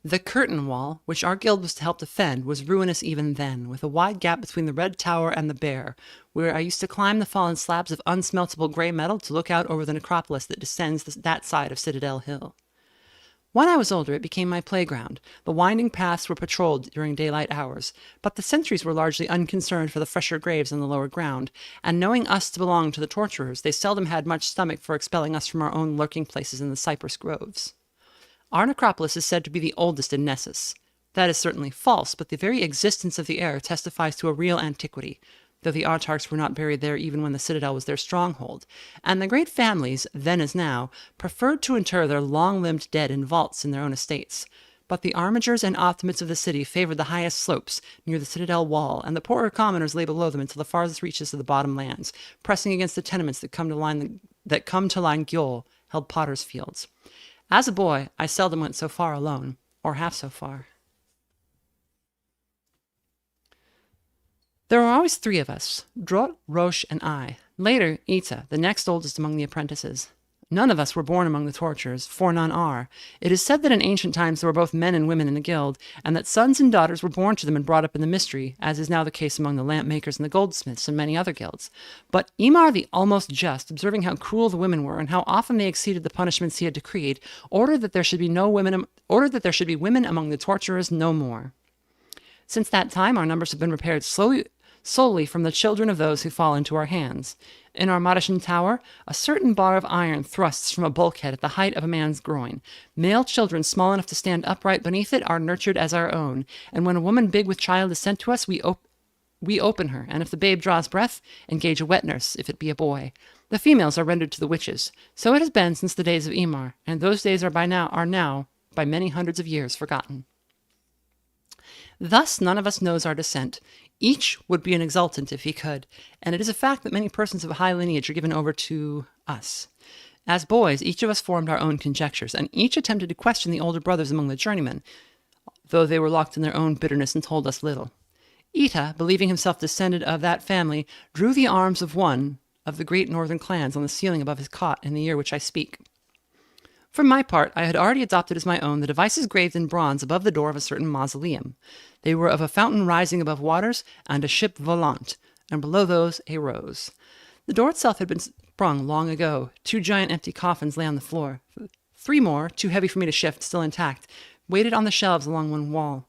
The curtain wall, which our guild was to help defend, was ruinous even then, with a wide gap between the red tower and the bear, where I used to climb the fallen slabs of unsmeltable grey metal to look out over the necropolis that descends that side of Citadel Hill. When I was older, it became my playground. The winding paths were patrolled during daylight hours, but the sentries were largely unconcerned for the fresher graves on the lower ground, and knowing us to belong to the torturers, they seldom had much stomach for expelling us from our own lurking places in the cypress groves. Our necropolis is said to be the oldest in Nessus. That is certainly false, but the very existence of the air testifies to a real antiquity, though the autarchs were not buried there even when the citadel was their stronghold, and the great families, then as now, preferred to inter their long-limbed dead in vaults in their own estates. But the armigers and optimates of the city favored the highest slopes, near the citadel wall, and the poorer commoners lay below them until the farthest reaches of the bottom lands, pressing against the tenements that come to line Gjöll, held potters' fields. As a boy, I seldom went so far alone, or half so far. There were always 3 of us, Drott, Roche, and I. Later, Ita, the next oldest among the apprentices. None of us were born among the torturers, for none are. It is said that in ancient times there were both men and women in the guild, and that sons and daughters were born to them and brought up in the mystery, as is now the case among the lamp makers and the goldsmiths and many other guilds. But Emar the almost just, observing how cruel the women were and how often they exceeded the punishments he had decreed, ordered that there should be women among the torturers no more. Since that time, our numbers have been repaired solely from the children of those who fall into our hands. In our Marischen tower, a certain bar of iron thrusts from a bulkhead at the height of a man's groin. Male children small enough to stand upright beneath it are nurtured as our own, and when a woman big with child is sent to us, we open her, and if the babe draws breath, engage a wet nurse, if it be a boy. The females are rendered to the witches. So it has been since the days of Emar, and those days are now, by many hundreds of years, forgotten. Thus none of us knows our descent. Each would be an exultant if he could, and it is a fact that many persons of high lineage are given over to us. As boys, each of us formed our own conjectures, and each attempted to question the older brothers among the journeymen, though they were locked in their own bitterness and told us little. Ita, believing himself descended of that family, drew the arms of one of the great northern clans on the ceiling above his cot in the year which I speak. For my part, I had already adopted as my own the devices graved in bronze above the door of a certain mausoleum. They were of a fountain rising above waters and a ship volante, and below those a rose. The door itself had been sprung long ago. 2 giant empty coffins lay on the floor. 3 more, too heavy for me to shift, still intact, waited on the shelves along one wall.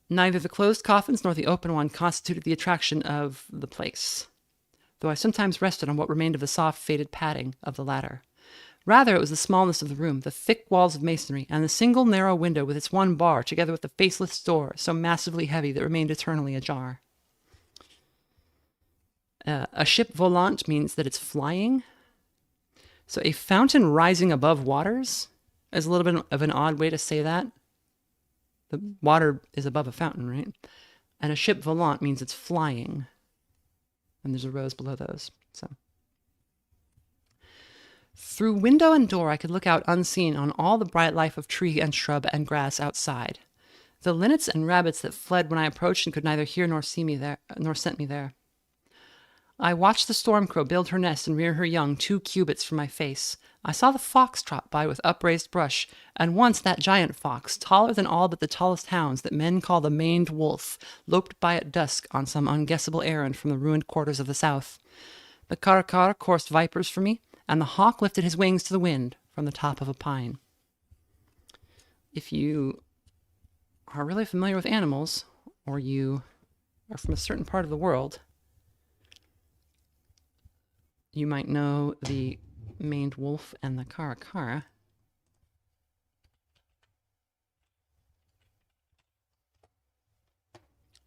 Neither the closed coffins nor the open one constituted the attraction of the place, though I sometimes rested on what remained of the soft, faded padding of the latter. Rather, it was the smallness of the room, the thick walls of masonry, and the single narrow window with its one bar, together with the faceless door, so massively heavy that it remained eternally ajar. A ship volant means that it's flying. So a fountain rising above waters is a little bit of an odd way to say that. The water is above a fountain, right? And a ship volant means it's flying. And there's a rose below those, so... Through window and door I could look out unseen on all the bright life of tree and shrub and grass outside. The linnets and rabbits that fled when I approached and could neither hear nor see me there, nor scent me there. I watched the storm crow build her nest and rear her young 2 cubits from my face. I saw the fox trot by with upraised brush, and once that giant fox, taller than all but the tallest hounds that men call the maned wolf, loped by at dusk on some unguessable errand from the ruined quarters of the south. The caracara coursed vipers for me, and the hawk lifted his wings to the wind from the top of a pine. If you are really familiar with animals, or you are from a certain part of the world, you might know the maned wolf and the Karakara.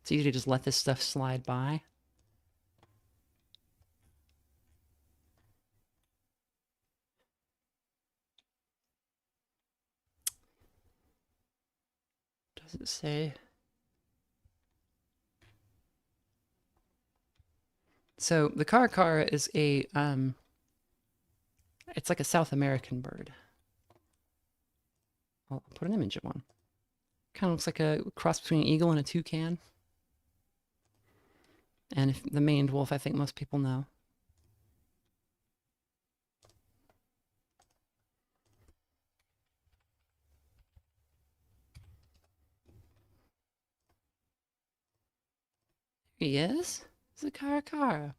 It's easy to just let this stuff slide by. Does it say? So the Karakara is a it's like a South American bird. I'll put an image of one. Kind of looks like a cross between an eagle and a toucan. And if the maned wolf, I think most people know. Here he is. It's a Karakara.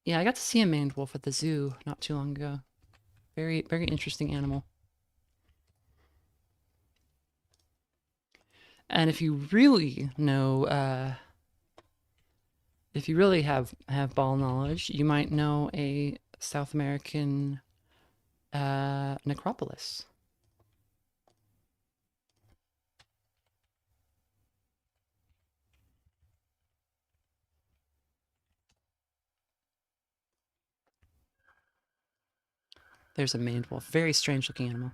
Yeah, I got to see a maned wolf at the zoo not too long ago. Very, very interesting animal. And if you really know, if you really have ball knowledge, you might know a South American necropolis. There's a maned wolf. Very strange looking animal.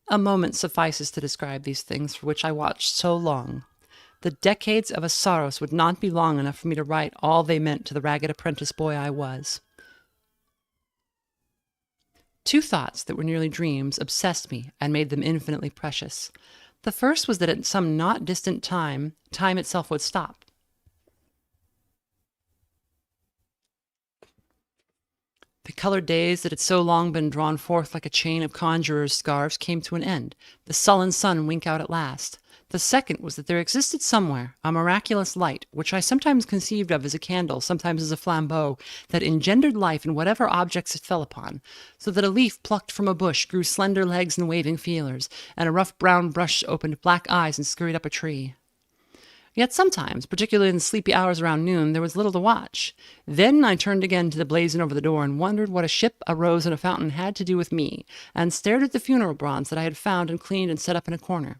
A moment suffices to describe these things for which I watched so long. The decades of Asaros would not be long enough for me to write all they meant to the ragged apprentice boy I was. Two thoughts that were nearly dreams obsessed me and made them infinitely precious. The first was that at some not distant time, time itself would stop. The colored days that had so long been drawn forth like a chain of conjurers' scarves came to an end, the sullen sun wink out at last. The second was that there existed somewhere a miraculous light, which I sometimes conceived of as a candle, sometimes as a flambeau, that engendered life in whatever objects it fell upon, so that a leaf plucked from a bush grew slender legs and waving feelers, and a rough brown brush opened black eyes and scurried up a tree. Yet sometimes, particularly in the sleepy hours around noon, there was little to watch. Then I turned again to the blazon over the door and wondered what a ship, a rose, and a fountain had to do with me, and stared at the funeral bronze that I had found and cleaned and set up in a corner.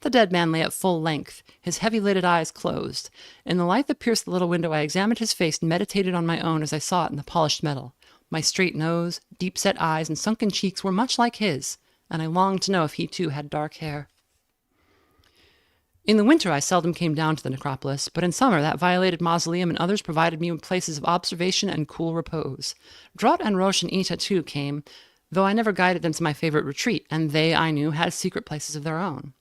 The dead man lay at full length, his heavy-lidded eyes closed. In the light that pierced the little window, I examined his face and meditated on my own as I saw it in the polished metal. My straight nose, deep-set eyes, and sunken cheeks were much like his, and I longed to know if he too had dark hair. In the winter I seldom came down to the necropolis, but in summer that violated mausoleum and others provided me with places of observation and cool repose. Drott and Roche and Ita too came, though I never guided them to my favorite retreat, and they, I knew, had secret places of their own.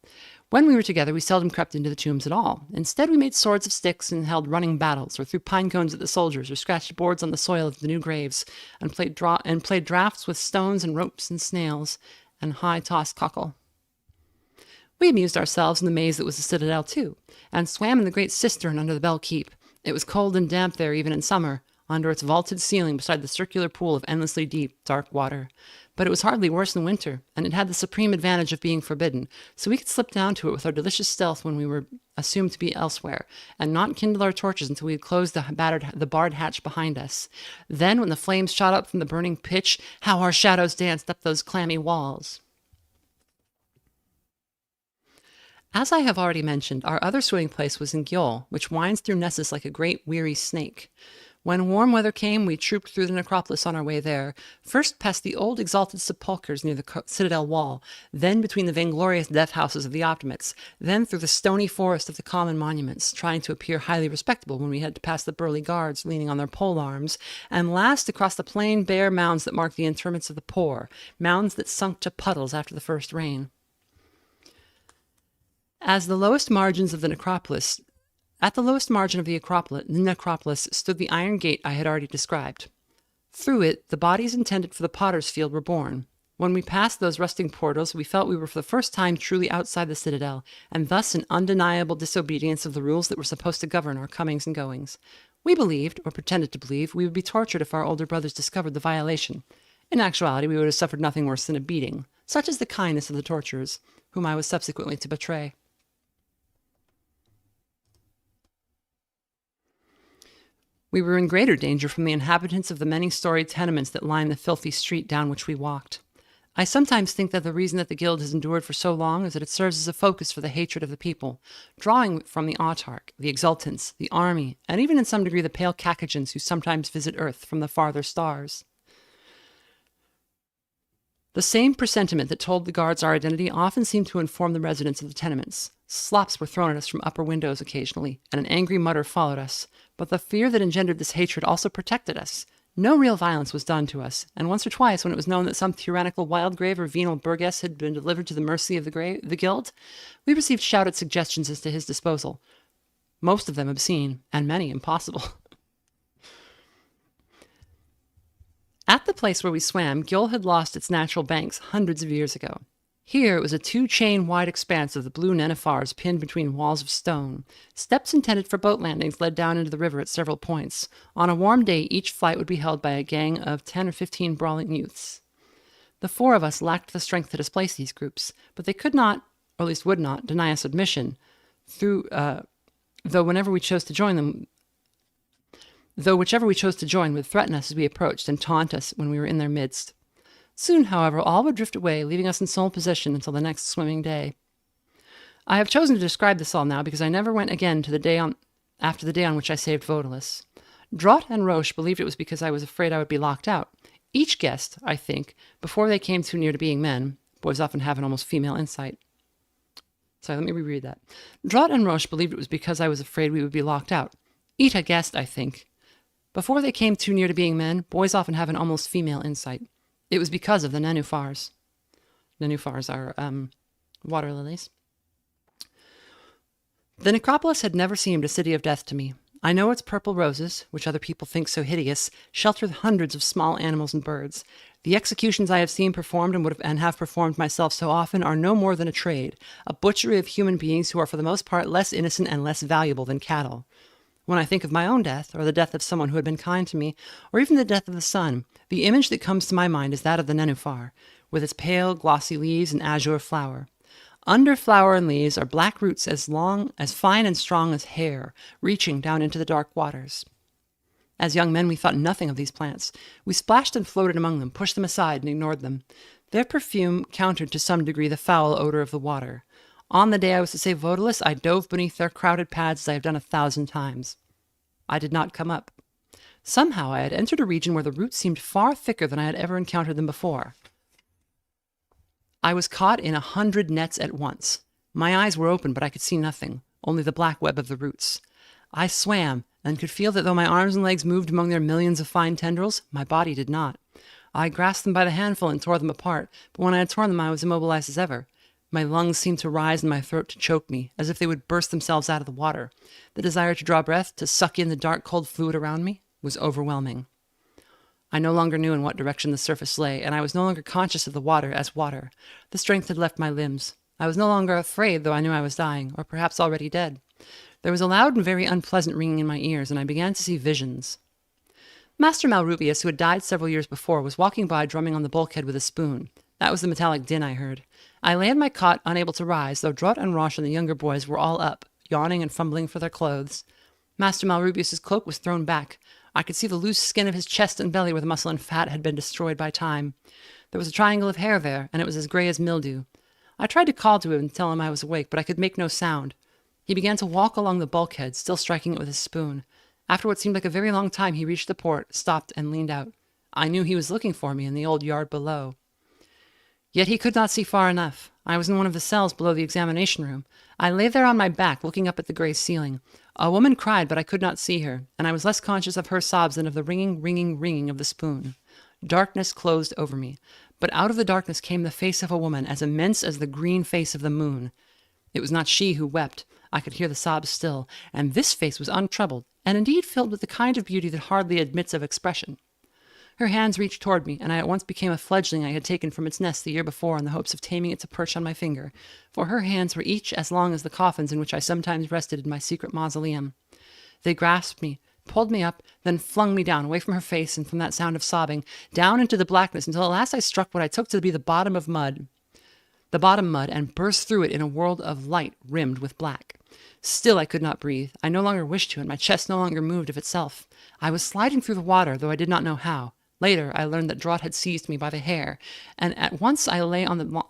When we were together, we seldom crept into the tombs at all. Instead, we made swords of sticks and held running battles, or threw pine cones at the soldiers, or scratched boards on the soil of the new graves, and played draughts with stones and ropes and snails, and high-tossed cockle. We amused ourselves in the maze that was the citadel, too, and swam in the great cistern under the Bell Keep. It was cold and damp there even in summer, under its vaulted ceiling beside the circular pool of endlessly deep, dark water. But it was hardly worse in winter, and it had the supreme advantage of being forbidden, so we could slip down to it with our delicious stealth when we were assumed to be elsewhere, and not kindle our torches until we had closed the barred hatch behind us. Then, when the flames shot up from the burning pitch, how our shadows danced up those clammy walls! As I have already mentioned, our other swimming place was in Gyol, which winds through Nessus like a great weary snake. When warm weather came, we trooped through the necropolis on our way there, first past the old exalted sepulchres near the citadel wall, then between the vainglorious death houses of the Optimates, then through the stony forest of the common monuments, trying to appear highly respectable when we had to pass the burly guards leaning on their pole arms, and last across the plain bare mounds that marked the interments of the poor, mounds that sunk to puddles after the first rain. At the lowest margin of the necropolis stood the iron gate I had already described. Through it, the bodies intended for the potter's field were borne. When we passed those rusting portals, we felt we were for the first time truly outside the citadel, and thus in undeniable disobedience of the rules that were supposed to govern our comings and goings. We believed, or pretended to believe, we would be tortured if our older brothers discovered the violation. In actuality, we would have suffered nothing worse than a beating, Such is the kindness of the torturers, whom I was subsequently to betray. We were in greater danger from the inhabitants of the many-storied tenements that line the filthy street down which we walked. I sometimes think that the reason that the guild has endured for so long is that it serves as a focus for the hatred of the people, drawing from the autarch, the exultants, the army, and even in some degree the pale Caucasians who sometimes visit Earth from the farther stars. The same presentiment that told the guards our identity often seemed to inform the residents of the tenements. Slops were thrown at us from upper windows occasionally, and an angry mutter followed us. But the fear that engendered this hatred also protected us. No real violence was done to us, and once or twice, when it was known that some tyrannical Wildgrave or venal burgess had been delivered to the mercy of the guild, we received shouted suggestions as to his disposal, most of them obscene, and many impossible. At the place where we swam, Gil had lost its natural banks hundreds of years ago. Here it was a 2-chain-wide expanse of the blue nenuphars pinned between walls of stone. Steps intended for boat landings led down into the river at several points. On a warm day, each flight would be held by a gang of 10 or 15 brawling youths. The 4 of us lacked the strength to displace these groups, but they could not, or at least would not, deny us admission, though whichever we chose to join would threaten us as we approached and taunt us when we were in their midst. Soon, however, all would drift away, leaving us in sole possession until the next swimming day. I have chosen to describe this all now because I never went again to after the day on which I saved Vodalis. Drott and Roche believed it was because I was afraid I would be locked out. Each guessed, I think, before they came too near to being men. Boys often have an almost female insight. Sorry, let me reread that. Drott and Roche believed it was because I was afraid we would be locked out. Ita guessed, I think. Before they came too near to being men, boys often have an almost female insight. It was because of the nenuphars. Nenuphars are water lilies. The necropolis had never seemed a city of death to me. I know its purple roses, which other people think so hideous, shelter hundreds of small animals and birds. The executions I have seen performed and have performed myself so often are no more than a trade, a butchery of human beings who are for the most part less innocent and less valuable than cattle. When I think of my own death, or the death of someone who had been kind to me, or even the death of the sun, the image that comes to my mind is that of the nenuphar, with its pale, glossy leaves and azure flower. Under flower and leaves are black roots as fine and strong as hair, reaching down into the dark waters. As young men, we thought nothing of these plants. We splashed and floated among them, pushed them aside, and ignored them. Their perfume countered to some degree the foul odor of the water. On the day I was to save Vodalis, I dove beneath their crowded paths as I have done 1,000 times. I did not come up. Somehow I had entered a region where the roots seemed far thicker than I had ever encountered them before. I was caught in 100 nets at once. My eyes were open, but I could see nothing, only the black web of the roots. I swam, and could feel that though my arms and legs moved among their millions of fine tendrils, my body did not. I grasped them by the handful and tore them apart, but when I had torn them I was immobilized as ever. My lungs seemed to rise and my throat to choke me, as if they would burst themselves out of the water. The desire to draw breath, to suck in the dark, cold fluid around me, was overwhelming. I no longer knew in what direction the surface lay, and I was no longer conscious of the water as water. The strength had left my limbs. I was no longer afraid, though I knew I was dying, or perhaps already dead. There was a loud and very unpleasant ringing in my ears, and I began to see visions. Master Malrubius, who had died several years before, was walking by drumming on the bulkhead with a spoon. That was the metallic din I heard. I lay in my cot, unable to rise, though Drott and Roche and the younger boys were all up, yawning and fumbling for their clothes. Master Malrubius's cloak was thrown back. I could see the loose skin of his chest and belly where the muscle and fat had been destroyed by time. There was a triangle of hair there, and it was as gray as mildew. I tried to call to him and tell him I was awake, but I could make no sound. He began to walk along the bulkhead, still striking it with his spoon. After what seemed like a very long time, he reached the port, stopped, and leaned out. I knew he was looking for me in the old yard below. Yet he could not see far enough. I was in one of the cells below the examination room. I lay there on my back, looking up at the gray ceiling. A woman cried, but I could not see her, and I was less conscious of her sobs than of the ringing of the spoon. Darkness closed over me, but out of the darkness came the face of a woman as immense as the green face of the moon. It was not she who wept. I could hear the sobs still, and this face was untroubled, and indeed filled with the kind of beauty that hardly admits of expression. Her hands reached toward me, and I at once became a fledgling I had taken from its nest the year before in the hopes of taming it to perch on my finger, for her hands were each as long as the coffins in which I sometimes rested in my secret mausoleum. They grasped me, pulled me up, then flung me down, away from her face and from that sound of sobbing, down into the blackness until at last I struck what I took to be the bottom of mud. the bottom mud, and burst through it in a world of light rimmed with black. Still I could not breathe. I no longer wished to, and my chest no longer moved of itself. I was sliding through the water, though I did not know how. Later, I learned that Draught had seized me by the hair, and at once I lay on the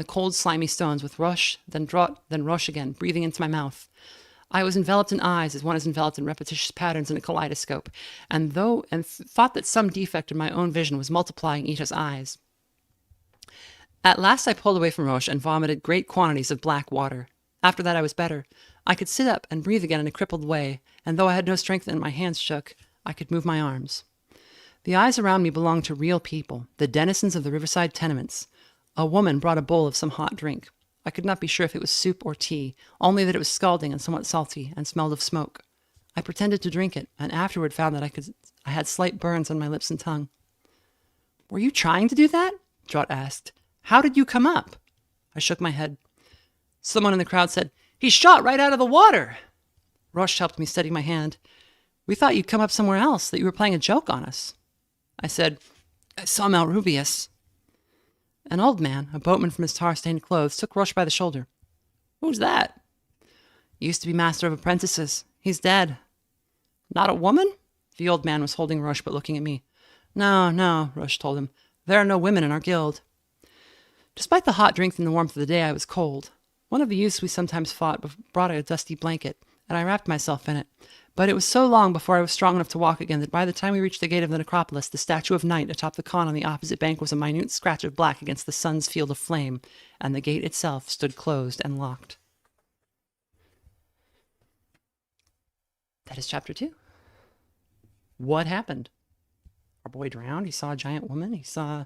cold, slimy stones with Roche, then Draught, then Roche again, breathing into my mouth. I was enveloped in eyes as one is enveloped in repetitious patterns in a kaleidoscope, and thought that some defect in my own vision was multiplying Ita's eyes. At last I pulled away from Roche and vomited great quantities of black water. After that I was better. I could sit up and breathe again in a crippled way, and though I had no strength and my hands shook, I could move my arms. The eyes around me belonged to real people, the denizens of the riverside tenements. A woman brought a bowl of some hot drink. I could not be sure if it was soup or tea, only that it was scalding and somewhat salty and smelled of smoke. I pretended to drink it, and afterward found that I had slight burns on my lips and tongue. "Were you trying to do that?" Draught asked. "How did you come up?" I shook my head. Someone in the crowd said, "He shot right out of the water." Roche helped me steady my hand. "We thought you'd come up somewhere else, that you were playing a joke on us." I said, "I saw Malrubius." An old man, a boatman from his tar-stained clothes, took Roche by the shoulder. "Who's that?" "Used to be master of apprentices. He's dead." "Not a woman?" The old man was holding Roche but looking at me. No, Roche told him. "There are no women in our guild." Despite the hot drink and the warmth of the day, I was cold. One of the youths we sometimes fought brought a dusty blanket, and I wrapped myself in it. But it was so long before I was strong enough to walk again that by the time we reached the gate of the necropolis, the statue of Night atop the con on the opposite bank was a minute scratch of black against the sun's field of flame, and the gate itself stood closed and locked. That is chapter 2. What happened? Our boy drowned. He saw a giant woman. He saw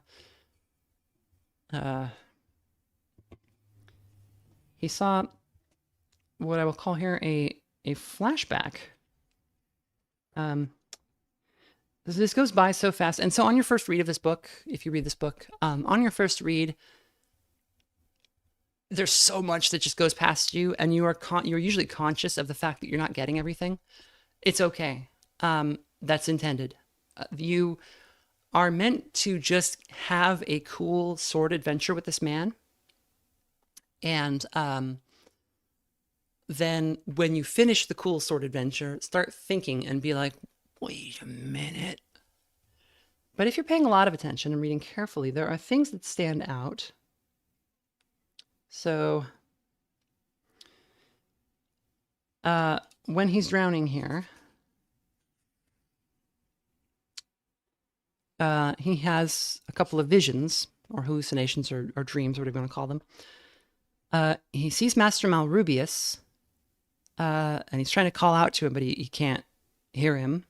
what I will call here a flashback. This goes by so fast. And so on your first read of this book, if you read this book, on your first read, there's so much that just goes past you, and you're usually conscious of the fact that you're not getting everything. It's okay. That's intended. You are meant to just have a cool sword adventure with this man. And then when you finish the cool sword adventure, start thinking and be like, wait a minute. But if you're paying a lot of attention and reading carefully, there are things that stand out. So when he's drowning here, he has a couple of visions or hallucinations or dreams, whatever you want to call them. He sees Master Malrubius, and he's trying to call out to him, but he can't hear him.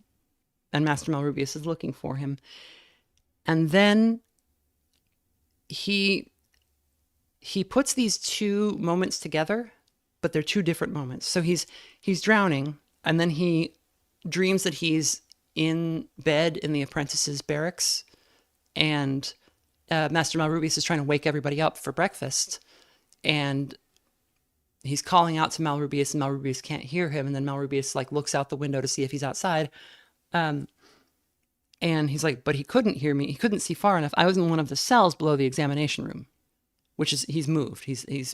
And Master Malrubius is looking for him. And then he puts these two moments together, but they're two different moments. So he's drowning, and then he dreams that he's in bed in the apprentices' barracks, and Master Malrubius is trying to wake everybody up for breakfast, and he's calling out to Malrubius, and Malrubius can't hear him, and then Malrubius looks out the window to see if he's outside, and he's like, but he couldn't hear me. He couldn't see far enough. I was in one of the cells below the examination room, which is he's moved. He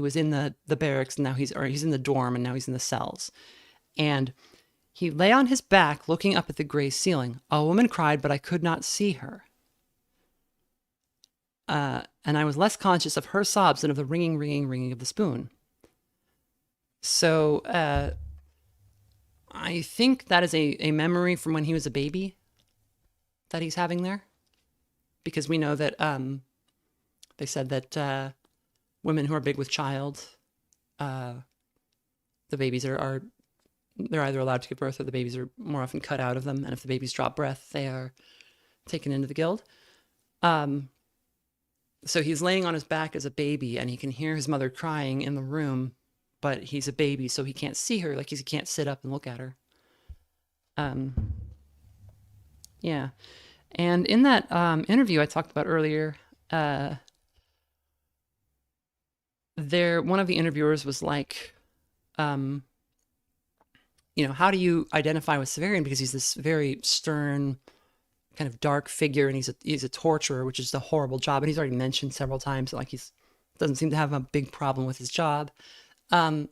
was in the barracks, and now he's in the dorm, and now he's in the cells, and he lay on his back looking up at the gray ceiling. A woman cried, but I could not see her. And I was less conscious of her sobs than of the ringing of the spoon. So I think that is a memory from when he was a baby that he's having there. Because we know that they said that women who are big with child, the babies are they're either allowed to give birth or the babies are more often cut out of them. And if the babies drop breath, they are taken into the guild. So he's laying on his back as a baby, and he can hear his mother crying in the room, but he's a baby, so he can't see her. He can't sit up and look at her. Yeah. And in that interview I talked about earlier, one of the interviewers was like, how do you identify with Severian? Because he's this very stern, kind of dark figure, and he's a torturer, which is a horrible job, and he's already mentioned several times like he's doesn't seem to have a big problem with his job. And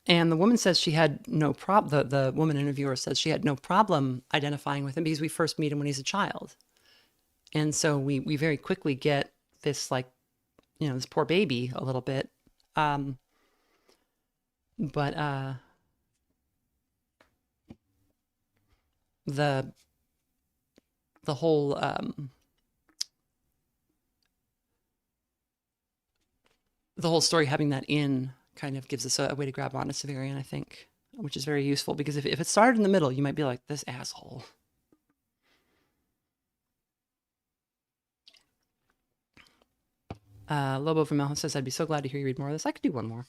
the woman says she had no problem. The woman interviewer says she had no problem identifying with him because we first meet him when he's a child, and so we very quickly get this, like, you know, this poor baby a little bit. But the whole story having that in kind of gives us a way to grab onto Severian, I think, which is very useful, because if it started in the middle, you might be like, this asshole. Lobo from Melhouse says, I'd be so glad to hear you read more of this. I could do one more.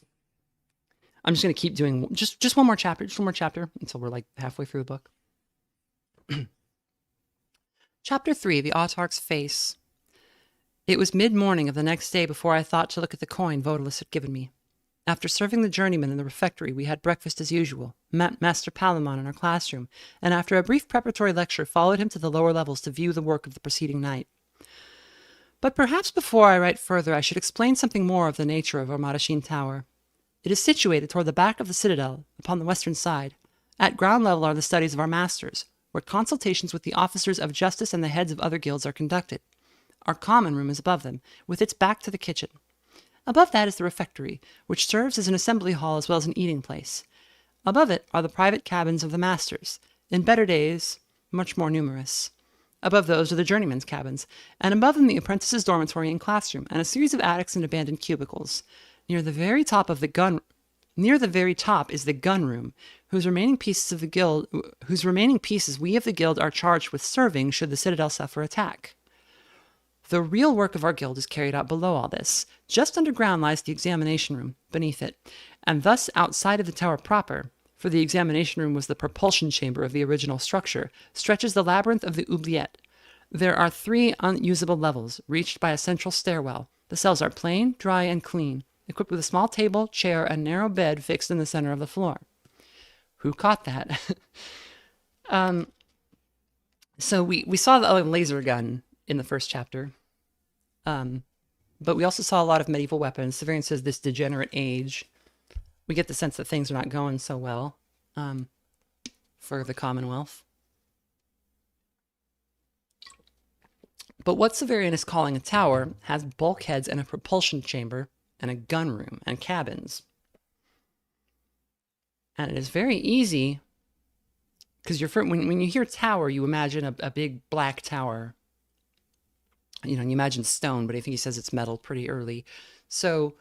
I'm just going to keep doing just one more chapter, until we're like halfway through the book. Chapter 3, The Autarch's Face. It was mid-morning of the next day before I thought to look at the coin Vodalus had given me. After serving the journeyman in the refectory, we had breakfast as usual, met Master Palamon in our classroom, and after a brief preparatory lecture, followed him to the lower levels to view the work of the preceding night. But perhaps before I write further, I should explain something more of the nature of Armadasheen Tower. It is situated toward the back of the citadel, upon the western side. At ground level are the studies of our masters, where consultations with the officers of justice and the heads of other guilds are conducted. Our common room is above them, with its back to the kitchen. Above that is the refectory, which serves as an assembly hall as well as an eating place. Above it are the private cabins of the masters, in better days much more numerous. Above those are the journeymen's cabins, and above them the apprentices' dormitory and classroom, and a series of attics and abandoned cubicles. Near the very top is the gun room, whose remaining pieces we of the guild are charged with serving should the citadel suffer attack. The real work of our guild is carried out below all this. Just underground lies the examination room, beneath it, and thus outside of the tower proper, for the examination room was the propulsion chamber of the original structure, stretches the labyrinth of the oubliette. There are 3 unusable levels, reached by a central stairwell. The cells are plain, dry, and clean, equipped with a small table, chair, and narrow bed fixed in the center of the floor. Who caught that? So we saw the laser gun in the first chapter, but we also saw a lot of medieval weapons. Severian says this degenerate age. We get the sense that things are not going so well for the Commonwealth. But what Severian is calling a tower has bulkheads and a propulsion chamber and a gun room and cabins. And it is very easy, because when you hear tower, you imagine a big black tower. You know, you imagine stone, but I think he says it's metal pretty early. So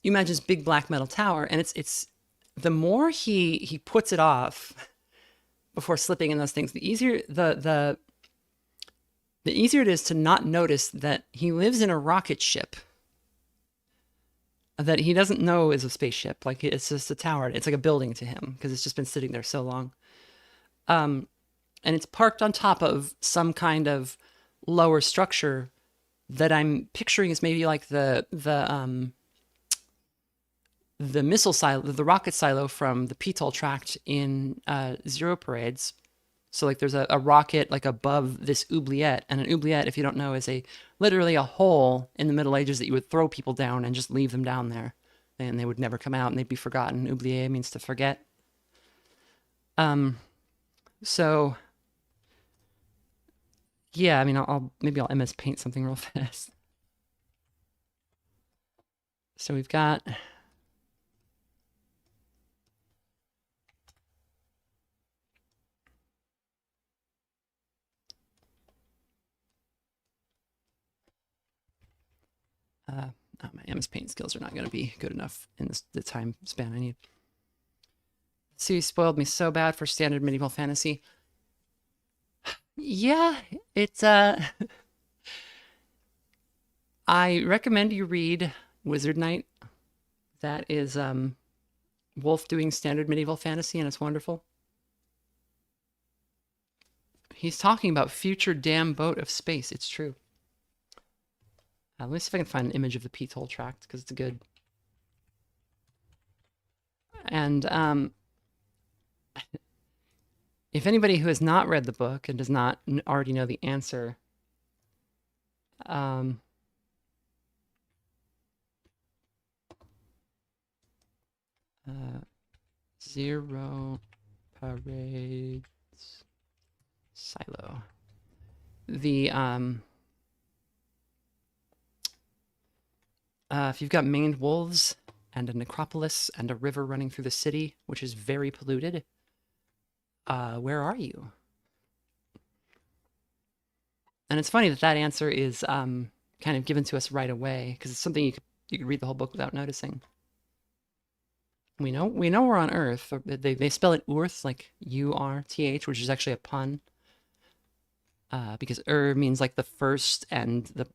you imagine this big black metal tower, and it's the more he puts it off before slipping in those things, the easier the easier it is to not notice that he lives in a rocket ship that he doesn't know is a spaceship. Like, it's just a tower. It's like a building to him because it's just been sitting there so long. And it's parked on top of some kind of lower structure that I'm picturing as maybe like the missile silo, the rocket silo from the P-Toll tract in Zero Parades. So like there's a rocket like above this oubliette, and an oubliette, if you don't know, is literally a hole in the Middle Ages that you would throw people down and just leave them down there, and they would never come out and they'd be forgotten. Oublier means to forget. So yeah, I mean, maybe I'll MS Paint something real fast. So we've got my MS Paint skills are not going to be good enough in the time span I need. The series spoiled me so bad for standard medieval fantasy. Yeah, it's I recommend you read Wizard Knight. That is Wolfe doing standard medieval fantasy, and it's wonderful. He's talking about future damn boat of space. It's true. Let me see if I can find an image of the P-Toll tract, because it's good. And If anybody who has not read the book and does not already know the answer, zero parades silo. The if you've got maned wolves and a necropolis and a river running through the city, which is very polluted, where are you? And it's funny that that answer is kind of given to us right away, because it's something you could read the whole book without noticing. We know we're on Earth. They spell it Urth, like U-R-T-H, which is actually a pun. Because means like the first and the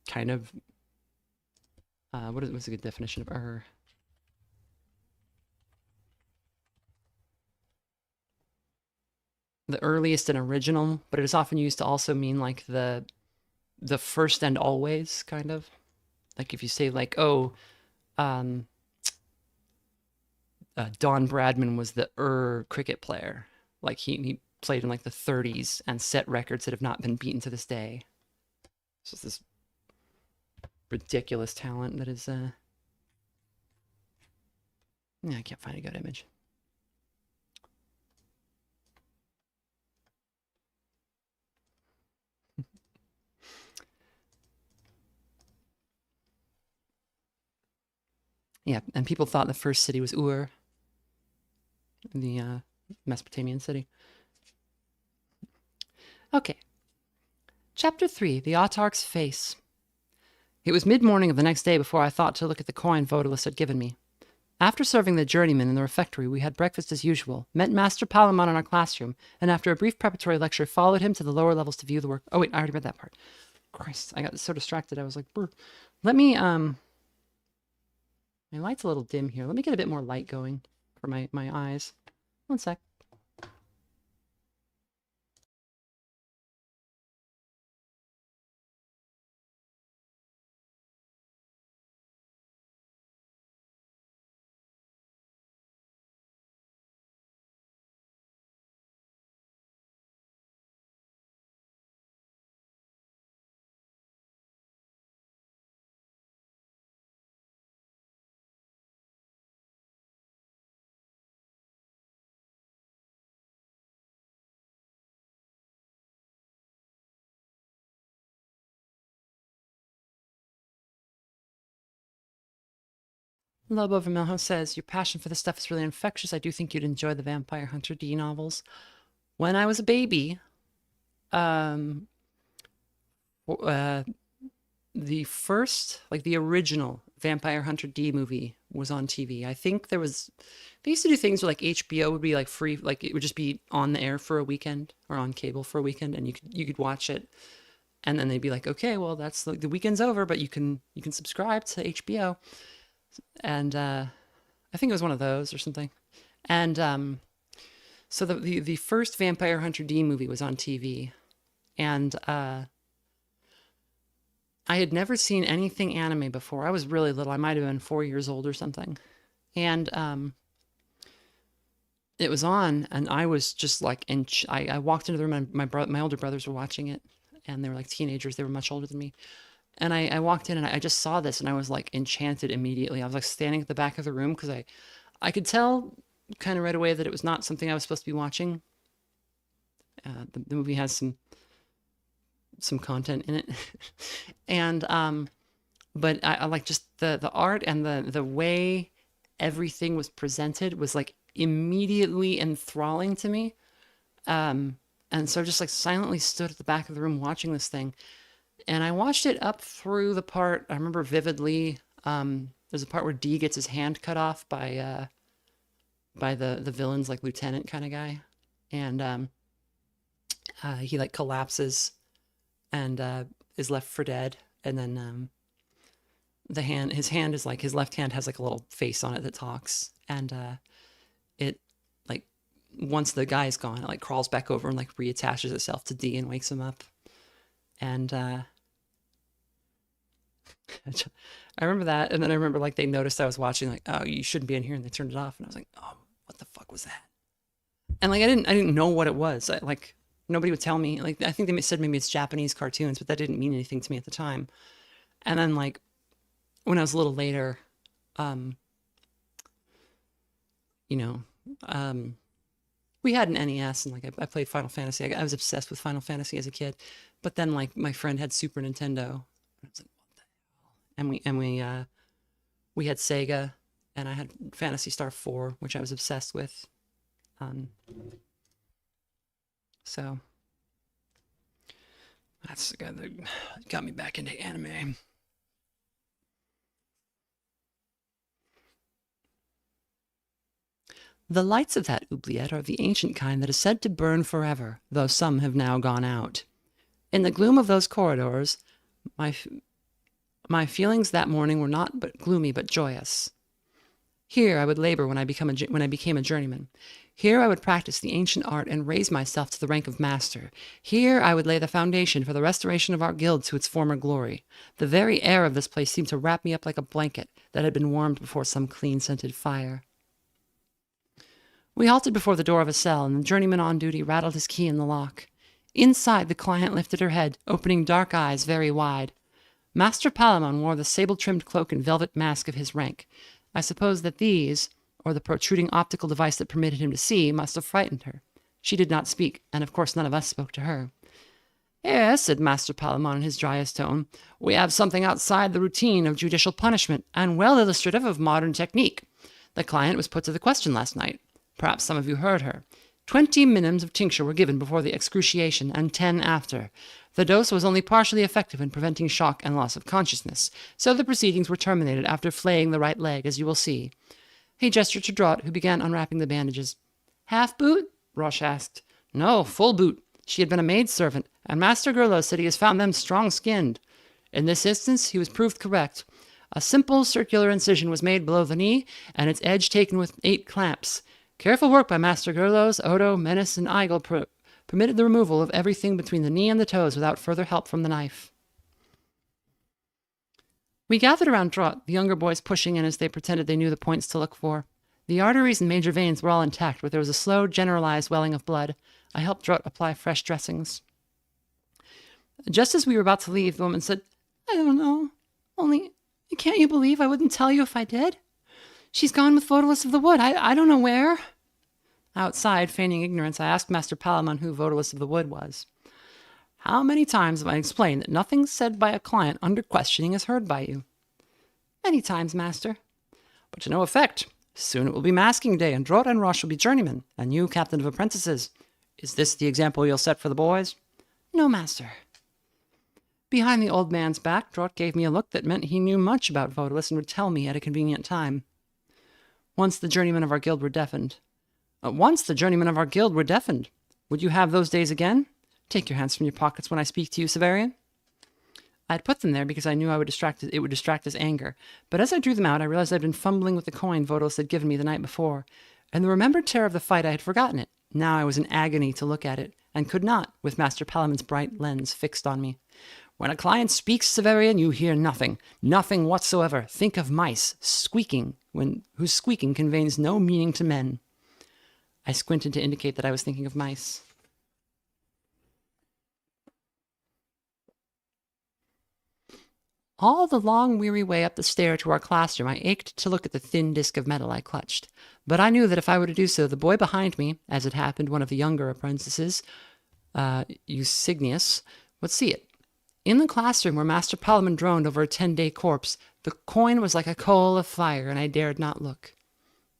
kind of what's a good definition of the earliest and original, but it is often used to also mean like the first and always, kind of. Like if you say like, oh, Don Bradman was the cricket player. Like he played in like the 30s and set records that have not been beaten to this day. So it's this ridiculous talent that is yeah, I can't find a good image. Yeah, and people thought the first city was Ur, the Mesopotamian city. Okay. Chapter 3, The Autarch's Face. It was mid-morning of the next day before I thought to look at the coin Vodalus had given me. After serving the journeyman in the refectory, we had breakfast as usual, met Master Palamon in our classroom, and after a brief preparatory lecture, followed him to the lower levels to view the work. Oh wait, I already read that part. Christ, I got so distracted. I was like, brr. Let me, my light's a little dim here. Let me get a bit more light going for my eyes. One sec. Lobo Vermelho says, your passion for this stuff is really infectious. I do think you'd enjoy the Vampire Hunter D novels. When I was a baby, the first, like the original Vampire Hunter D movie was on TV. I think they used to do things where like HBO would be like free, like it would just be on the air for a weekend or on cable for a weekend, and you could watch it. And then they'd be like, okay, well, that's like the weekend's over, but you can subscribe to HBO. And I think it was one of those or something. And so the first Vampire Hunter D movie was on TV, and I had never seen anything anime before. I was really little. I might have been 4 years old or something, and it was on, and I was just like, I walked into the room, and my older brothers were watching it, and they were like teenagers. They were much older than me. And I walked in and I just saw this and I was like enchanted immediately. I was like standing at the back of the room because I could tell kind of right away that it was not something I was supposed to be watching. The movie has some content in it. And but I like just the art and the way everything was presented was like immediately enthralling to me. And so I just like silently stood at the back of the room watching this thing. And I watched it up through the part, I remember vividly, there's a part where D gets his hand cut off by the villain's like lieutenant kind of guy. And he like collapses and is left for dead. And then his hand is like, his left hand has like a little face on it that talks. And it like, once the guy's gone, it like crawls back over and like reattaches itself to D and wakes him up. And I remember that, and then I remember like they noticed I was watching, like, oh, you shouldn't be in here, and they turned it off, and I was like, oh, what the fuck was that? And like I didn't know what it was. Like nobody would tell me. Like I think they said maybe it's Japanese cartoons, but that didn't mean anything to me at the time. And then like when I was a little later, um, you know, um, we had an NES and like I played Final Fantasy. I was obsessed with Final Fantasy as a kid. But then like my friend had Super Nintendo. I was like, what the hell? We had Sega, and I had Phantasy Star 4, which I was obsessed with. So that's the guy that got me back into anime. The lights of that oubliette are of the ancient kind that is said to burn forever, though some have now gone out. In the gloom of those corridors, my feelings that morning were not but gloomy but joyous. Here I would labor when I became a journeyman. Here I would practice the ancient art and raise myself to the rank of master. Here I would lay the foundation for the restoration of our guild to its former glory. The very air of this place seemed to wrap me up like a blanket that had been warmed before some clean-scented fire. We halted before the door of a cell, and the journeyman on duty rattled his key in the lock. Inside, the client lifted her head, opening dark eyes very wide. Master Palamon wore the sable-trimmed cloak and velvet mask of his rank. I suppose that these, or the protruding optical device that permitted him to see, must have frightened her. She did not speak, and of course none of us spoke to her. "Yes," said Master Palamon in his driest tone, "we have something outside the routine of judicial punishment, and well illustrative of modern technique. The client was put to the question last night. Perhaps some of you heard her. 20 minims of tincture were given before the excruciation, and 10 after. The dose was only partially effective in preventing shock and loss of consciousness, so the proceedings were terminated after flaying the right leg, as you will see." He gestured to Draught, who began unwrapping the bandages. "Half boot?" Roche asked. "No, full boot. She had been a maid-servant, and Master Gurlo said he has found them strong-skinned. In this instance, he was proved correct. A simple circular incision was made below the knee, and its edge taken with 8 clamps. Careful work by Master Gurlos, Odo, Menace, and Eigel permitted the removal of everything between the knee and the toes without further help from the knife. We gathered around Draught, the younger boys pushing in as they pretended they knew the points to look for. The arteries and major veins were all intact, but there was a slow, generalized welling of blood. I helped Draught apply fresh dressings. Just as we were about to leave, the woman said, "I don't know. Only, can't you believe I wouldn't tell you if I did? She's gone with Vodalis of the Wood. I don't know where." Outside, feigning ignorance, I asked Master Palamon who Vodalis of the Wood was. "How many times have I explained that nothing said by a client under questioning is heard by you?" "Many times, master." "But to no effect. Soon it will be masking day, and Draught and Roche will be journeymen, and you captain of apprentices. Is this the example you'll set for the boys?" "No, master." Behind the old man's back, Draught gave me a look that meant he knew much about Vodalis and would tell me at a convenient time. Once the journeymen of our guild were deafened. Would you have those days again? Take your hands from your pockets when I speak to you, Severian." I had put them there because I knew it would distract his anger, but as I drew them out, I realized I'd been fumbling with the coin Vodalis had given me the night before. In the remembered terror of the fight, I had forgotten it. Now I was in agony to look at it, and could not, with Master Palamon's bright lens fixed on me. "When a client speaks, Severian, you hear nothing. Nothing whatsoever. Think of mice, squeaking, whose squeaking conveys no meaning to men." I squinted to indicate that I was thinking of mice. All the long, weary way up the stair to our classroom, I ached to look at the thin disk of metal I clutched. But I knew that if I were to do so, the boy behind me, as it happened one of the younger apprentices, Eusignius, would see it. In the classroom where Master Palamon droned over a 10-day corpse, the coin was like a coal of fire, and I dared not look.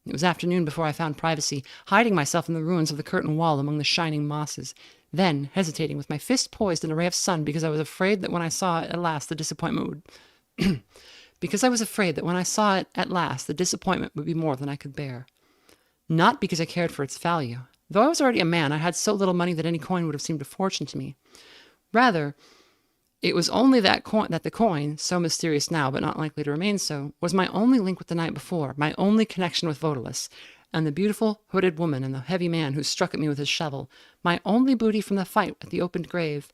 It was afternoon before I found privacy, hiding myself in the ruins of the curtain wall among the shining mosses. Then, hesitating, with my fist poised in a ray of sun, because I was afraid that when I saw it at last, the disappointment would... be more than I could bear. Not because I cared for its value. Though I was already a man, I had so little money that any coin would have seemed a fortune to me. Rather, it was only that the coin, so mysterious now, but not likely to remain so, was my only link with the night before, my only connection with Vodalis, and the beautiful, hooded woman and the heavy man who struck at me with his shovel, my only booty from the fight at the opened grave.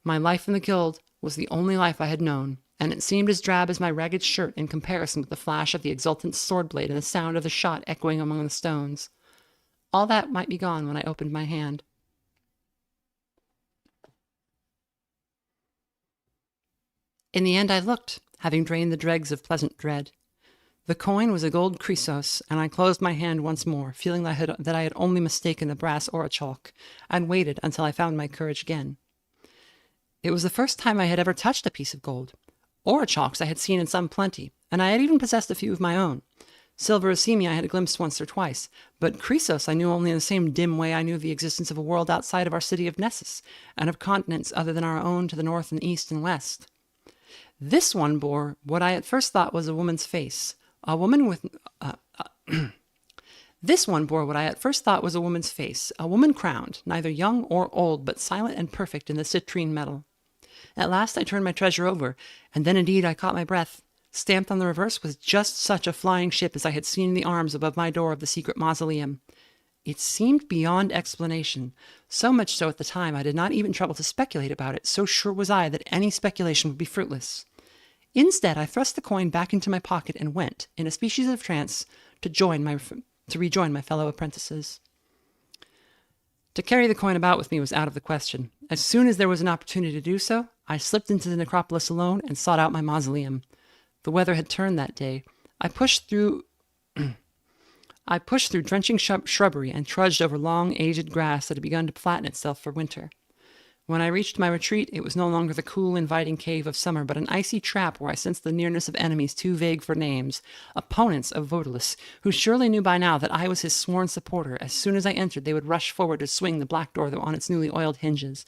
My life in the guild was the only life I had known, and it seemed as drab as my ragged shirt in comparison with the flash of the exultant sword blade and the sound of the shot echoing among the stones. All that might be gone when I opened my hand. In the end I looked, having drained the dregs of pleasant dread. The coin was a gold chrysos, and I closed my hand once more, feeling that I had only mistaken the brass orichalk, and waited until I found my courage again. It was the first time I had ever touched a piece of gold. Orichalks I had seen in some plenty, and I had even possessed a few of my own. Silver Asemi I had glimpsed once or twice, but chrysos I knew only in the same dim way I knew of the existence of a world outside of our city of Nessus, and of continents other than our own to the north and east and west. This one bore what I at first thought was a woman's face. This one bore what I at first thought was a woman's face, a woman crowned, neither young or old, but silent and perfect in the citrine metal. At last I turned my treasure over, and then indeed I caught my breath. Stamped on the reverse was just such a flying ship as I had seen in the arms above my door of the secret mausoleum. It seemed beyond explanation, so much so at the time I did not even trouble to speculate about it, so sure was I that any speculation would be fruitless. Instead, I thrust the coin back into my pocket and went, in a species of trance, to rejoin my fellow apprentices. To carry the coin about with me was out of the question. As soon as there was an opportunity to do so, I slipped into the necropolis alone and sought out my mausoleum. The weather had turned that day. I pushed through drenching shrubbery and trudged over long, aged grass that had begun to flatten itself for winter. When I reached my retreat, it was no longer the cool, inviting cave of summer, but an icy trap where I sensed the nearness of enemies too vague for names, opponents of Vodalus, who surely knew by now that I was his sworn supporter. As soon as I entered, they would rush forward to swing the black door on its newly oiled hinges.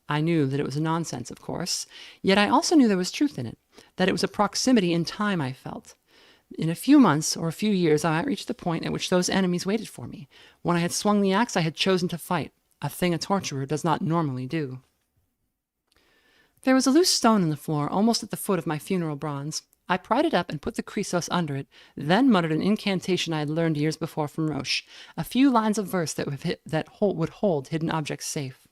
I knew that it was nonsense, of course, yet I also knew there was truth in it, that it was a proximity in time I felt. In a few months or a few years, I might reach the point at which those enemies waited for me. When I had swung the axe, I had chosen to fight, a thing a torturer does not normally do. There was a loose stone in the floor, almost at the foot of my funeral bronze. I pried it up and put the chrysos under it, then muttered an incantation I had learned years before from Roche, a few lines of verse that would hold hidden objects safe.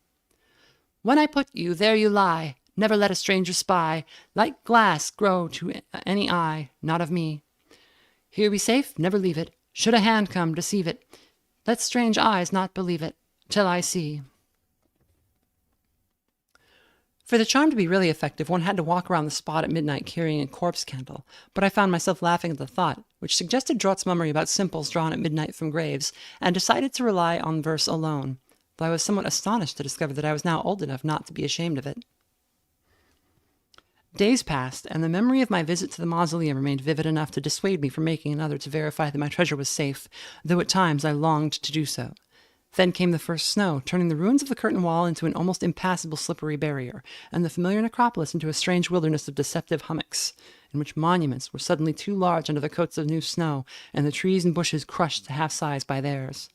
When I put you, there you lie. Never let a stranger spy. Like glass grow to any eye, not of me. Here be safe, never leave it. Should a hand come, deceive it. Let strange eyes not believe it, till I see. For the charm to be really effective, one had to walk around the spot at midnight carrying a corpse candle, but I found myself laughing at the thought, which suggested Drought's mummery about simples drawn at midnight from graves, and decided to rely on verse alone, though I was somewhat astonished to discover that I was now old enough not to be ashamed of it. Days passed, and the memory of my visit to the mausoleum remained vivid enough to dissuade me from making another to verify that my treasure was safe, though at times I longed to do so. Then came the first snow, turning the ruins of the curtain wall into an almost impassable slippery barrier, and the familiar necropolis into a strange wilderness of deceptive hummocks, in which monuments were suddenly too large under the coats of new snow, and the trees and bushes crushed to half-size by theirs.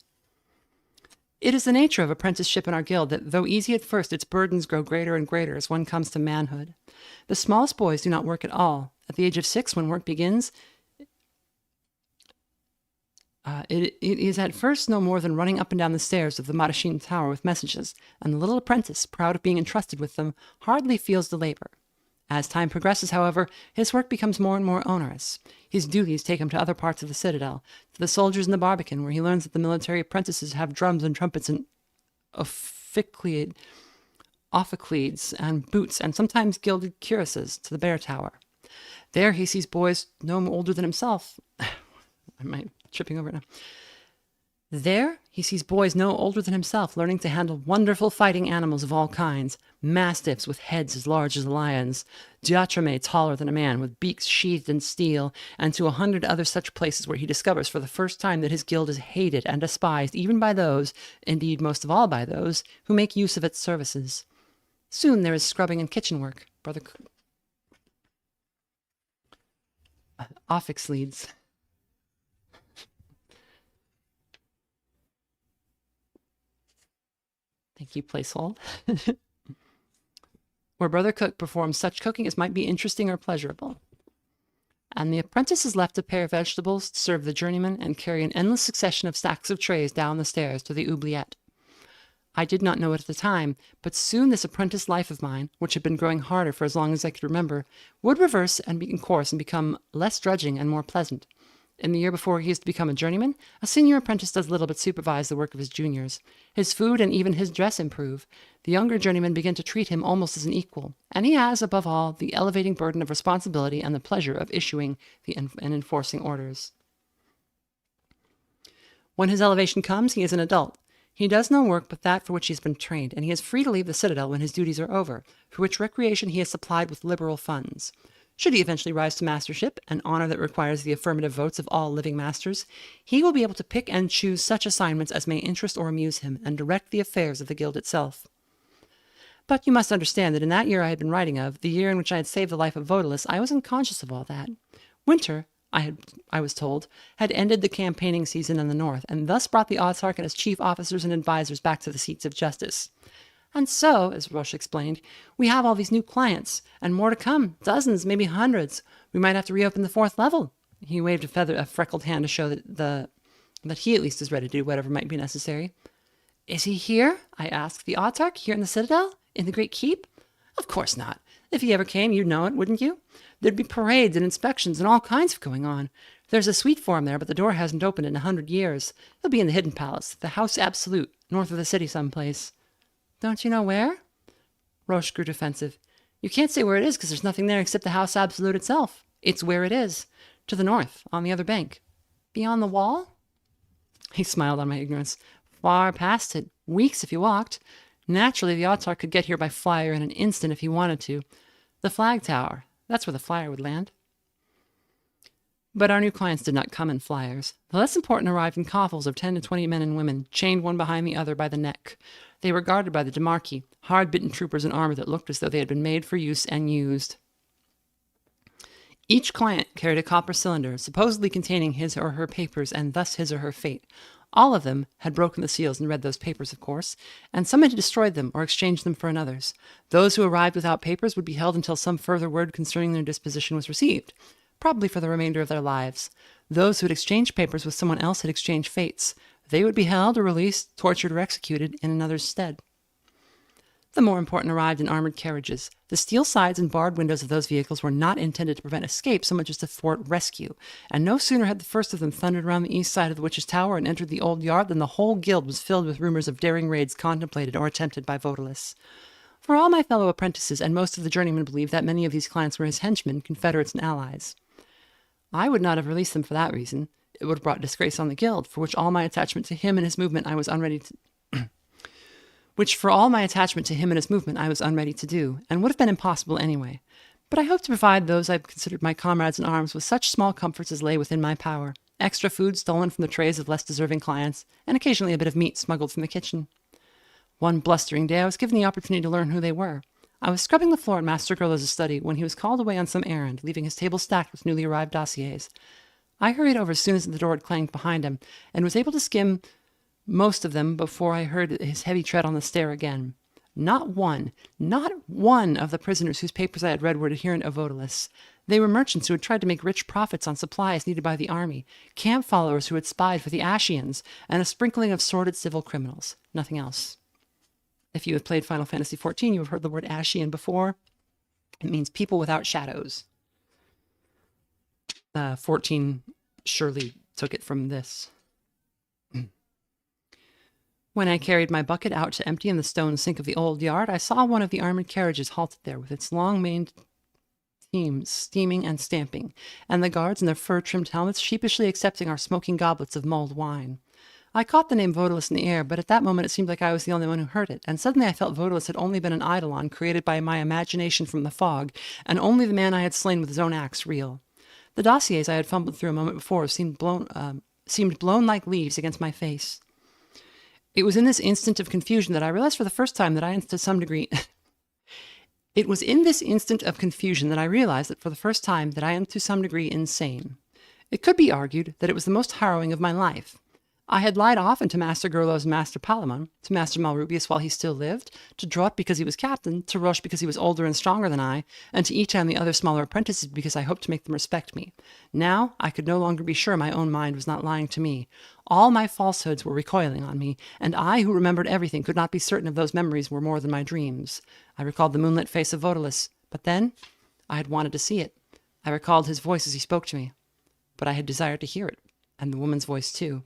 It is the nature of apprenticeship in our guild that, though easy at first, its burdens grow greater and greater as one comes to manhood. The smallest boys do not work at all. At the age of 6, when work begins, it is at first no more than running up and down the stairs of the Marashin Tower with messages, and the little apprentice, proud of being entrusted with them, hardly feels the labor. As time progresses, however, his work becomes more and more onerous. His duties take him to other parts of the citadel, to the soldiers in the barbican, where he learns that the military apprentices have drums and trumpets and ophicleids and boots, and sometimes gilded cuirasses, to the bear tower. There he sees boys no older than himself. I'm tripping over it now. There, he sees boys no older than himself learning to handle wonderful fighting animals of all kinds, mastiffs with heads as large as lions, diatrame taller than a man with beaks sheathed in steel, and to 100 other such places where he discovers for the first time that his guild is hated and despised even by those, indeed most of all by those, who make use of its services. Soon there is scrubbing and kitchen work. Brother Offix leads. Thank you, placehold. Where Brother Cook performs such cooking as might be interesting or pleasurable. And the apprentice is left to pare vegetables, serve the journeyman, and carry an endless succession of stacks of trays down the stairs to the oubliette. I did not know it at the time, but soon this apprentice life of mine, which had been growing harder for as long as I could remember, would reverse and be in course and become less drudging and more pleasant. In the year before he is to become a journeyman, a senior apprentice does little but supervise the work of his juniors. His food and even his dress improve. The younger journeymen begin to treat him almost as an equal, and he has, above all, the elevating burden of responsibility and the pleasure of issuing and enforcing orders. When his elevation comes, he is an adult. He does no work but that for which he has been trained, and he is free to leave the citadel when his duties are over, for which recreation he is supplied with liberal funds. Should he eventually rise to mastership, an honor that requires the affirmative votes of all living masters, he will be able to pick and choose such assignments as may interest or amuse him, and direct the affairs of the guild itself. But you must understand that in that year I had been writing of, the year in which I had saved the life of Vodulus, I was unconscious of all that. Winter, I was told, had ended the campaigning season in the north, and thus brought the Autarch and his chief officers and advisors back to the seats of justice. And so, as Roche explained, we have all these new clients, and more to come, dozens, maybe hundreds. We might have to reopen the 4th level. He waved a freckled hand to show that he at least is ready to do whatever might be necessary. Is he here? I asked. The Autarch, here in the citadel? In the Great Keep? Of course not. If he ever came, you'd know it, wouldn't you? There'd be parades and inspections and all kinds of going on. There's a suite for him there, but the door hasn't opened in 100 years. He'll be in the Hidden Palace, the House Absolute, north of the city someplace. Don't you know where? Roche grew defensive. You can't say where it is because there's nothing there except the House Absolute itself. It's where it is. To the north, on the other bank. Beyond the wall? He smiled on my ignorance. Far past it. Weeks if you walked. Naturally, the Autarch could get here by flyer in an instant if he wanted to. The flag tower. That's where the flyer would land. But our new clients did not come in flyers. The less important arrived in coffles of 10 to 20 men and women, chained one behind the other by the neck. They were guarded by the Demarchi, hard-bitten troopers in armor that looked as though they had been made for use and used. Each client carried a copper cylinder, supposedly containing his or her papers and thus his or her fate. All of them had broken the seals and read those papers, of course, and some had destroyed them or exchanged them for another's. Those who arrived without papers would be held until some further word concerning their disposition was received, probably for the remainder of their lives. Those who had exchanged papers with someone else had exchanged fates. They would be held or released, tortured or executed in another's stead. The more important arrived in armored carriages. The steel sides and barred windows of those vehicles were not intended to prevent escape so much as to thwart rescue, and no sooner had the first of them thundered around the east side of the Witch's Tower and entered the old yard than the whole guild was filled with rumors of daring raids contemplated or attempted by Vodulus. For all my fellow apprentices and most of the journeymen believed that many of these clients were his henchmen, confederates, and allies. I would not have released them for that reason. It would have brought disgrace on the guild, for which all my attachment to him and his movement I was unready to do, and would have been impossible anyway. But I hoped to provide those I considered my comrades in arms with such small comforts as lay within my power. Extra food stolen from the trays of less deserving clients, and occasionally a bit of meat smuggled from the kitchen. One blustering day I was given the opportunity to learn who they were. I was scrubbing the floor in Master Gurlo's study when he was called away on some errand, leaving his table stacked with newly arrived dossiers. I hurried over as soon as the door had clanged behind him, and was able to skim most of them before I heard his heavy tread on the stair again. Not one of the prisoners whose papers I had read were adherent of Vodulus. They were merchants who had tried to make rich profits on supplies needed by the army, camp followers who had spied for the Ashians, and a sprinkling of sordid civil criminals. Nothing else. If you have played Final Fantasy XIV, you have heard the word Ashian before. It means people without shadows. 14 surely took it from this. When I carried my bucket out to empty in the stone sink of the old yard, I saw one of the armored carriages halted there with its long-maned teams steaming and stamping, and the guards in their fur-trimmed helmets sheepishly accepting our smoking goblets of mulled wine. I caught the name Vodulus in the air, but at that moment it seemed like I was the only one who heard it, and suddenly I felt Vodulus had only been an eidolon created by my imagination from the fog, and only the man I had slain with his own axe real. The dossiers I had fumbled through a moment before seemed blown like leaves against my face. It was in this instant of confusion that I realized for the first time that I am to some degree insane. It could be argued that it was the most harrowing of my life. I had lied often to Master Gurlo's Master Palamon, to Master Malrubius while he still lived, to Drott because he was captain, to Roche because he was older and stronger than I, and to Etan and the other smaller apprentices because I hoped to make them respect me. Now I could no longer be sure my own mind was not lying to me. All my falsehoods were recoiling on me, and I, who remembered everything, could not be certain if those memories were more than my dreams. I recalled the moonlit face of Vodulus, but then I had wanted to see it. I recalled his voice as he spoke to me. but I had desired to hear it, and the woman's voice too.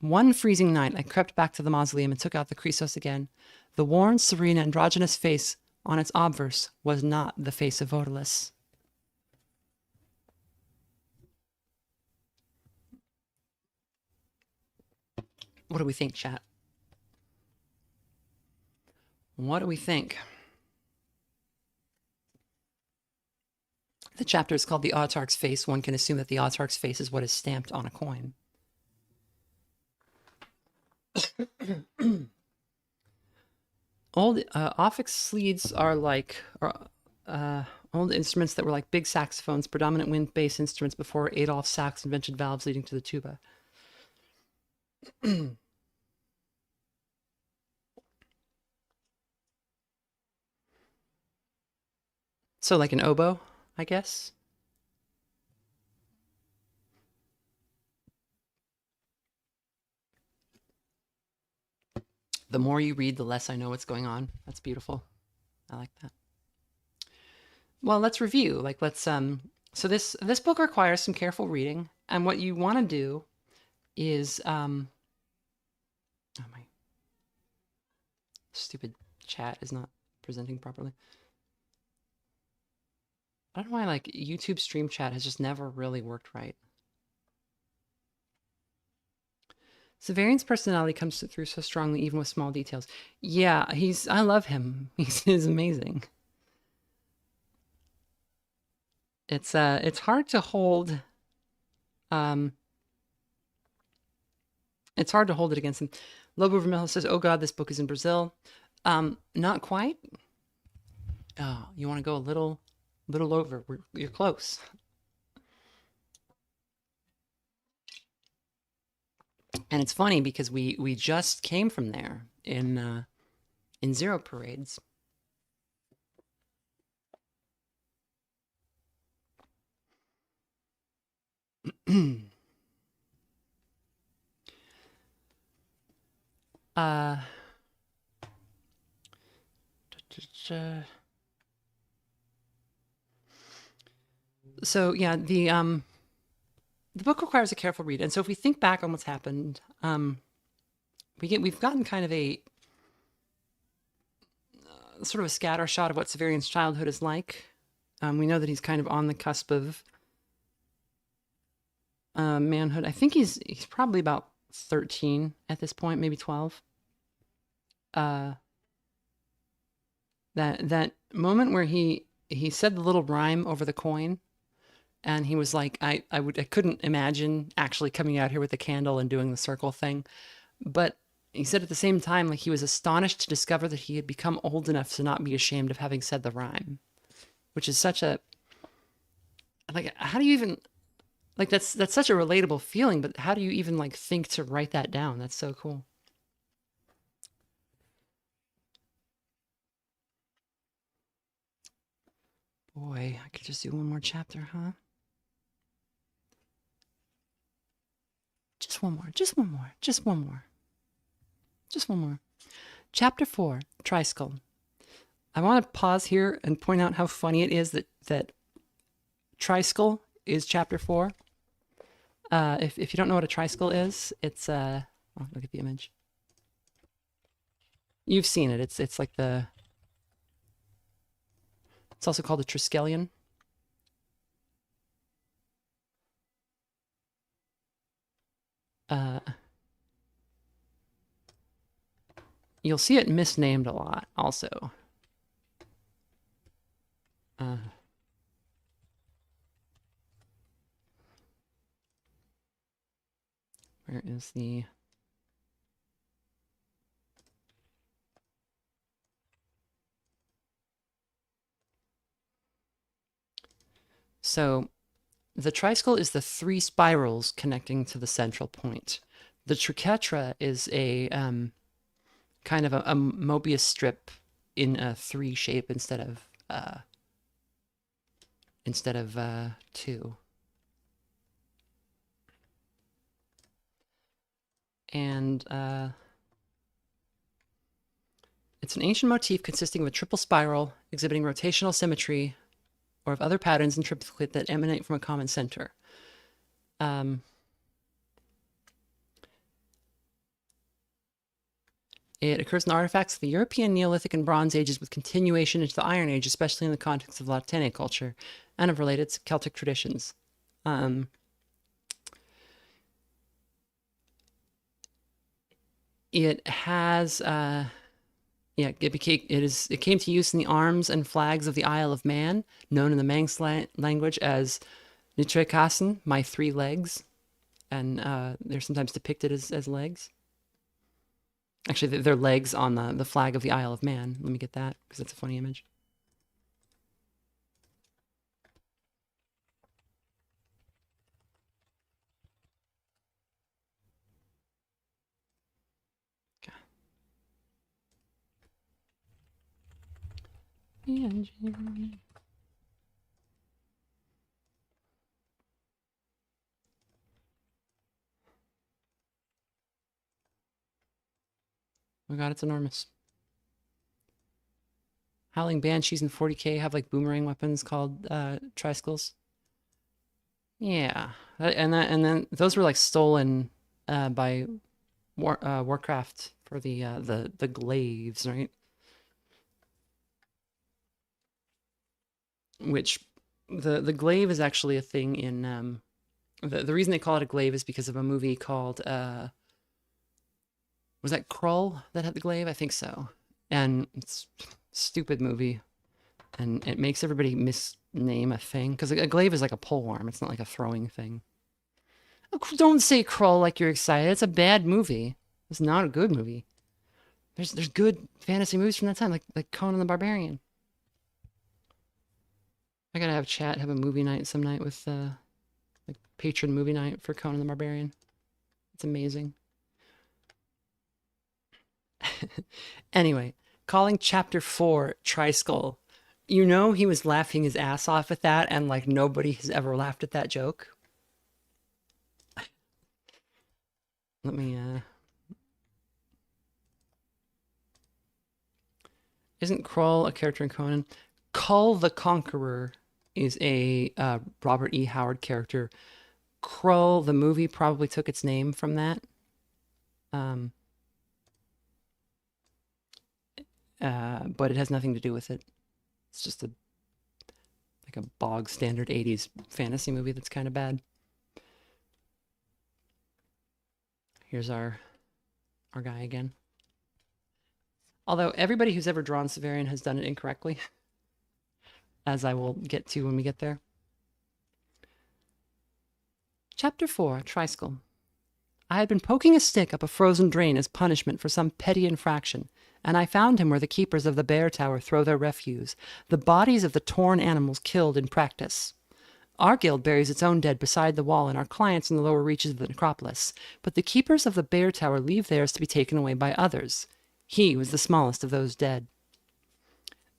One freezing night, I crept back to the mausoleum and took out the Chrysos again. The worn, serene, androgynous face on its obverse was not the face of Vodalis. What do we think, chat? What do we think? The chapter is called The Autarch's Face. One can assume that the Autarch's face is what is stamped on a coin. Old Offix sleeds are like old instruments that were like big saxophones, predominant wind bass instruments before Adolf Sax invented valves leading to the tuba. So like an oboe, I guess. The more you read, the less I know what's going on. That's beautiful. I like that. Well, let's review. So this book requires some careful reading, and what you want to do is oh, my stupid chat is not presenting properly. I don't know why YouTube stream chat has just never really worked right. Severian's personality comes through so strongly, even with small details. Yeah, I love him. He's amazing. It's hard to hold. It's hard to hold it against him. Lobo Vermelho says, "Oh God, this book is in Brazil." Not quite. Oh, you want to go a little over? You're close. And it's funny because we just came from there in Zero Parades. So yeah, the book requires a careful read, and so if we think back on what's happened, we've gotten kind of a sort of a scatter shot of what Severian's childhood is like. We know that he's kind of on the cusp of manhood. I think he's probably about 13 at this point, maybe 12. That moment where he said the little rhyme over the coin, and he was like, I couldn't imagine actually coming out here with a candle and doing the circle thing. But he said at the same time, like, he was astonished to discover that he had become old enough to not be ashamed of having said the rhyme, which is such a, like, how do you even, like, that's such a relatable feeling, but how do you even, like, think to write that down? That's so cool. Boy, I could just do one more chapter, huh? Just one more, just one more, just one more. Just one more. Chapter 4, Triskull. I want to pause here and point out how funny it is that Triskull is chapter 4. If you don't know what a Triskull is, it's oh, look at the image. You've seen it. It's like the, it's also called a Triskelion. You'll see it misnamed a lot, also. Where is the... So, the Triskull is the 3 spirals connecting to the central point. The Triquetra is a kind of a Mobius strip in a 3 shape instead of 2. And it's an ancient motif consisting of a triple spiral exhibiting rotational symmetry or of other patterns in triplicate that emanate from a common center. It occurs in artifacts of the European Neolithic and Bronze Ages with continuation into the Iron Age, especially in the context of Latine culture and of related Celtic traditions. It has, it came to use in the arms and flags of the Isle of Man, known in the Manx language as Nitrekassen, my 3 legs, and they're sometimes depicted as legs. Actually, they're legs on the flag of the Isle of Man. Let me get that, because that's a funny image. Oh my god, it's enormous. Howling Banshees and 40k have like boomerang weapons called tricycles. Yeah, and then those were like stolen by Warcraft for the glaives, right? Which the glaive is actually a thing in the reason they call it a glaive is because of a movie called was that Krull that had the glaive? I think so. And it's a stupid movie, and it makes everybody misname a thing because a glaive is like a polearm. It's not like a throwing thing. Don't say Krull like you're excited. It's a bad movie. It's not a good movie. There's good fantasy movies from that time, like Conan the Barbarian. I gotta have chat, have a movie night some night with like patron movie night for Conan the Barbarian. It's amazing. Anyway, calling chapter 4 Triskull. You know he was laughing his ass off at that, and like nobody has ever laughed at that joke. Let me Isn't Krull a character in Conan? Kull the Conqueror is a Robert E. Howard character. Krull, the movie, probably took its name from that. But it has nothing to do with it. It's just like a bog standard 80s fantasy movie that's kind of bad. Here's our guy again. Although everybody who's ever drawn Severian has done it incorrectly, as I will get to when we get there. Chapter 4, Triskull. I had been poking a stick up a frozen drain as punishment for some petty infraction, and I found him where the keepers of the bear tower throw their refuse, the bodies of the torn animals killed in practice. Our guild buries its own dead beside the wall and our clients in the lower reaches of the necropolis, but the keepers of the bear tower leave theirs to be taken away by others. He was the smallest of those dead.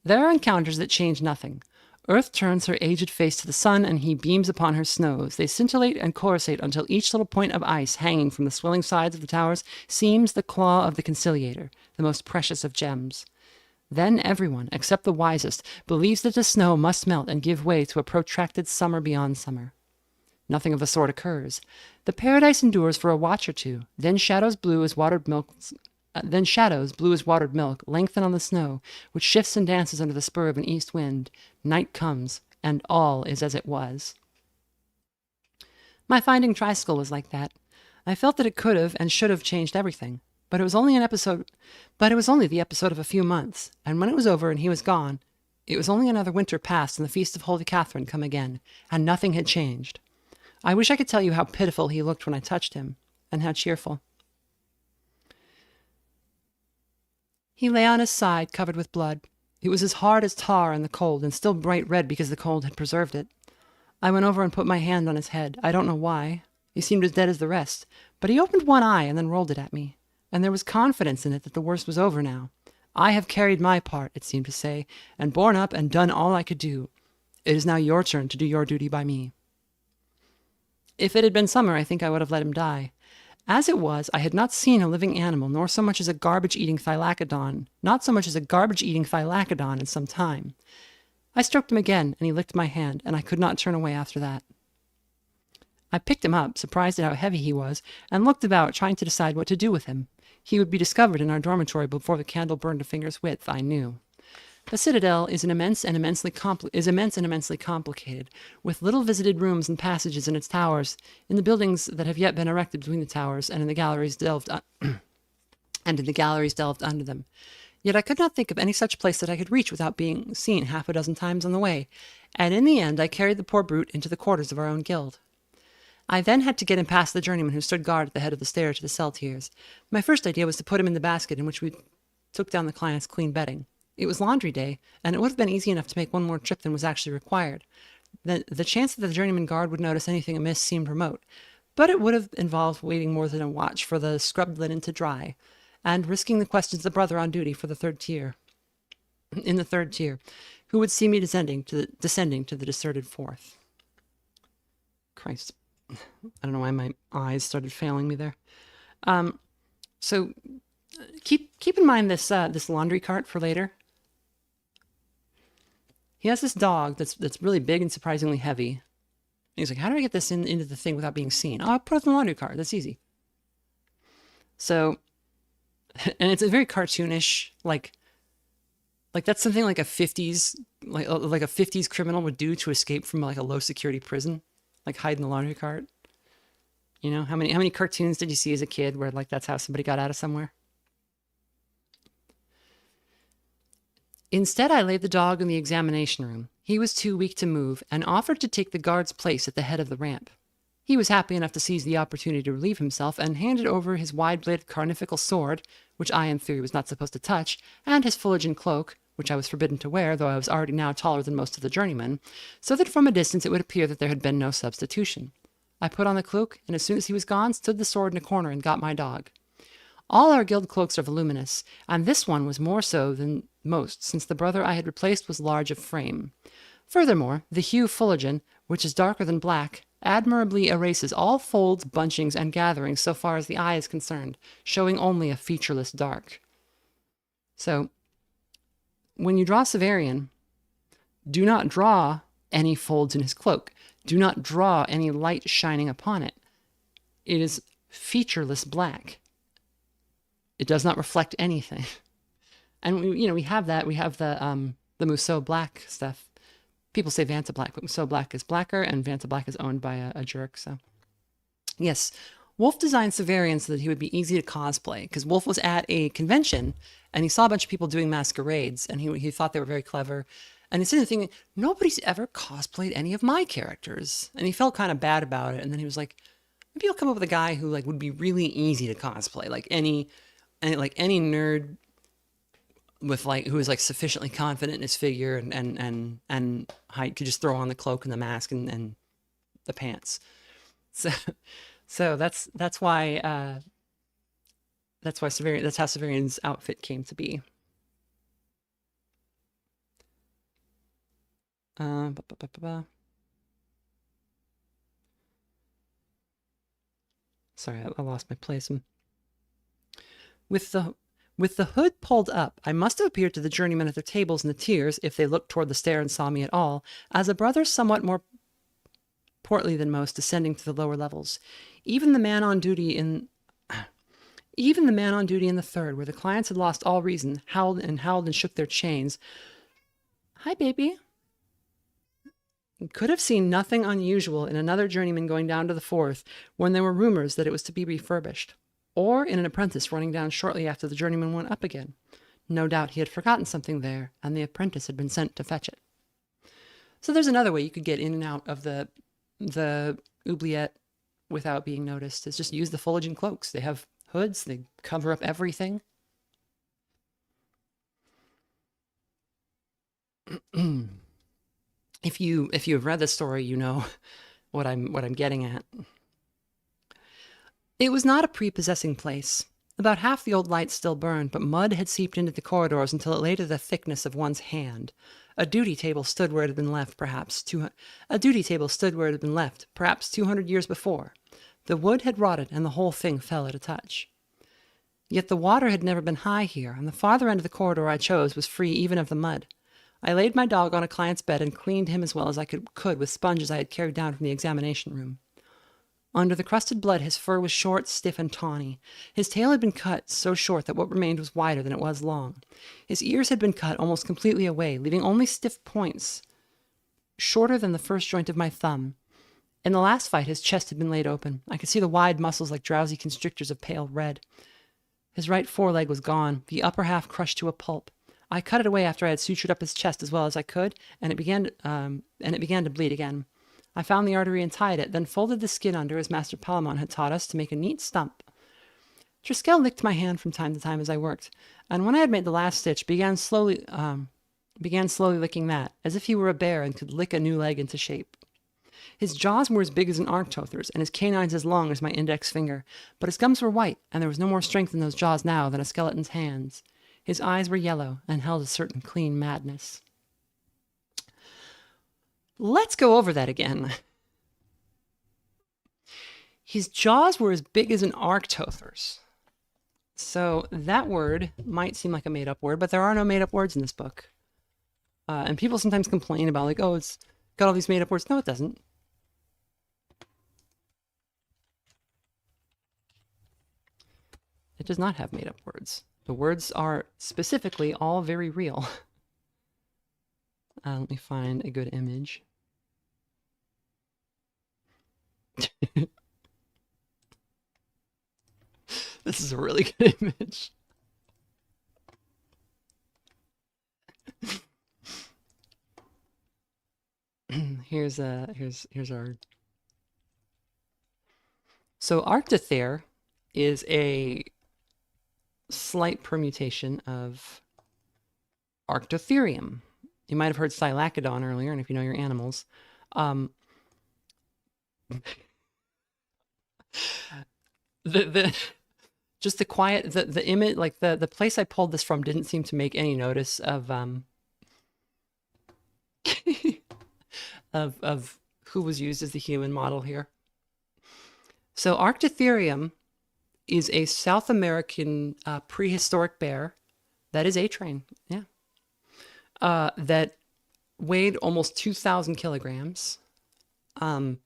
There are encounters that change nothing. Earth turns her aged face to the sun, and he beams upon her snows. They scintillate and coruscate until each little point of ice hanging from the swelling sides of the towers seems the claw of the conciliator, the most precious of gems. Then everyone, except the wisest, believes that the snow must melt and give way to a protracted summer beyond summer. Nothing of the sort occurs. The paradise endures for a watch or two, then shadows blue as watered milk lengthen on the snow, which shifts and dances under the spur of an east wind. Night comes, and all is as it was. My finding Triskull was like that. I felt that it could have and should have changed everything, but it was only the episode of a few months, and when it was over and he was gone, it was only another winter past and the feast of Holy Catherine come again, and nothing had changed. I wish I could tell you how pitiful he looked when I touched him, and how cheerful. He lay on his side, covered with blood. It was as hard as tar in the cold, and still bright red because the cold had preserved it. I went over and put my hand on his head. I don't know why. He seemed as dead as the rest, but he opened one eye and then rolled it at me, and there was confidence in it that the worst was over now. I have carried my part, it seemed to say, and borne up and done all I could do. It is now your turn to do your duty by me. If it had been summer, I think I would have let him die. As it was, I had not seen a living animal, nor so much as a garbage-eating thylacodon, in some time. I stroked him again, and he licked my hand, and I could not turn away after that. I picked him up, surprised at how heavy he was, and looked about, trying to decide what to do with him. He would be discovered in our dormitory before the candle burned a finger's width, I knew. The Citadel is immense and immensely complicated, with little visited rooms and passages in its towers, in the buildings that have yet been erected between the towers, and in the galleries delved under them. Yet I could not think of any such place that I could reach without being seen half a dozen times on the way, and in the end I carried the poor brute into the quarters of our own guild. I then had to get him past the journeyman who stood guard at the head of the stair to the cell tiers. My first idea was to put him in the basket in which we took down the client's clean bedding. It was laundry day, and it would have been easy enough to make one more trip than was actually required. The chance that the journeyman guard would notice anything amiss seemed remote, but it would have involved waiting more than a watch for the scrubbed linen to dry, and risking the questions of the brother on duty for the third tier, who would see me descending to the deserted fourth. Christ, I don't know why my eyes started failing me there. So keep in mind this laundry cart for later. He has this dog that's really big and surprisingly heavy. And he's like, how do I get this into the thing without being seen? Oh, I'll put it in the laundry cart. That's easy. So, and it's a very cartoonish, like that's something like a 50s, like a 50s criminal would do to escape from like a low security prison, like hide in the laundry cart. You know, how many cartoons did you see as a kid where like that's how somebody got out of somewhere? Instead, I laid the dog in the examination room. He was too weak to move and offered to take the guard's place at the head of the ramp. He was happy enough to seize the opportunity to relieve himself and handed over his wide-bladed carnifical sword, which I in theory was not supposed to touch, and his fuligan cloak, which I was forbidden to wear, though I was already now taller than most of the journeymen, so that from a distance it would appear that there had been no substitution. I put on the cloak, and as soon as he was gone, stood the sword in a corner and got my dog. All our guild cloaks are voluminous, and this one was more so than most, since the brother I had replaced was large of frame. Furthermore, the hue fuligan, which is darker than black, admirably erases all folds, bunchings, and gatherings so far as the eye is concerned, showing only a featureless dark. So, when you draw Severian, do not draw any folds in his cloak. Do not draw any light shining upon it. It is featureless black. It does not reflect anything. And we have that. We have the Mousseau black stuff. People say Vanta black, but Mousseau black is blacker, and Vanta black is owned by a jerk. So, yes, Wolfe designed Severian so that he would be easy to cosplay, because Wolfe was at a convention and he saw a bunch of people doing masquerades, and he thought they were very clever. And he said the thing, nobody's ever cosplayed any of my characters, and he felt kind of bad about it. And then he was like, maybe I'll come up with a guy who like would be really easy to cosplay, like any nerd with like who is like sufficiently confident in his figure and height could just throw on the cloak and the mask and the pants. So that's why Severian, that's how Severian's outfit came to be. Sorry, I lost my place. With the hood pulled up, I must have appeared to the journeymen at their tables in the tiers, if they looked toward the stair and saw me at all, as a brother somewhat more portly than most, descending to the lower levels. Even the man on duty in the third, where the clients had lost all reason, howled and shook their chains. Hi, baby. Could have seen nothing unusual in another journeyman going down to the fourth when there were rumors that it was to be refurbished, or in an apprentice running down shortly after the journeyman went up again. No doubt he had forgotten something there, and the apprentice had been sent to fetch it. So there's another way you could get in and out of the oubliette without being noticed, is just use the fuligan cloaks. They have hoods, they cover up everything. If you have read this story, you know what I'm getting at. It was not a prepossessing place. About half the old lights still burned, but mud had seeped into the corridors until it lay to the thickness of one's hand. A duty table stood where it had been left, perhaps 200 years before. The wood had rotted, and the whole thing fell at a touch. Yet the water had never been high here, and the farther end of the corridor I chose was free even of the mud. I laid my dog on a client's bed and cleaned him as well as I could with sponges I had carried down from the examination room. Under the crusted blood, his fur was short, stiff, and tawny. His tail had been cut so short that what remained was wider than it was long. His ears had been cut almost completely away, leaving only stiff points, shorter than the first joint of my thumb. In the last fight, his chest had been laid open. I could see the wide muscles like drowsy constrictors of pale red. His right foreleg was gone, the upper half crushed to a pulp. I cut it away after I had sutured up his chest as well as I could, and it began to bleed again. I found the artery and tied it, then folded the skin under as Master Palamon had taught us to make a neat stump. Triskel licked my hand from time to time as I worked, and when I had made the last stitch, began slowly licking that, as if he were a bear and could lick a new leg into shape. His jaws were as big as an Arctother's, and his canines as long as my index finger, but his gums were white, and there was no more strength in those jaws now than a skeleton's hands. His eyes were yellow, and held a certain clean madness. Let's go over that again. His jaws were as big as an Arctother's. So that word might seem like a made-up word, but there are no made-up words in this book. And people sometimes complain about, like, oh, it's got all these made-up words. No, it doesn't. It does not have made-up words. The words are specifically all very real. Let me find a good image. This is a really good image. Here's our. So Arctothere is a slight permutation of Arctotherium. You might have heard Silacodon earlier, and if you know your animals, just the quiet, the image, like the place I pulled this from didn't seem to make any notice of of who was used as the human model here. So Arctotherium is a South American prehistoric bear that is A-train, yeah, that weighed almost 2,000 kilograms, and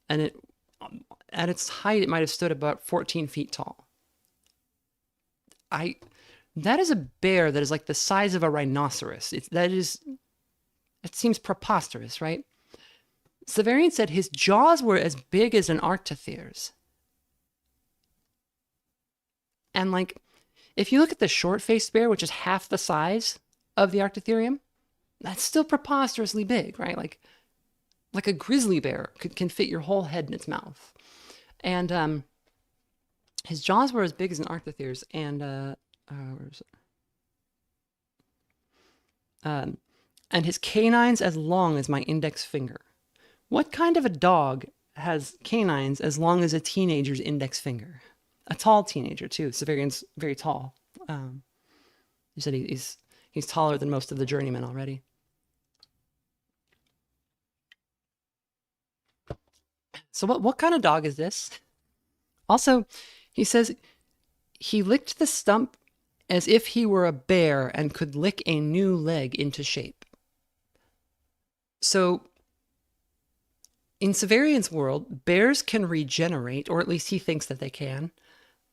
it at its height it might have stood about 14 feet tall. That is a bear that is like the size of a rhinoceros. It seems preposterous, right? Severian said his jaws were as big as an Arctothere's. And like, if you look at the short-faced bear, which is half the size of the Arctotherium, that's still preposterously big, right? Like a grizzly bear can fit your whole head in its mouth. And his jaws were as big as an Arctothere's, and where is it? And his canines as long as my index finger. What kind of a dog has canines as long as a teenager's index finger? A tall teenager too. Severian's very tall. You said he's taller than most of the journeymen already. So what kind of dog is this? Also, he says he licked the stump as if he were a bear and could lick a new leg into shape. So in Severian's world, bears can regenerate, or at least he thinks that they can.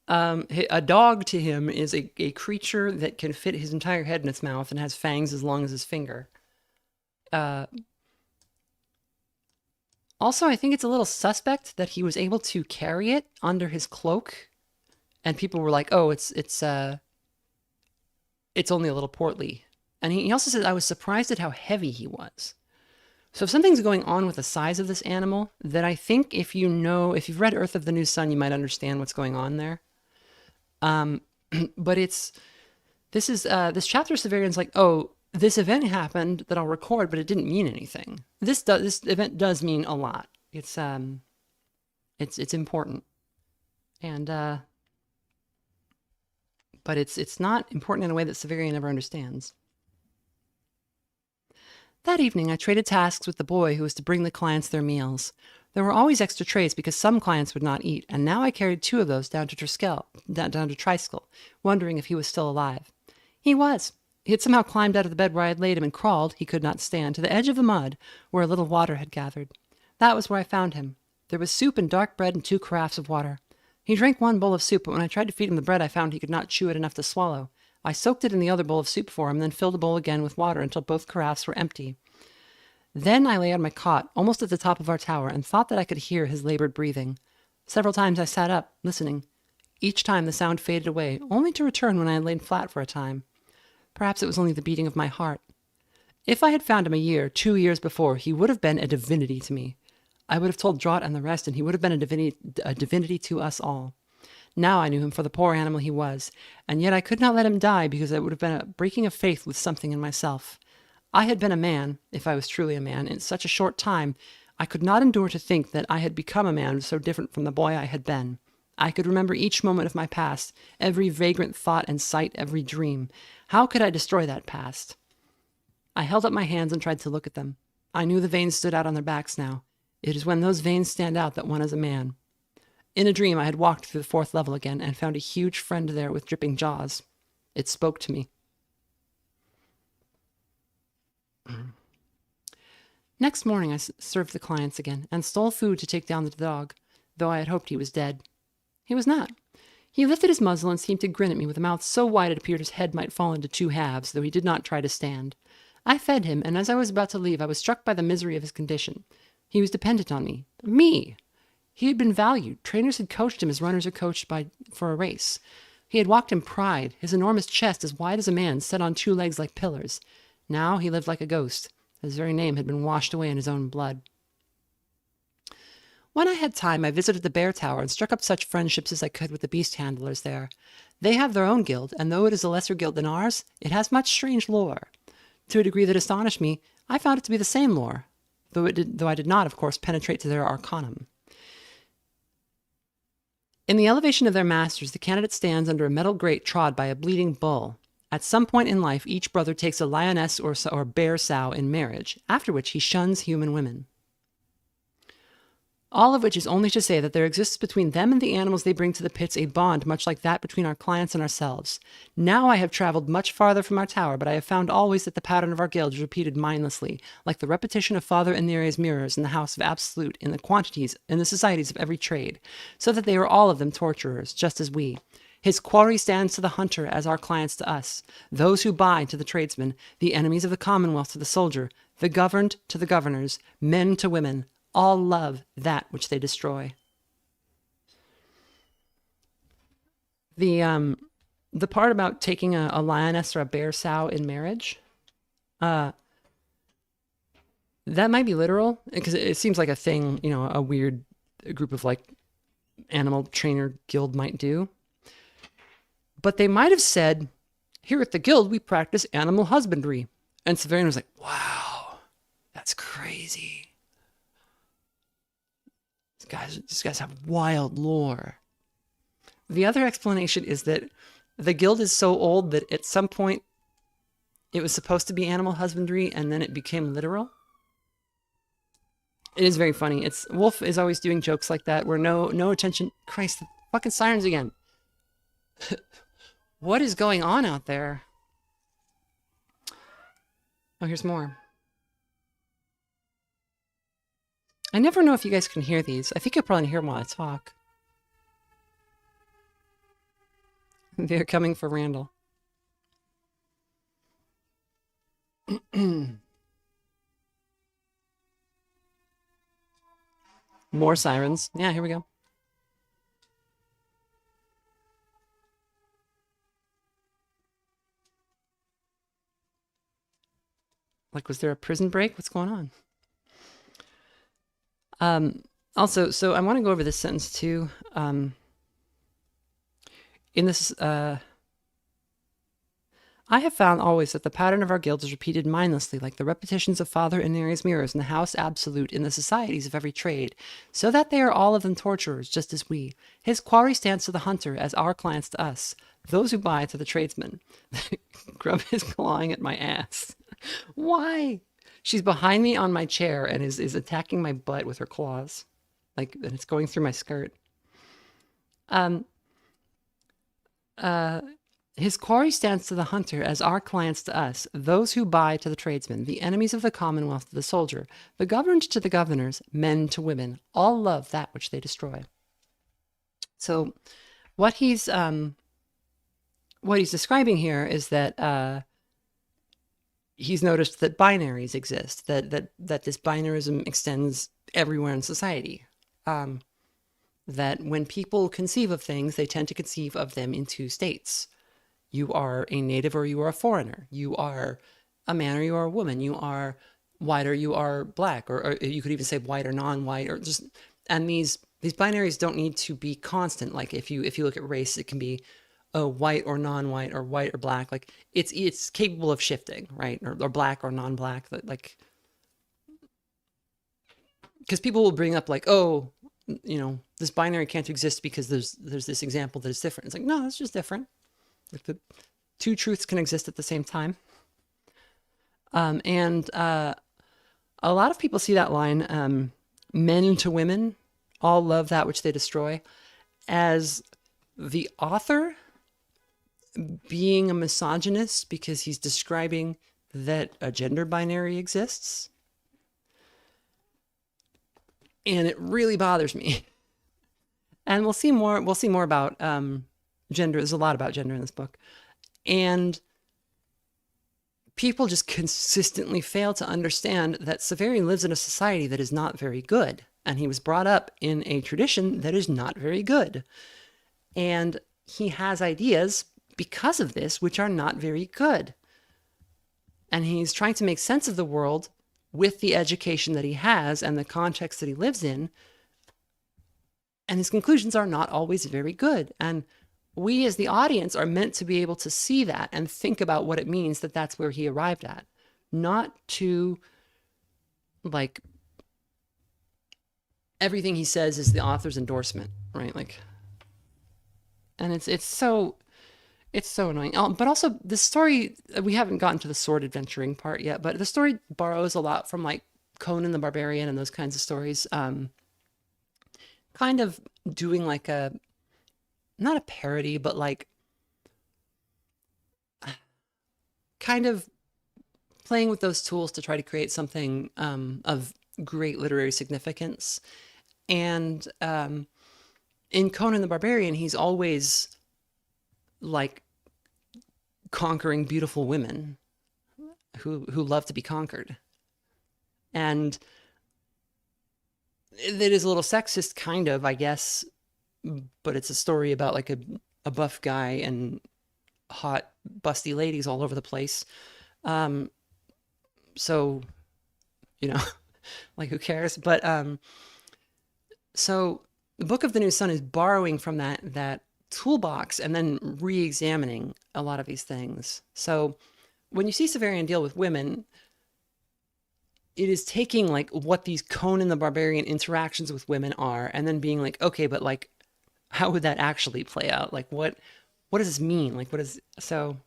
A dog to him is a creature that can fit his entire head in its mouth and has fangs as long as his finger. Also, I think it's a little suspect that he was able to carry it under his cloak, and people were like, "Oh, it's only a little portly." And he also says, "I was surprised at how heavy he was." So if something's going on with the size of this animal, that I think if you've read Earth of the New Sun, you might understand what's going on there. But this chapter of Severian's like, oh, this event happened that I'll record, but it didn't mean anything. This event does mean a lot. It's important, and but it's not important in a way that Severian ever understands. That evening, I traded tasks with the boy who was to bring the clients their meals. There were always extra trays because some clients would not eat, and now I carried 2 of those down to Triskel, wondering if he was still alive. He was. He had somehow climbed out of the bed where I had laid him and crawled, he could not stand, to the edge of the mud where a little water had gathered. That was where I found him. There was soup and dark bread and 2 carafes of water. He drank 1 bowl of soup, but when I tried to feed him the bread, I found he could not chew it enough to swallow. I soaked it in the other bowl of soup for him, then filled the bowl again with water until both carafes were empty. Then I lay on my cot, almost at the top of our tower, and thought that I could hear his labored breathing. Several times I sat up, listening. Each time the sound faded away, only to return when I had lain flat for a time. Perhaps it was only the beating of my heart. If I had found him a year, 2 years before, he would have been a divinity to me. I would have told Draught and the rest, and he would have been a divinity to us all. Now I knew him for the poor animal he was, and yet I could not let him die because it would have been a breaking of faith with something in myself. I had been a man, if I was truly a man, in such a short time. I could not endure to think that I had become a man so different from the boy I had been. I could remember each moment of my past, every vagrant thought and sight, every dream. How could I destroy that past? I held up my hands and tried to look at them. I knew the veins stood out on their backs now. It is when those veins stand out that one is a man. In a dream, I had walked through the 4th level again and found a huge friend there with dripping jaws. It spoke to me. Next morning, I served the clients again and stole food to take down the dog, though I had hoped he was dead. He was not. He lifted his muzzle and seemed to grin at me with a mouth so wide it appeared his head might fall into 2 halves, though he did not try to stand. I fed him, and as I was about to leave, I was struck by the misery of his condition. He was dependent on me. Me! He had been valued. Trainers had coached him as runners are coached for a race. He had walked in pride, his enormous chest as wide as a man's, set on 2 legs like pillars. Now he lived like a ghost. His very name had been washed away in his own blood. When I had time, I visited the Bear Tower and struck up such friendships as I could with the beast handlers there. They have their own guild, and though it is a lesser guild than ours, it has much strange lore. To a degree that astonished me, I found it to be the same lore, though I did not, of course, penetrate to their arcanum. In the elevation of their masters, the candidate stands under a metal grate trod by a bleeding bull. At some point in life, each brother takes a lioness or bear sow in marriage, after which he shuns human women. All of which is only to say that there exists between them and the animals they bring to the pits a bond much like that between our clients and ourselves. Now I have traveled much farther from our tower, but I have found always that the pattern of our guild is repeated mindlessly, like the repetition of Father Anere's mirrors in the House of Absolute, in the societies of every trade, so that they are all of them torturers, just as we. His quarry stands to the hunter as our clients to us, those who buy to the tradesmen, the enemies of the commonwealth to the soldier, the governed to the governors, men to women. All love that which they destroy. The part about taking a lioness or a bear sow in marriage, that might be literal, because it seems like a thing, a weird group of like animal trainer guild might do. But they might have said, here at the guild, we practice animal husbandry. And Severian was like, wow, that's crazy. These guys have wild lore. The other explanation is that the guild is so old that at some point it was supposed to be animal husbandry and then it became literal. It is very funny. Wolfe is always doing jokes like that where no attention. Christ, the fucking sirens again. What is going on out there? Oh, here's more. I never know if you guys can hear these. I think you'll probably hear them while I talk. They're coming for Randall. More sirens. Yeah, here we go. Like, was there a prison break? What's going on? Also, so I want to go over this sentence too. In this, I have found always that the pattern of our guild is repeated mindlessly, like the repetitions of Father Anere's mirrors in the House Absolute, in the societies of every trade, so that they are all of them torturers, just as we. His quarry stands to the hunter, as our clients to us, those who buy to the tradesmen. Grub is clawing at my ass. Why? She's behind me on my chair and is attacking my butt with her claws. And it's going through my skirt. His quarry stands to the hunter as our clients to us, those who buy to the tradesmen, the enemies of the commonwealth to the soldier, the governed to the governors, men to women. All love that which they destroy. So what he's describing here is that he's noticed that binaries exist, that this binarism extends everywhere in society. That when people conceive of things, they tend to conceive of them in two states. You are a native or you are a foreigner. You are a man or you are a woman. You are white or you are black, or you could even say white or non-white, or just, and these binaries don't need to be constant. Like if you look at race, it can be white or non-white, or white or black. Like it's capable of shifting, right? Or black or non-black. Like, because people will bring up like, oh, this binary can't exist because there's this example that is different. It's like, no, it's just different. Like the two truths can exist at the same time. And a lot of people see that line, men to women, all love that which they destroy, as the author being a misogynist because he's describing that a gender binary exists. And it really bothers me. And we'll see more about gender. There's a lot about gender in this book. And people just consistently fail to understand that Severian lives in a society that is not very good. And he was brought up in a tradition that is not very good. And he has ideas because of this, which are not very good. And he's trying to make sense of the world with the education that he has and the context that he lives in. And his conclusions are not always very good. And we as the audience are meant to be able to see that and think about what it means that that's where he arrived at. Not to, like, everything he says is the author's endorsement, right? Like, and it's so annoying. But also the story, we haven't gotten to the sword adventuring part yet, but the story borrows a lot from like Conan the Barbarian and those kinds of stories. Kind of doing like not a parody, but like kind of playing with those tools to try to create something of great literary significance. And in Conan the Barbarian, he's always like conquering beautiful women who love to be conquered. And it is a little sexist, kind of, I guess, but it's a story about like a buff guy and hot, busty ladies all over the place. So, like, who cares? But so the Book of the New Sun is borrowing from that toolbox and then re-examining a lot of these things. So when you see Severian deal with women, it is taking like what these Conan the Barbarian interactions with women are and then being like, okay, but like, how would that actually play out? Like, what does this mean? Like, what is, so,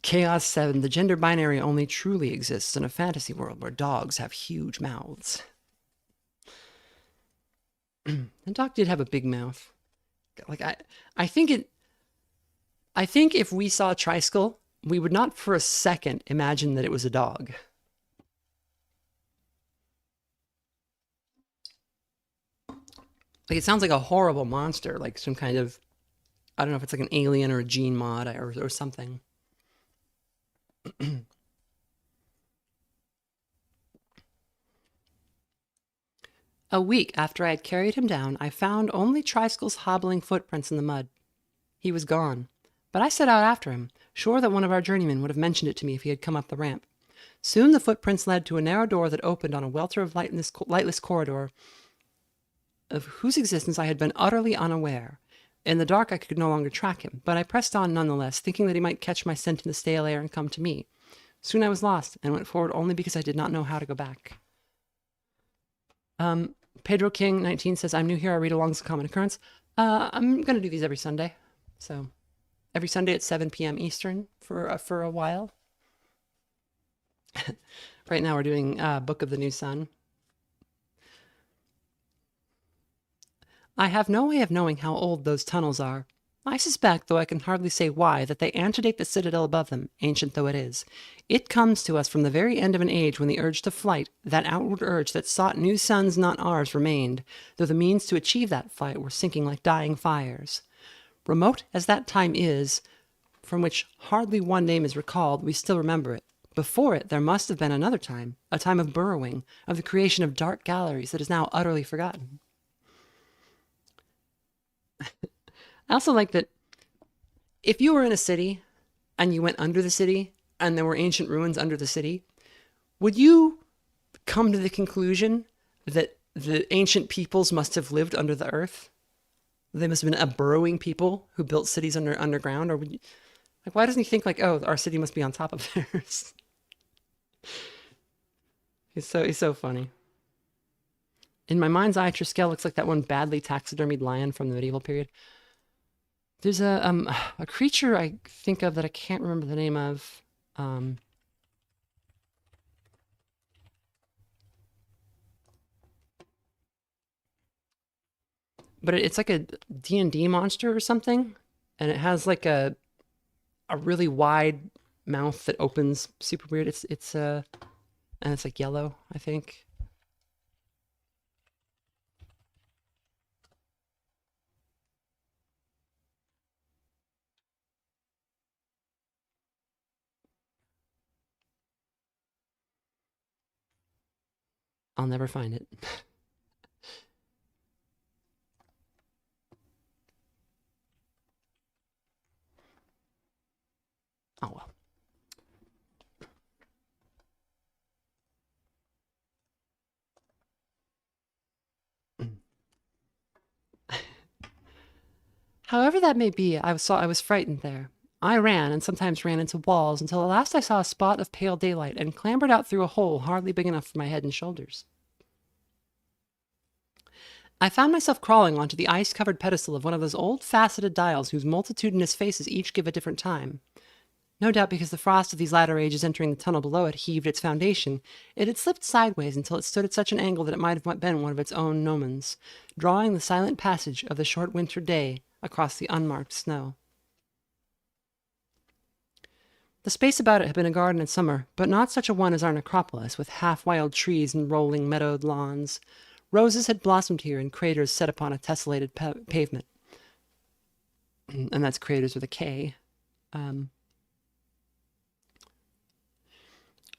Chaos 7, the gender binary only truly exists in a fantasy world where dogs have huge mouths. The dog did have a big mouth. Like, I think if we saw a tricycle, we would not for a second imagine that it was a dog. Like, it sounds like a horrible monster, like some kind of, I don't know if it's like an alien or a gene mod or something. A week after I had carried him down, I found only Tricycle's hobbling footprints in the mud. He was gone, but I set out after him, sure that one of our journeymen would have mentioned it to me if he had come up the ramp. Soon the footprints led to a narrow door that opened on a welter of lightless corridor of whose existence I had been utterly unaware. In the dark I could no longer track him, but I pressed on nonetheless, thinking that he might catch my scent in the stale air and come to me. Soon I was lost, and went forward only because I did not know how to go back. Pedro King 19 says, I'm new here, I read alongs a common occurrence. I'm going to do these every Sunday. So every Sunday at 7 p.m. Eastern for a while. Right now we're doing Book of the New Sun. I have no way of knowing how old those tunnels are. I suspect, though I can hardly say why, that they antedate the citadel above them, ancient though it is. It comes to us from the very end of an age when the urge to flight, that outward urge that sought new suns not ours, remained, though the means to achieve that flight were sinking like dying fires. Remote as that time is, from which hardly one name is recalled, we still remember it. Before it, there must have been another time, a time of burrowing, of the creation of dark galleries that is now utterly forgotten. I also like that if you were in a city and you went under the city and there were ancient ruins under the city, would you come to the conclusion that the ancient peoples must have lived under the earth? They must have been a burrowing people who built cities underground? Or would you, like, why doesn't he think like, oh, our city must be on top of theirs? He's so funny. In my mind's eye, Triskel looks like that one badly taxidermied lion from the medieval period. There's a creature I think of that I can't remember the name of. But it's like a D&D monster or something, and it has like a really wide mouth that opens super weird. It's and it's like yellow, I think. I'll never find it. Oh well. However that may be, I was frightened there. I ran, and sometimes ran into walls, until at last I saw a spot of pale daylight, and clambered out through a hole hardly big enough for my head and shoulders. I found myself crawling onto the ice-covered pedestal of one of those old faceted dials whose multitudinous faces each give a different time. No doubt because the frost of these latter ages entering the tunnel below it heaved its foundation, it had slipped sideways until it stood at such an angle that it might have been one of its own gnomons, drawing the silent passage of the short winter day across the unmarked snow. The space about it had been a garden in summer, but not such a one as our necropolis, with half-wild trees and rolling meadowed lawns. Roses had blossomed here in craters set upon a tessellated pavement. And that's craters with a K.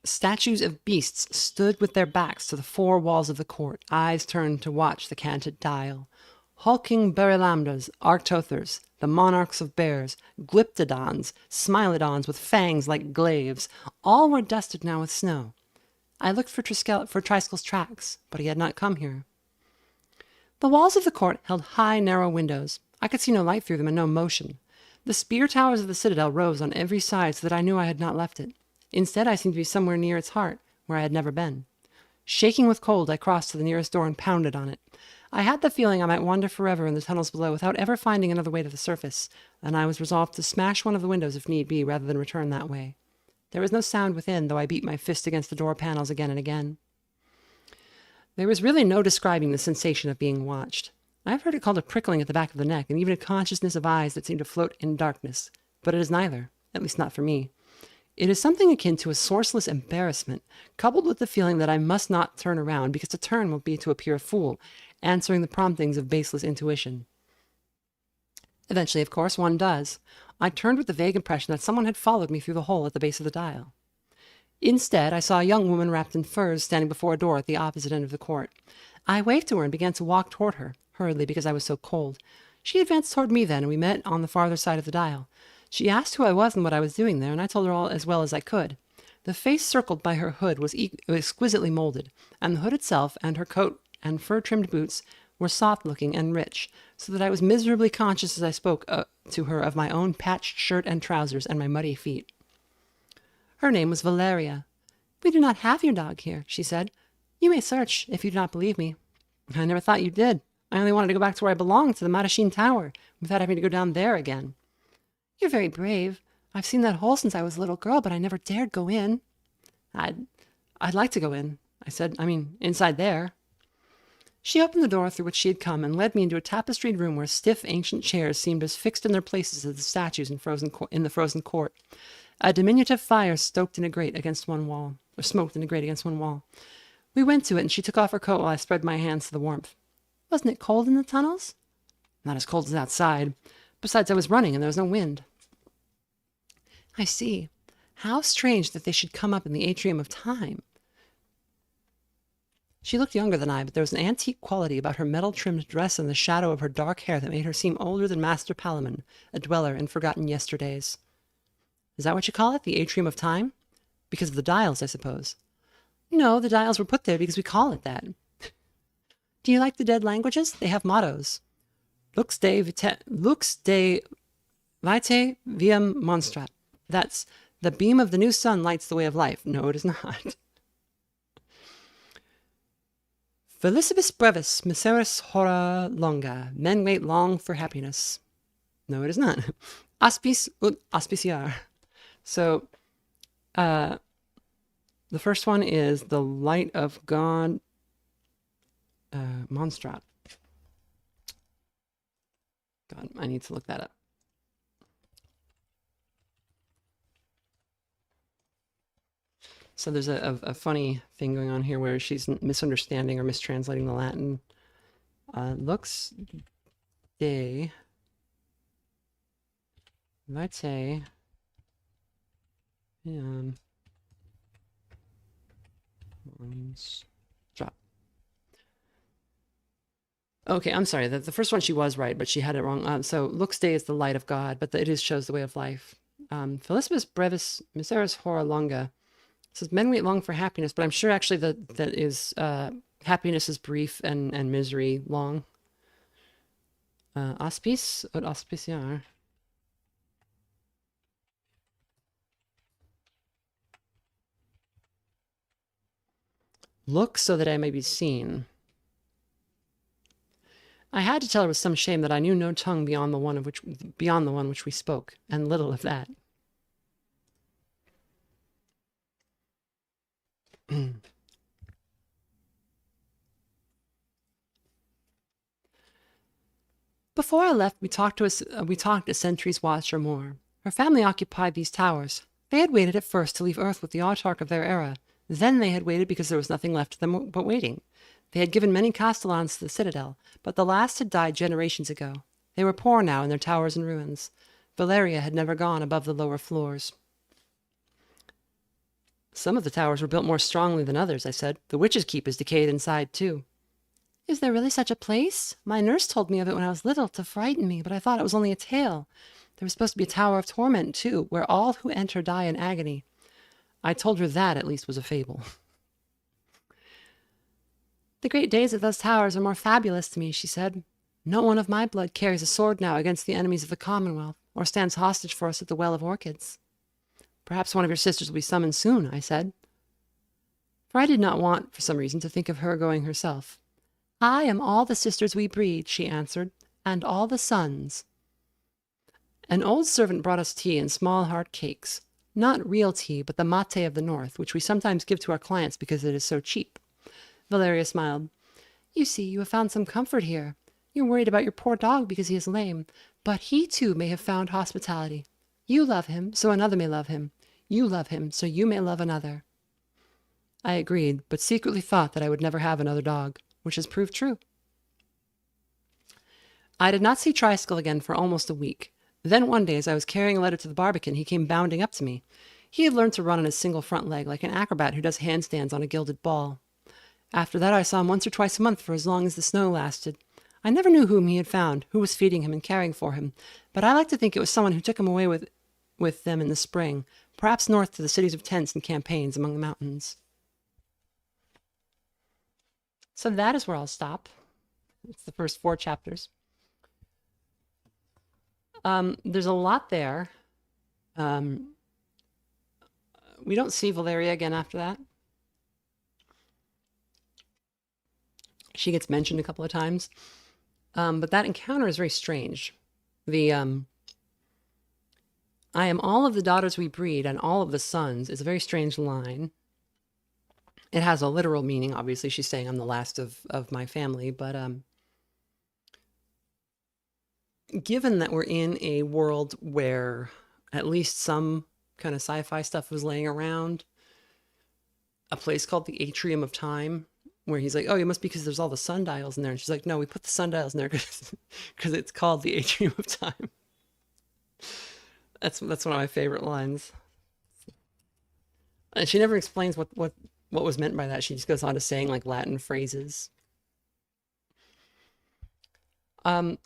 Statues of beasts stood with their backs to the four walls of the court, eyes turned to watch the canted dial. Hulking Berelamdas, Arctothers, the monarchs of bears, Glyptodons, Smilodons with fangs like glaives, all were dusted now with snow. I looked for Triskel's tracks, but he had not come here. The walls of the court held high, narrow windows. I could see no light through them and no motion. The spear towers of the citadel rose on every side so that I knew I had not left it. Instead, I seemed to be somewhere near its heart, where I had never been. Shaking with cold, I crossed to the nearest door and pounded on it. I had the feeling I might wander forever in the tunnels below without ever finding another way to the surface, and I was resolved to smash one of the windows if need be, rather than return that way. There was no sound within, though I beat my fist against the door panels again and again. There was really no describing the sensation of being watched. I have heard it called a prickling at the back of the neck, and even a consciousness of eyes that seem to float in darkness, but it is neither, at least not for me. It is something akin to a sourceless embarrassment, coupled with the feeling that I must not turn around, because to turn will be to appear a fool, answering the promptings of baseless intuition. Eventually, of course, one does. I turned with the vague impression that someone had followed me through the hole at the base of the dial. Instead, I saw a young woman wrapped in furs standing before a door at the opposite end of the court. I waved to her and began to walk toward her, hurriedly because I was so cold. She advanced toward me then, and we met on the farther side of the dial. She asked who I was and what I was doing there, and I told her all as well as I could. The face circled by her hood was exquisitely molded, and the hood itself and her coat and fur-trimmed boots were soft-looking and rich, so that I was miserably conscious as I spoke to her of my own patched shirt and trousers and my muddy feet. Her name was Valeria. "We do not have your dog here," she said. "You may search, if you do not believe me." "I never thought you did. I only wanted to go back to where I belonged, to the Mattachine Tower, without having to go down there again." "You're very brave. I've seen that hole since I was a little girl, but I never dared go in." I'd like to go in," I said. "I mean, inside there." She opened the door through which she had come and led me into a tapestried room where stiff, ancient chairs seemed as fixed in their places as the statues in the frozen court. A diminutive fire stoked in a grate against one wall, or smoked in a grate against one wall. We went to it, and she took off her coat while I spread my hands to the warmth. Wasn't it cold in the tunnels? Not as cold as outside. Besides, I was running, and there was no wind. I see. How strange that they should come up in the atrium of time. She looked younger than I, but there was an antique quality about her metal-trimmed dress and the shadow of her dark hair that made her seem older than Master Palamon, a dweller in forgotten yesterdays. Is that what you call it, the atrium of time? Because of the dials, I suppose. No, the dials were put there because we call it that. Do you like the dead languages? They have mottos. Lux de vitae viam monstrat. That's, the beam of the new sun lights the way of life. No, it is not. Felicibus brevis, miseris hora longa. Men wait long for happiness. No, it is not. Aspis ut aspiciar. So, the first one is the light of God, monstrat. God, I need to look that up. So there's a funny thing going on here where she's misunderstanding or mistranslating the Latin. Lux de vitae drop. Okay, I'm sorry. The first one she was right, but she had it wrong. So lux de is the light of God, but it shows the way of life. Felicibus brevis miseris hora longa. It says men wait long for happiness, but I'm sure actually that is happiness is brief and misery long. Aspis ut auspiciar. Look so that I may be seen. I had to tell her with some shame that I knew no tongue beyond the one which we spoke, and little of that. Before I left, we talked a century's watch or more. Her family occupied these towers. They had waited at first to leave Earth with the autarch of their era. Then they had waited because there was nothing left to them but waiting. They had given many castellans to the citadel, but the last had died generations ago. They were poor now in their towers and ruins. Valeria had never gone above the lower floors. Some of the towers were built more strongly than others, I said. The witch's keep is decayed inside, too. Is there really such a place? My nurse told me of it when I was little to frighten me, but I thought it was only a tale. There was supposed to be a tower of torment, too, where all who enter die in agony. I told her that, at least, was a fable. The great days of those towers are more fabulous to me, she said. No one of my blood carries a sword now against the enemies of the Commonwealth, or stands hostage for us at the Well of Orchids. Perhaps one of your sisters will be summoned soon, I said. For I did not want, for some reason, to think of her going herself. I am all the sisters we breed, she answered, and all the sons. An old servant brought us tea and small hard cakes. Not real tea, but the mate of the north, which we sometimes give to our clients because it is so cheap. Valeria smiled. You see, you have found some comfort here. You're worried about your poor dog because he is lame, but he too may have found hospitality. You love him, so another may love him. You love him, so you may love another. I agreed, but secretly thought that I would never have another dog, which has proved true. I did not see Triskel again for almost a week. Then one day, as I was carrying a letter to the Barbican, he came bounding up to me. He had learned to run on his single front leg, like an acrobat who does handstands on a gilded ball. After that, I saw him once or twice a month for as long as the snow lasted. I never knew whom he had found, who was feeding him and caring for him, but I like to think it was someone who took him away with them in the spring, perhaps north to the cities of tents and campaigns among the mountains. So that is where I'll stop. It's the first 4 chapters. There's a lot there. We don't see Valeria again after that. She gets mentioned a couple of times. But that encounter is very strange. I am all of the daughters we breed and all of the sons is a very strange line. It has a literal meaning. Obviously, she's saying I'm the last of my family, but given that we're in a world where at least some kind of sci-fi stuff was laying around, a place called the Atrium of Time, where he's like, oh, it must be because there's all the sundials in there. And she's like, no, we put the sundials in there because it's called the Atrium of Time. That's one of my favorite lines. And she never explains what was meant by that. She just goes on to saying like Latin phrases. I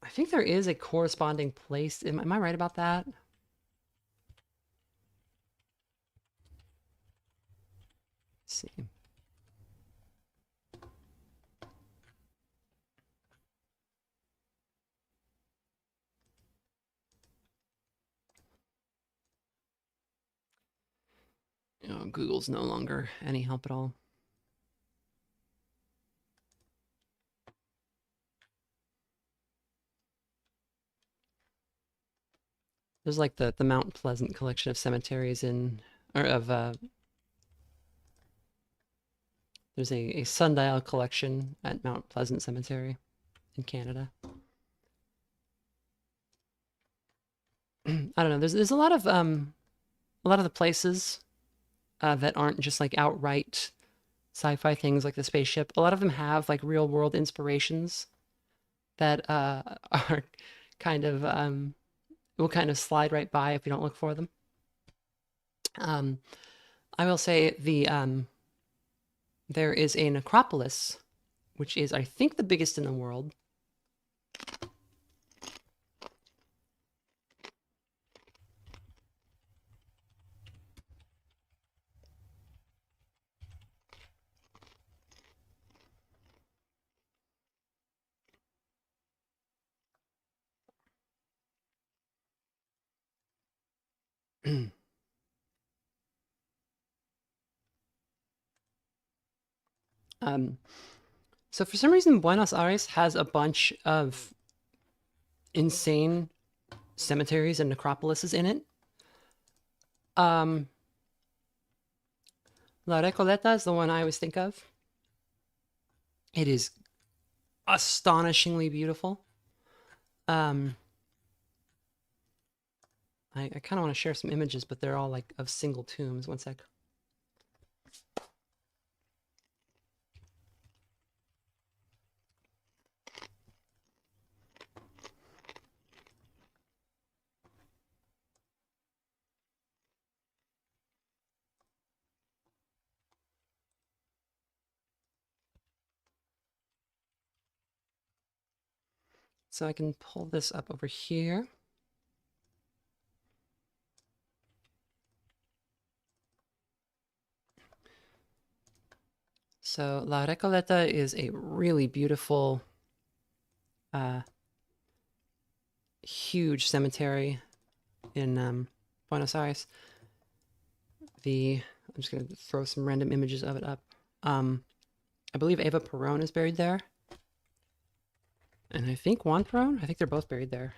think there is a corresponding place. Am I right about that? Let's see. Google's no longer any help at all. There's like the Mount Pleasant collection of cemeteries there's a sundial collection at Mount Pleasant Cemetery in Canada. I don't know. There's a lot of the places that aren't just like outright sci-fi things like the spaceship. A lot of them have like real world inspirations that are kind of will kind of slide right by if you don't look for them. I will say there is a necropolis, which is, I think, the biggest in the world. So for some reason, Buenos Aires has a bunch of insane cemeteries and necropolises in it. La Recoleta is the one I always think of. It is astonishingly beautiful. I kind of want to share some images, but they're all like of single tombs. One sec. So I can pull this up over here. So La Recoleta is a really beautiful, huge cemetery in Buenos Aires. I'm just going to throw some random images of it up. I believe Eva Perón is buried there. And I think Juan Perón, I think they're both buried there.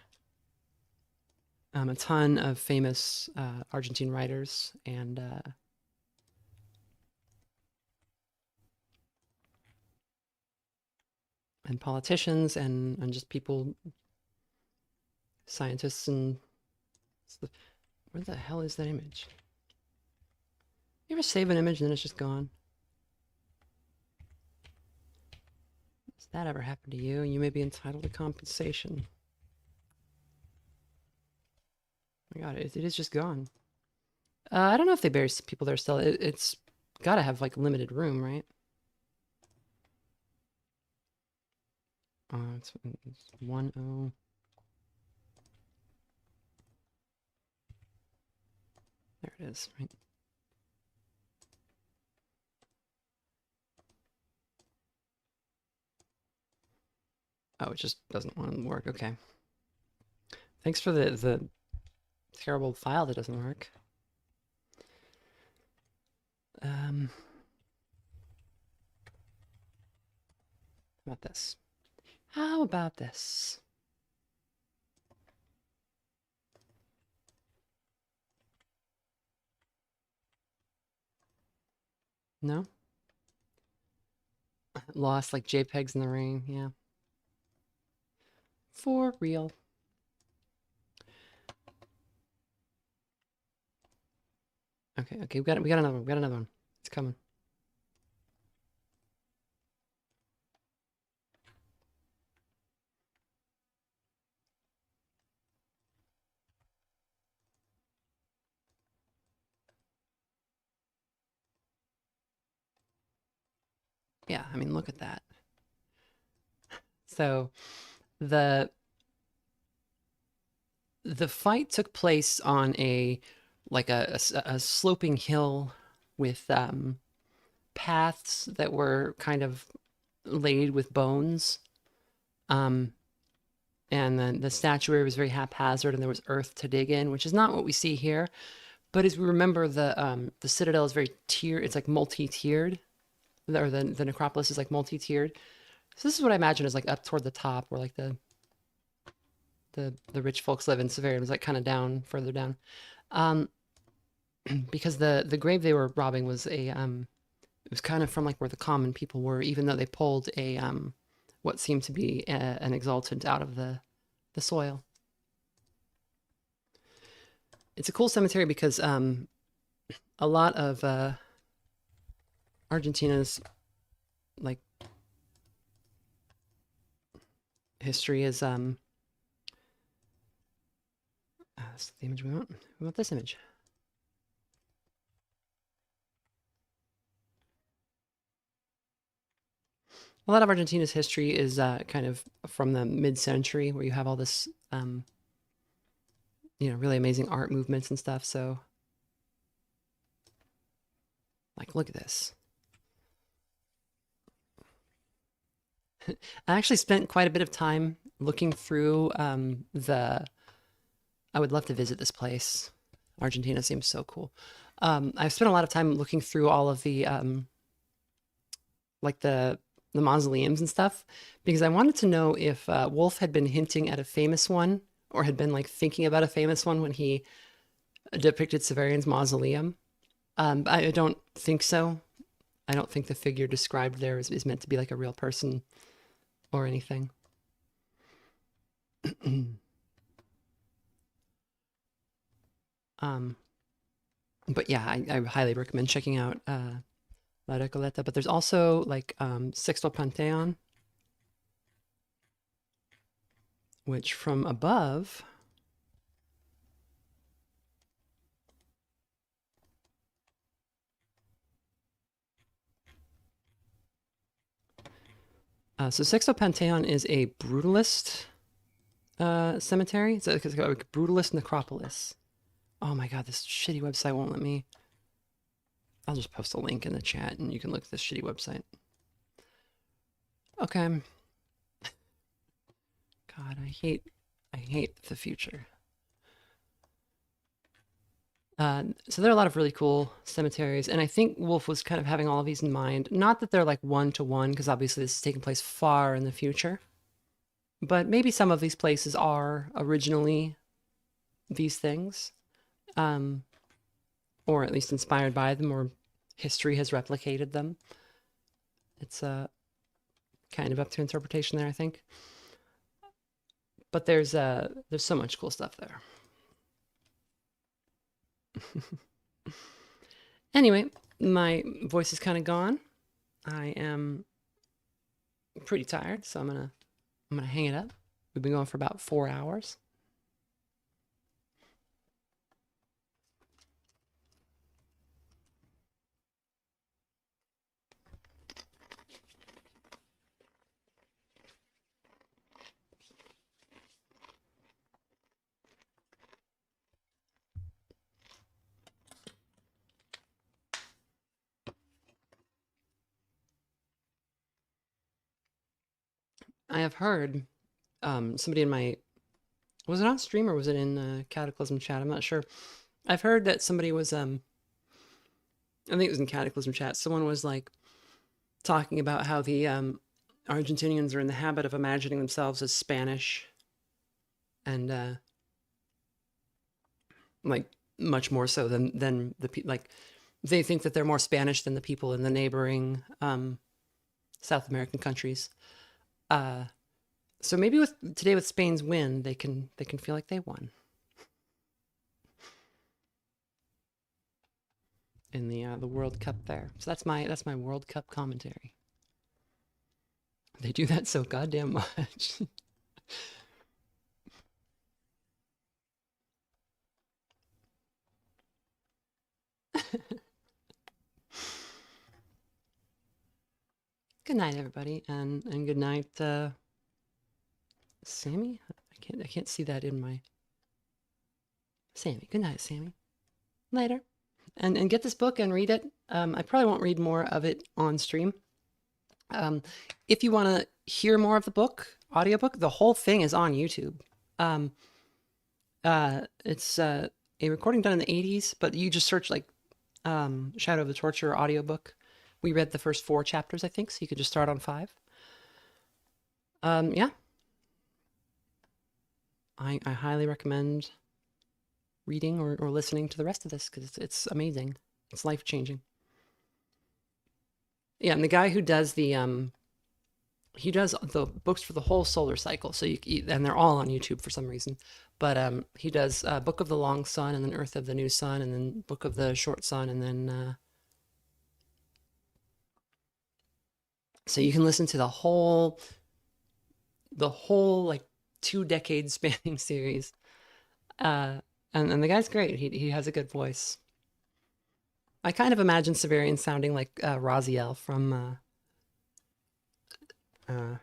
A ton of famous Argentine writers and politicians and just people, scientists, and where the hell is that image? You ever save an image and then it's just gone? Does that ever happen to you? You may be entitled to compensation. Oh my God, it is just gone. I don't know if they bury people there still. It's got to have like limited room, right? It's 1-0. There it is, right? Oh, it just doesn't want to work. Okay. Thanks for the terrible file that doesn't work. How about this? How about this? No? Lost like JPEGs in the rain, yeah. For real. Okay, we got another one. We got another one. It's coming. Yeah, I mean, look at that. So the fight took place on a sloping hill with paths that were kind of laid with bones. And then the statuary was very haphazard, and there was earth to dig in, which is not what we see here. But as we remember, the citadel is very tiered. It's like multi-tiered, or the necropolis is like multi-tiered. So this is what I imagine is like up toward the top, where like the rich folks live in Severian was like kind of down, further down. Because the grave they were robbing was it was kind of from like where the common people were, even though they pulled a what seemed to be an exaltant out of the soil. It's a cool cemetery because a lot of Argentina's like history is that's the image we want. We want this image. A lot of Argentina's history is kind of from the mid-century, where you have all this, really amazing art movements and stuff. So, like, look at this. I actually spent quite a bit of time looking through I would love to visit this place. Argentina seems so cool. I've spent a lot of time looking through all of the like the mausoleums and stuff, because I wanted to know if Wolfe had been hinting at a famous one, or had been like thinking about a famous one when he depicted Severian's mausoleum. I don't think so. I don't think the figure described there is meant to be like a real person or anything. But yeah, I highly recommend checking out La Recoleta. But there's also like Sexto Panteon, which from above so Sexto Panteon is a brutalist cemetery. It's a brutalist necropolis. Oh my god, this shitty website won't let me. I'll just post a link in the chat and you can look at this shitty website. Okay. God, I hate the future. So there are a lot of really cool cemeteries, and I think Wolfe was kind of having all of these in mind. Not that they're like one-to-one, because obviously this is taking place far in the future. But maybe some of these places are originally these things. Or at least inspired by them, or history has replicated them. It's kind of up to interpretation there, I think. But there's so much cool stuff there. Anyway, my voice is kind of gone. I am pretty tired, so I'm gonna hang it up. We've been going for about 4 hours. I have heard somebody in my, was it on stream or was it in Cataclysm chat? I'm not sure. I've heard that somebody was I think it was in Cataclysm chat. Someone was like talking about how the Argentinians are in the habit of imagining themselves as Spanish, and like much more so than the like they think that they're more Spanish than the people in the neighboring South American countries. So maybe with Spain's win, they can feel like they won in the World Cup there. So that's my World Cup commentary. They do that so goddamn much. Good night, everybody, and good night, Sammy. I can't see that in my Sammy. Good night, Sammy. Later, and get this book and read it. I probably won't read more of it on stream. If you want to hear more of the book, audiobook, the whole thing is on YouTube. It's a recording done in the 80s, but you just search like Shadow of the Torture audiobook. We read the first 4 chapters, I think, so you could just start on 5. Yeah. I highly recommend reading or listening to the rest of this because it's amazing. It's life-changing. Yeah, and the guy who does he does the books for the whole solar cycle. So and they're all on YouTube for some reason. But he does Book of the Long Sun, and then Earth of the New Sun, and then Book of the Short Sun, and then so you can listen to the whole like 2 decades spanning series. And the guy's great. He has a good voice. I kind of imagine Severian sounding like Raziel from and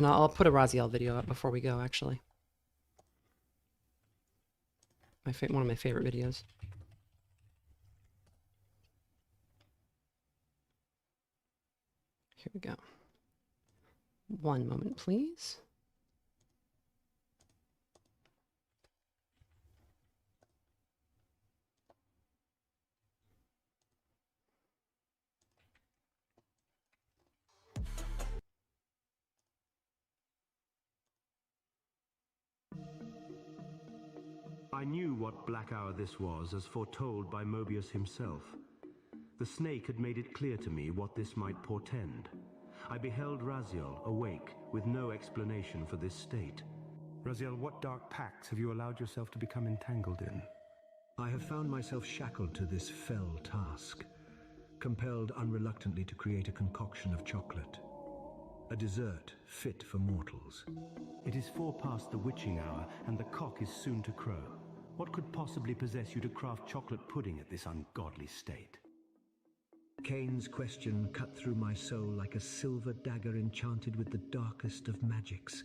I'll put a Raziel video up before we go, actually. One of my favorite videos. Here we go. One moment, please. I knew what black hour this was, as foretold by Mobius himself. The snake had made it clear to me what this might portend. I beheld Raziel awake, with no explanation for this state. Raziel, what dark pacts have you allowed yourself to become entangled in? I have found myself shackled to this fell task, compelled unreluctantly to create a concoction of chocolate. A dessert fit for mortals. It is 4 past the witching hour, and the cock is soon to crow. What could possibly possess you to craft chocolate pudding at this ungodly state? Cain's question cut through my soul like a silver dagger enchanted with the darkest of magics.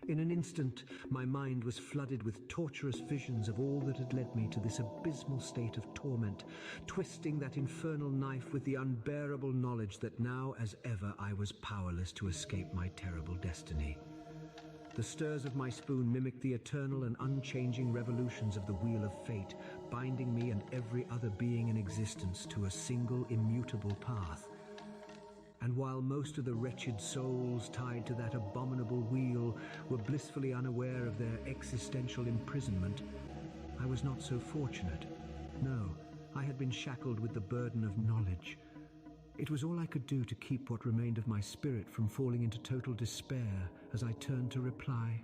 In an instant, my mind was flooded with torturous visions of all that had led me to this abysmal state of torment, twisting that infernal knife with the unbearable knowledge that now as ever I was powerless to escape my terrible destiny. The stirs of my spoon mimicked the eternal and unchanging revolutions of the wheel of fate, binding me and every other being in existence to a single immutable path. And while most of the wretched souls tied to that abominable wheel were blissfully unaware of their existential imprisonment, I was not so fortunate. No, I had been shackled with the burden of knowledge. It was all I could do to keep what remained of my spirit from falling into total despair as I turned to reply.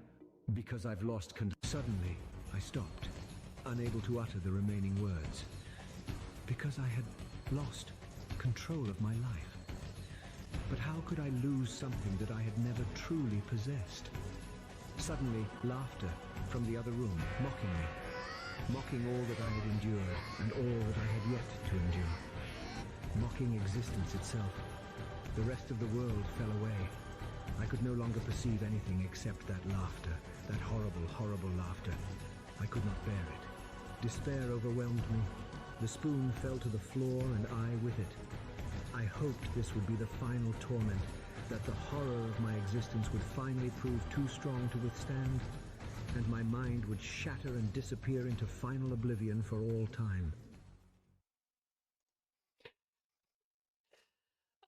Because I've lost Suddenly, I stopped, unable to utter the remaining words. Because I had lost control of my life. But how could I lose something that I had never truly possessed? Suddenly, laughter from the other room, mocking me. Mocking all that I had endured, and all that I had yet to endure. Mocking existence itself. The rest of the world fell away. I could no longer perceive anything except that laughter, that horrible, horrible laughter. I could not bear it. Despair overwhelmed me. The spoon fell to the floor, and I with it. I hoped this would be the final torment, that the horror of my existence would finally prove too strong to withstand, and my mind would shatter and disappear into final oblivion for all time.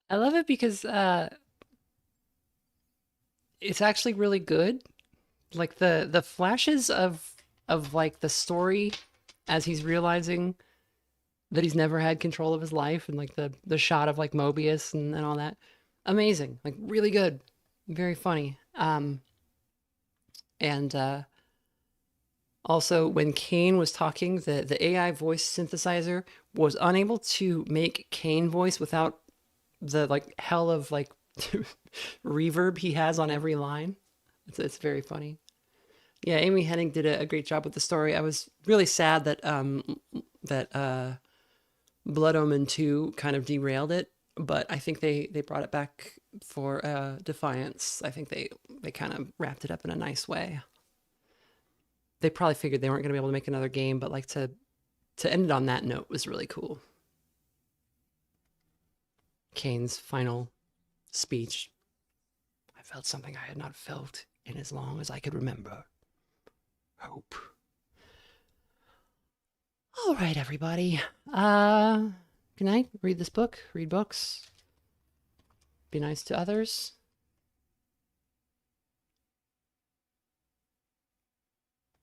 I love it because it's actually really good. Like the flashes of like the story as he's realizing that he's never had control of his life, and like the shot of like Mobius and all that. Amazing. Like really good. Very funny. And also when Kane was talking, the AI voice synthesizer was unable to make Kane voice without the like hell of like reverb he has on every line. It's very funny. Yeah, Amy Hennig did a great job with the story. I was really sad that Blood Omen 2 kind of derailed it, but I think they brought it back for Defiance. I think they kind of wrapped it up in a nice way. They probably figured they weren't going to be able to make another game, but like to end it on that note was really cool. Kane's final speech. I felt something I had not felt in as long as I could remember. Hope. All right, everybody. Good night. Read this book. Read books. Be nice to others.